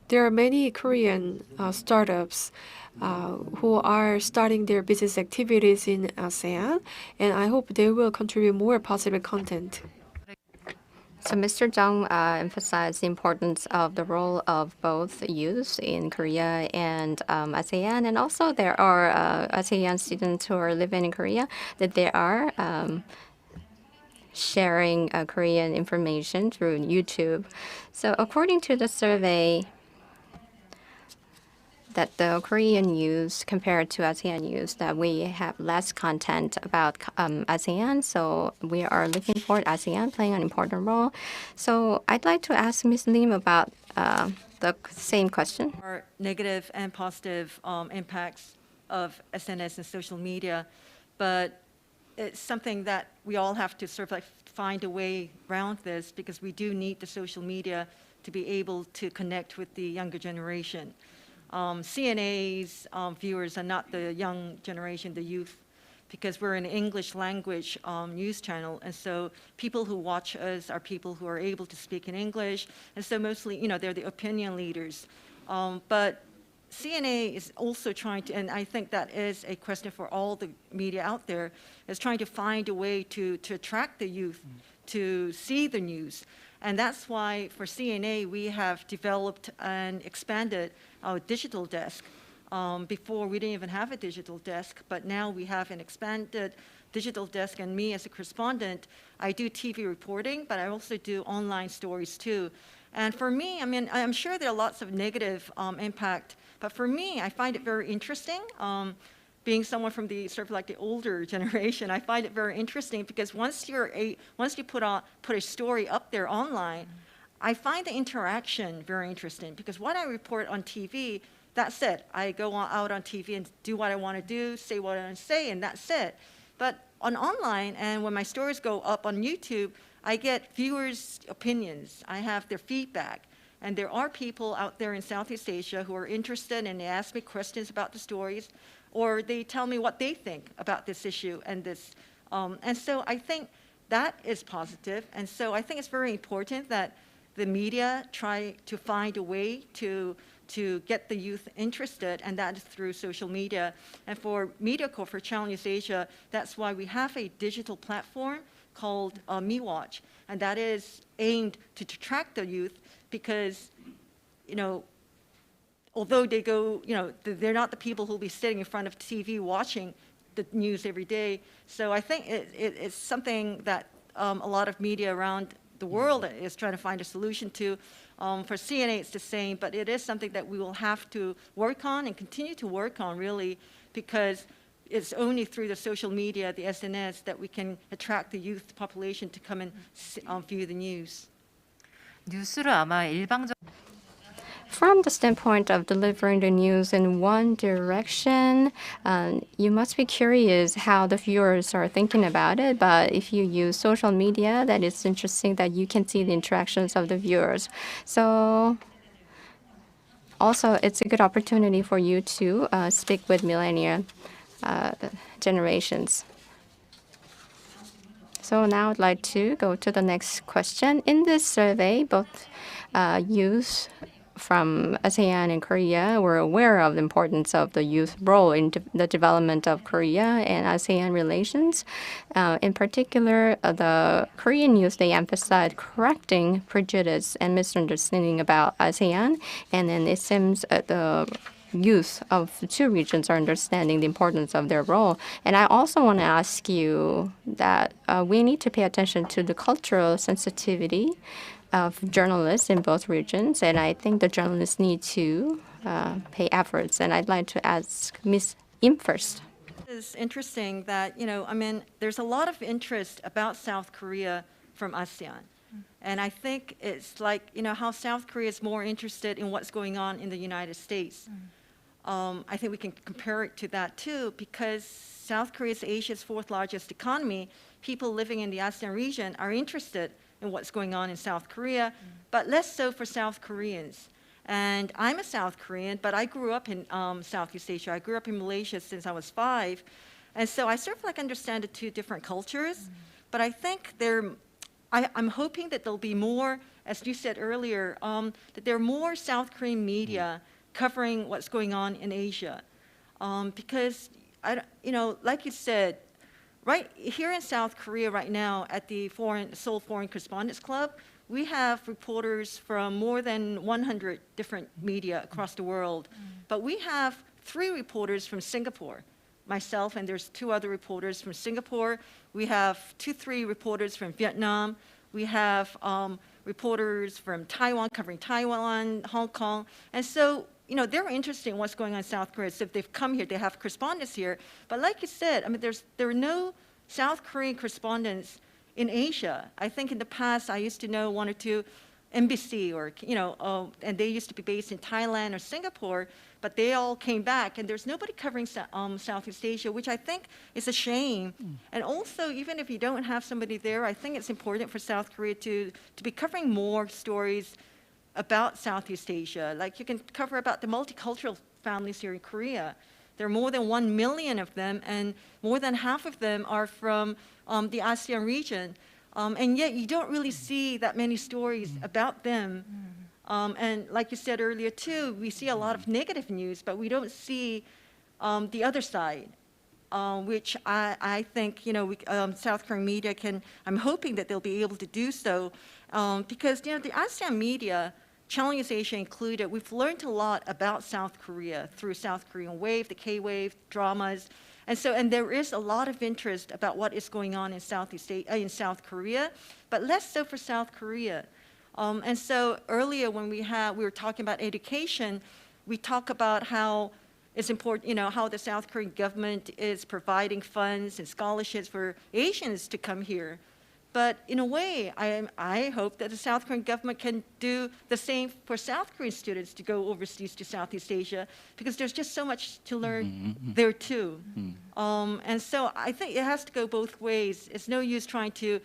There are many Korean startups who are starting their business activities in ASEAN, and I hope they will contribute more positive content. So Mr. Jung emphasized the importance of the role of both youth in Korea and ASEAN, and also there are ASEAN students who are living in Korea that they are sharing Korean information through YouTube. So according to the survey, that the Korean youth compared to ASEAN youth, that we have less content about ASEAN. So we are looking forward to ASEAN playing an important role. So I'd like to ask Ms. Lim about the same question. Are negative and positive impacts of SNS and social media, but it's something that we all have to sort of like find a way around this, because we do need the social media to be able to connect with the younger generation. CNA's viewers are not the young generation, the youth, because we're an English language news channel. And so people who watch us are people who are able to speak in English. And so mostly, you know, they're the opinion leaders. But CNA is also trying to, and I think that is a question for all the media out there, is trying to find a way to attract the youth to see the news. And that's why for CNA, we have developed and expanded our digital desk. Before, we didn't even have a digital desk, but now we have an expanded digital desk. And me as a correspondent, I do TV reporting, but I also do online stories too. And for me, I mean, I'm sure there are lots of negative impact, but for me, I find it very interesting. Being someone from the sort of like the older generation, I find it very interesting, because once you put a story up there online, I find the interaction very interesting, because what I report on TV, that's it. I go out on TV and do what I want to do, say what I want to say, and that's it. But on online, and when my stories go up on YouTube, I get viewers' opinions. I have their feedback. And there are people out there in Southeast Asia who are interested, and they ask me questions about the stories, or they tell me what they think about this issue and this. And so I think that is positive. And so I think it's very important that the media try to find a way to get the youth interested, and that is through social media. And for MediaCorp, for Channel News Asia, that's why we have a digital platform called MeWatch, and that is aimed to attract the youth, because, you know, although they go, you know, they're not the people who'll be sitting in front of TV watching the news every day. So I think it's something that a lot of media around the world is trying to find a solution to. For CNA, it's the same, but it is something that we will have to work on and continue to work on, really, because it's only through the social media, the SNS, that we can attract the youth population to come and view the news. 뉴스를 아마 일방적 From the standpoint of delivering the news in one direction, you must be curious how the viewers are thinking about it. But if you use social media, that is interesting that you can see the interactions of the viewers. So also, it's a good opportunity for you to speak with millennial generations. So now I'd like to go to the next question. In this survey, both youth from ASEAN and Korea were aware of the importance of the youth role in the development of Korea and ASEAN relations. In particular, the Korean youth, they emphasized correcting prejudice and misunderstanding about ASEAN. And then it seems the youth of the two regions are understanding the importance of their role. And I also want to ask you that we need to pay attention to the cultural sensitivity of journalists in both regions, and I think the journalists need to pay efforts. And I'd like to ask Ms. Im first. It's interesting that, I mean, there's a lot of interest about South Korea from ASEAN. And I think it's like, how South Korea is more interested in what's going on in the United States. I think we can compare it to that too, because South Korea is Asia's fourth largest economy. People living in the ASEAN region are interested in what's going on in South Korea, but less so for South Koreans. And I'm a South Korean, but I grew up in Southeast Asia. I grew up in Malaysia since I was 5. And so I sort of like understand the two different cultures, but I think I'm hoping that there'll be more, as you said earlier, that there are more South Korean media covering what's going on in Asia. Because, like you said, right here in South Korea right now at the Seoul Foreign Correspondents Club, we have reporters from more than 100 different media across the world. But we have 3 reporters from Singapore, myself, and there's 2 other reporters from Singapore. We have 3 reporters from Vietnam. We have reporters from Taiwan covering Taiwan, Hong Kong. And so, they're interested in what's going on in South Korea. So if they've come here, they have correspondents here. But like you said, I mean, there are no South Korean correspondents in Asia. I think in the past, I used to know 1 or 2 embassy or, and they used to be based in Thailand or Singapore, but they all came back, and there's nobody covering Southeast Asia, which I think is a shame. And also, even if you don't have somebody there, I think it's important for South Korea to be covering more stories about Southeast Asia. Like you can cover about the multicultural families here in Korea. There are more than 1 million of them, and more than half of them are from the ASEAN region. And yet you don't really see that many stories about them. And like you said earlier too, we see a lot of negative news, but we don't see the other side, which I think, South Korean media I'm hoping that they'll be able to do so. Because, the ASEAN media, Challenge Asia included, we've learned a lot about South Korea through South Korean Wave, the K-Wave, dramas. And there is a lot of interest about what is going on in South Korea, but less so for South Korea. And so earlier when we were talking about education, we talk about how it's important, how the South Korean government is providing funds and scholarships for Asians to come here. But in a way, I hope that the South Korean government can do the same for South Korean students to go overseas to Southeast Asia, because there's just so much to learn there too. And so I think it has to go both ways. It's no use trying to,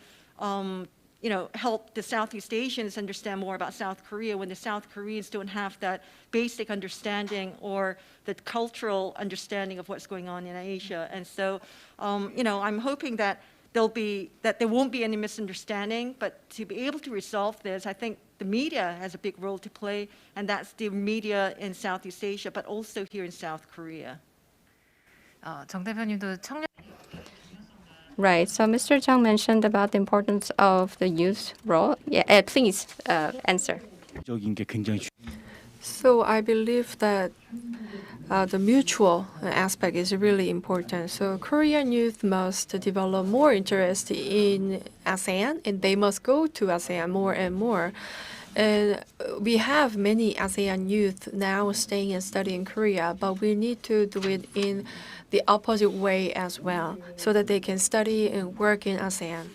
help the Southeast Asians understand more about South Korea when the South Koreans don't have that basic understanding or the cultural understanding of what's going on in Asia. And so, I'm hoping that there won't be any misunderstanding, but to be able to resolve this, I think the media has a big role to play, and that's the media in Southeast Asia, but also here in South Korea. 정 대표님도 청년 Right. So Mr. Chung mentioned about the importance of the youth role. Yeah, please answer. 적인 게 굉장히 So I believe that the mutual aspect is really important. So Korean youth must develop more interest in ASEAN, and they must go to ASEAN more and more. And we have many ASEAN youth now staying and studying in Korea, but we need to do it in the opposite way as well, so that they can study and work in ASEAN.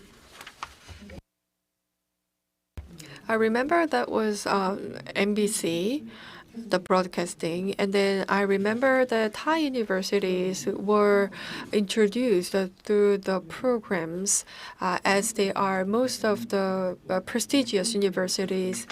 I remember that was MBC, the broadcasting, and then I remember that Thai universities were introduced through the programs, as they are most of the prestigious universities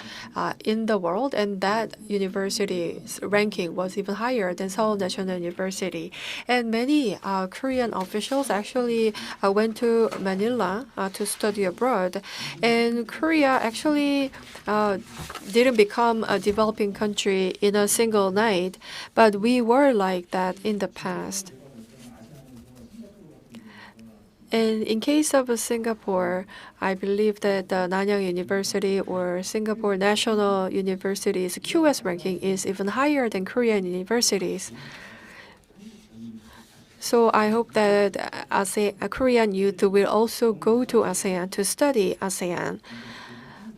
in the world, and that university's ranking was even higher than Seoul National University. And many Korean officials actually went to Manila to study abroad, and Korea actually didn't become a developing country in a single night, but we were like that in the past. And in case of Singapore, I believe that the Nanyang University or Singapore National University's QS ranking is even higher than Korean universities. So I hope that Korean youth will also go to ASEAN to study ASEAN.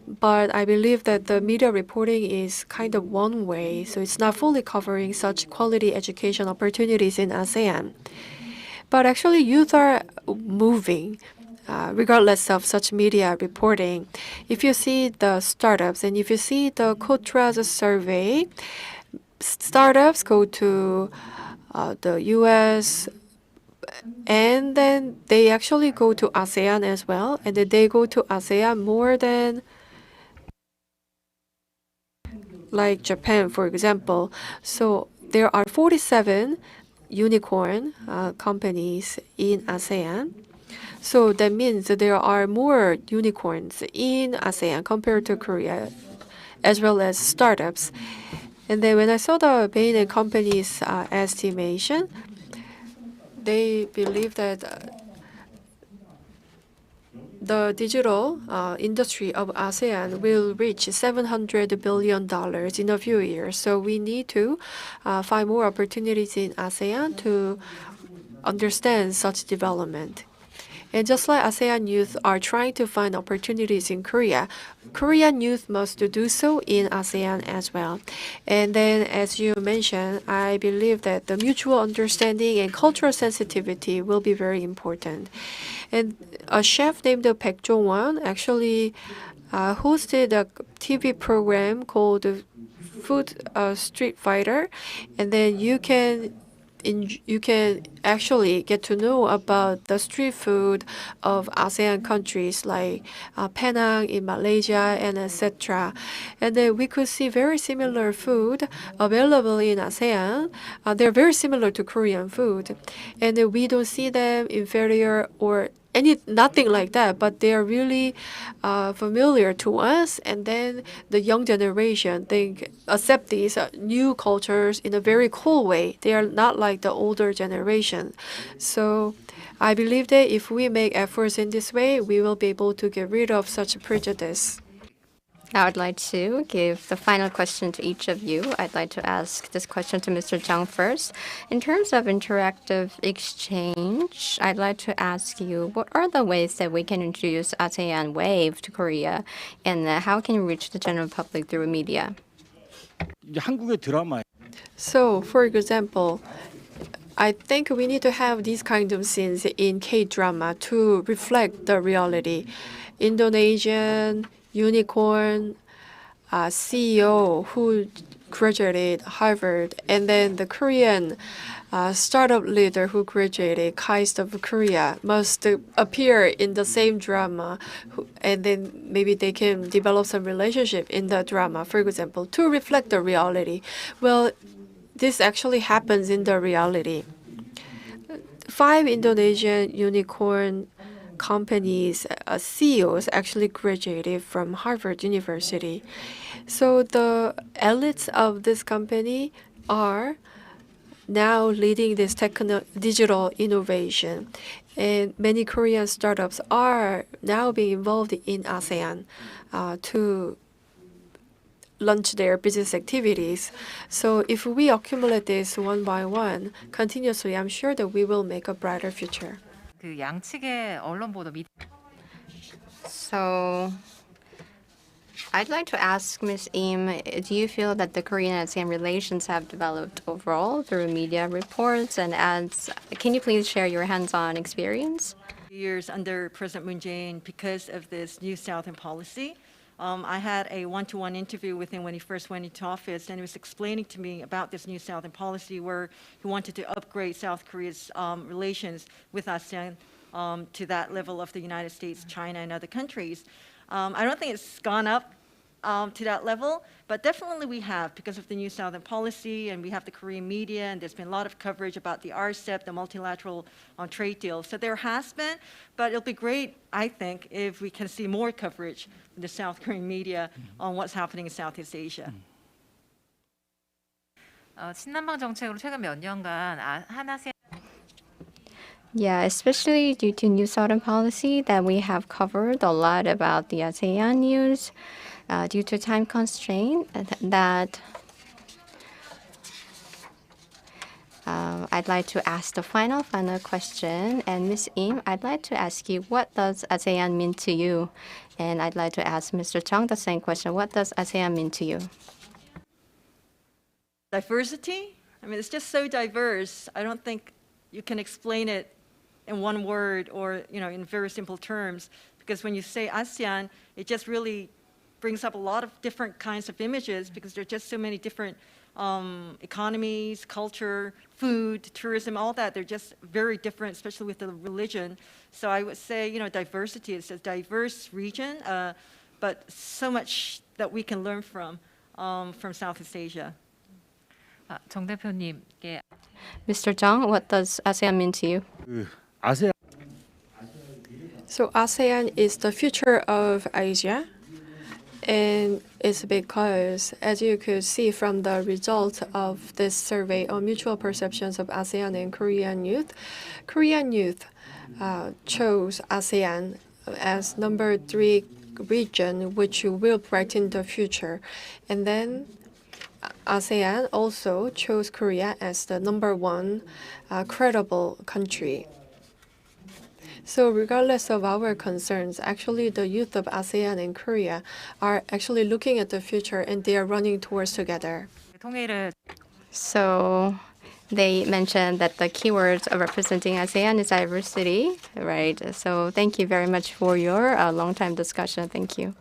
But I believe that the media reporting is kind of one way, so it's not fully covering such quality education opportunities in ASEAN. But actually, youth are moving, regardless of such media reporting. If you see the startups and if you see the Kotra's survey, startups go to the US, and then they actually go to ASEAN as well, and then they go to ASEAN more than like Japan, for example. So there are 47 unicorn companies in ASEAN. So that means that there are more unicorns in ASEAN compared to Korea, as well as startups. And then when I saw the Bain & Company's estimation, they believe that the digital industry of ASEAN will reach $700 billion in a few years. So we need to find more opportunities in ASEAN to understand such development. And just like ASEAN youth are trying to find opportunities in Korea, Korean youth must do so in ASEAN as well. And then, as you mentioned, I believe that the mutual understanding and cultural sensitivity will be very important. And a chef named Baek Jong-won actually hosted a TV program called Food Street Fighter, and then you can actually get to know about the street food of ASEAN countries like Penang in Malaysia and etc. And then we could see very similar food available in ASEAN. They're very similar to Korean food, and we don't see them inferior or nothing like that, but they are really familiar to us. And then the young generation, they accept these new cultures in a very cool way. They are not like the older generation. So I believe that if we make efforts in this way, we will be able to get rid of such prejudice. I would like to give the final question to each of you. I'd like to ask this question to Mr. Jung first. In terms of interactive exchange, I'd like to ask you, what are the ways that we can introduce ASEAN Wave to Korea, and how can we reach the general public through media? 한국의 드라마. So, for example, I think we need to have these kind of scenes in K-drama to reflect the reality. Indonesian unicorn CEO who graduated Harvard, and then the Korean startup leader who graduated KAIST of Korea must appear in the same drama, and then maybe they can develop some relationship in the drama, for example, to reflect the reality. Well, this actually happens in the reality. 5 Indonesian unicorn companies' CEOs actually graduated from Harvard University. So the elites of this company are now leading this digital innovation. And many Korean startups are now being involved in ASEAN to launch their business activities. So if we accumulate this one by one continuously, I'm sure that we will make a brighter future. 그 양측의 언론 보도 So I'd like to ask Ms. Im, do you feel that the Korean and ASEAN relations have developed overall through media reports and ads? Can you please share your hands-on experience? Years under President Moon Jae-in because of this New Southern policy. I had a one-to-one interview with him when he first went into office, and he was explaining to me about this New Southern policy where he wanted to upgrade South Korea's relations with ASEAN to that level of the United States, China, and other countries. I don't think it's gone up to that level, but definitely we have because of the New Southern policy, and we have the Korean media, and there's been a lot of coverage about the RCEP, the multilateral trade deal. So there has been, but it'll be great, I think, if we can see more coverage in the South Korean media on what's happening in Southeast Asia. 친남방 정책으로 최근 몇 년간 한아세안 Yeah, especially due to New Southern policy that we have covered a lot about the ASEAN news. Due to time constraint, that I'd like to ask the final question. And Ms. Im, I'd like to ask you, what does ASEAN mean to you? And I'd like to ask Mr. Chung the same question. What does ASEAN mean to you? Diversity? I mean, it's just so diverse. I don't think you can explain it in one word or, in very simple terms. Because when you say ASEAN, it just really brings up a lot of different kinds of images because there are just so many different economies, culture, food, tourism, all that. They're just very different, especially with the religion. So I would say, diversity. It's a diverse region, but so much that we can learn from Southeast Asia. 정 대표님께 Mr. Chung, what does ASEAN mean to you? 아세안 So ASEAN is the future of Asia. And it's because, as you could see from the results of this survey on mutual perceptions of ASEAN and Korean youth chose ASEAN as number 3 region, which will brighten the future. And then ASEAN also chose Korea as the number 1 credible country. So regardless of our concerns, actually the youth of ASEAN and Korea are actually looking at the future and they are running towards together. 통일을 So they mentioned that the keywords of representing ASEAN is diversity, right? So thank you very much for your long time discussion. Thank you.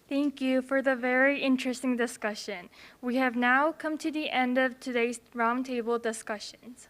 Thank you for the very interesting discussion. We have now come to the end of today's roundtable discussions.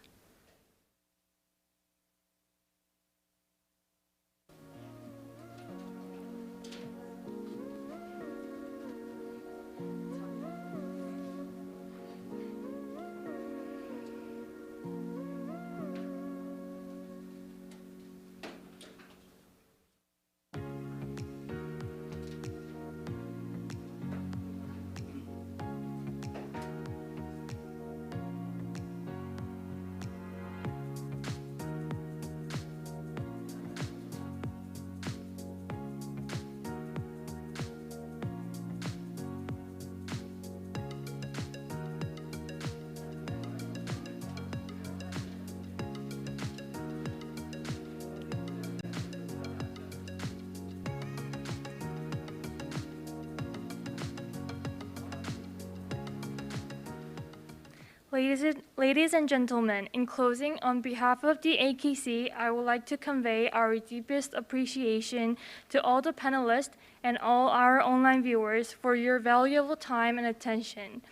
Ladies and gentlemen, in closing, on behalf of the AKC, I would like to convey our deepest appreciation to all the panelists and all our online viewers for your valuable time and attention.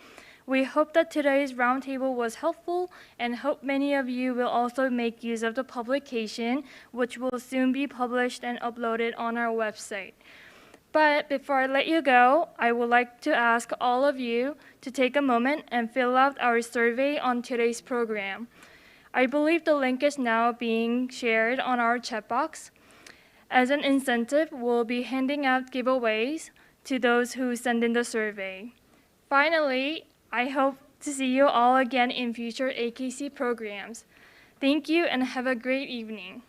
We hope that today's roundtable was helpful and hope many of you will also make use of the publication, which will soon be published and uploaded on our website. But before I let you go, I would like to ask all of you to take a moment and fill out our survey on today's program. I believe the link is now being shared on our chat box. As an incentive, we'll be handing out giveaways to those who send in the survey. Finally, I hope to see you all again in future AKC programs. Thank you and have a great evening.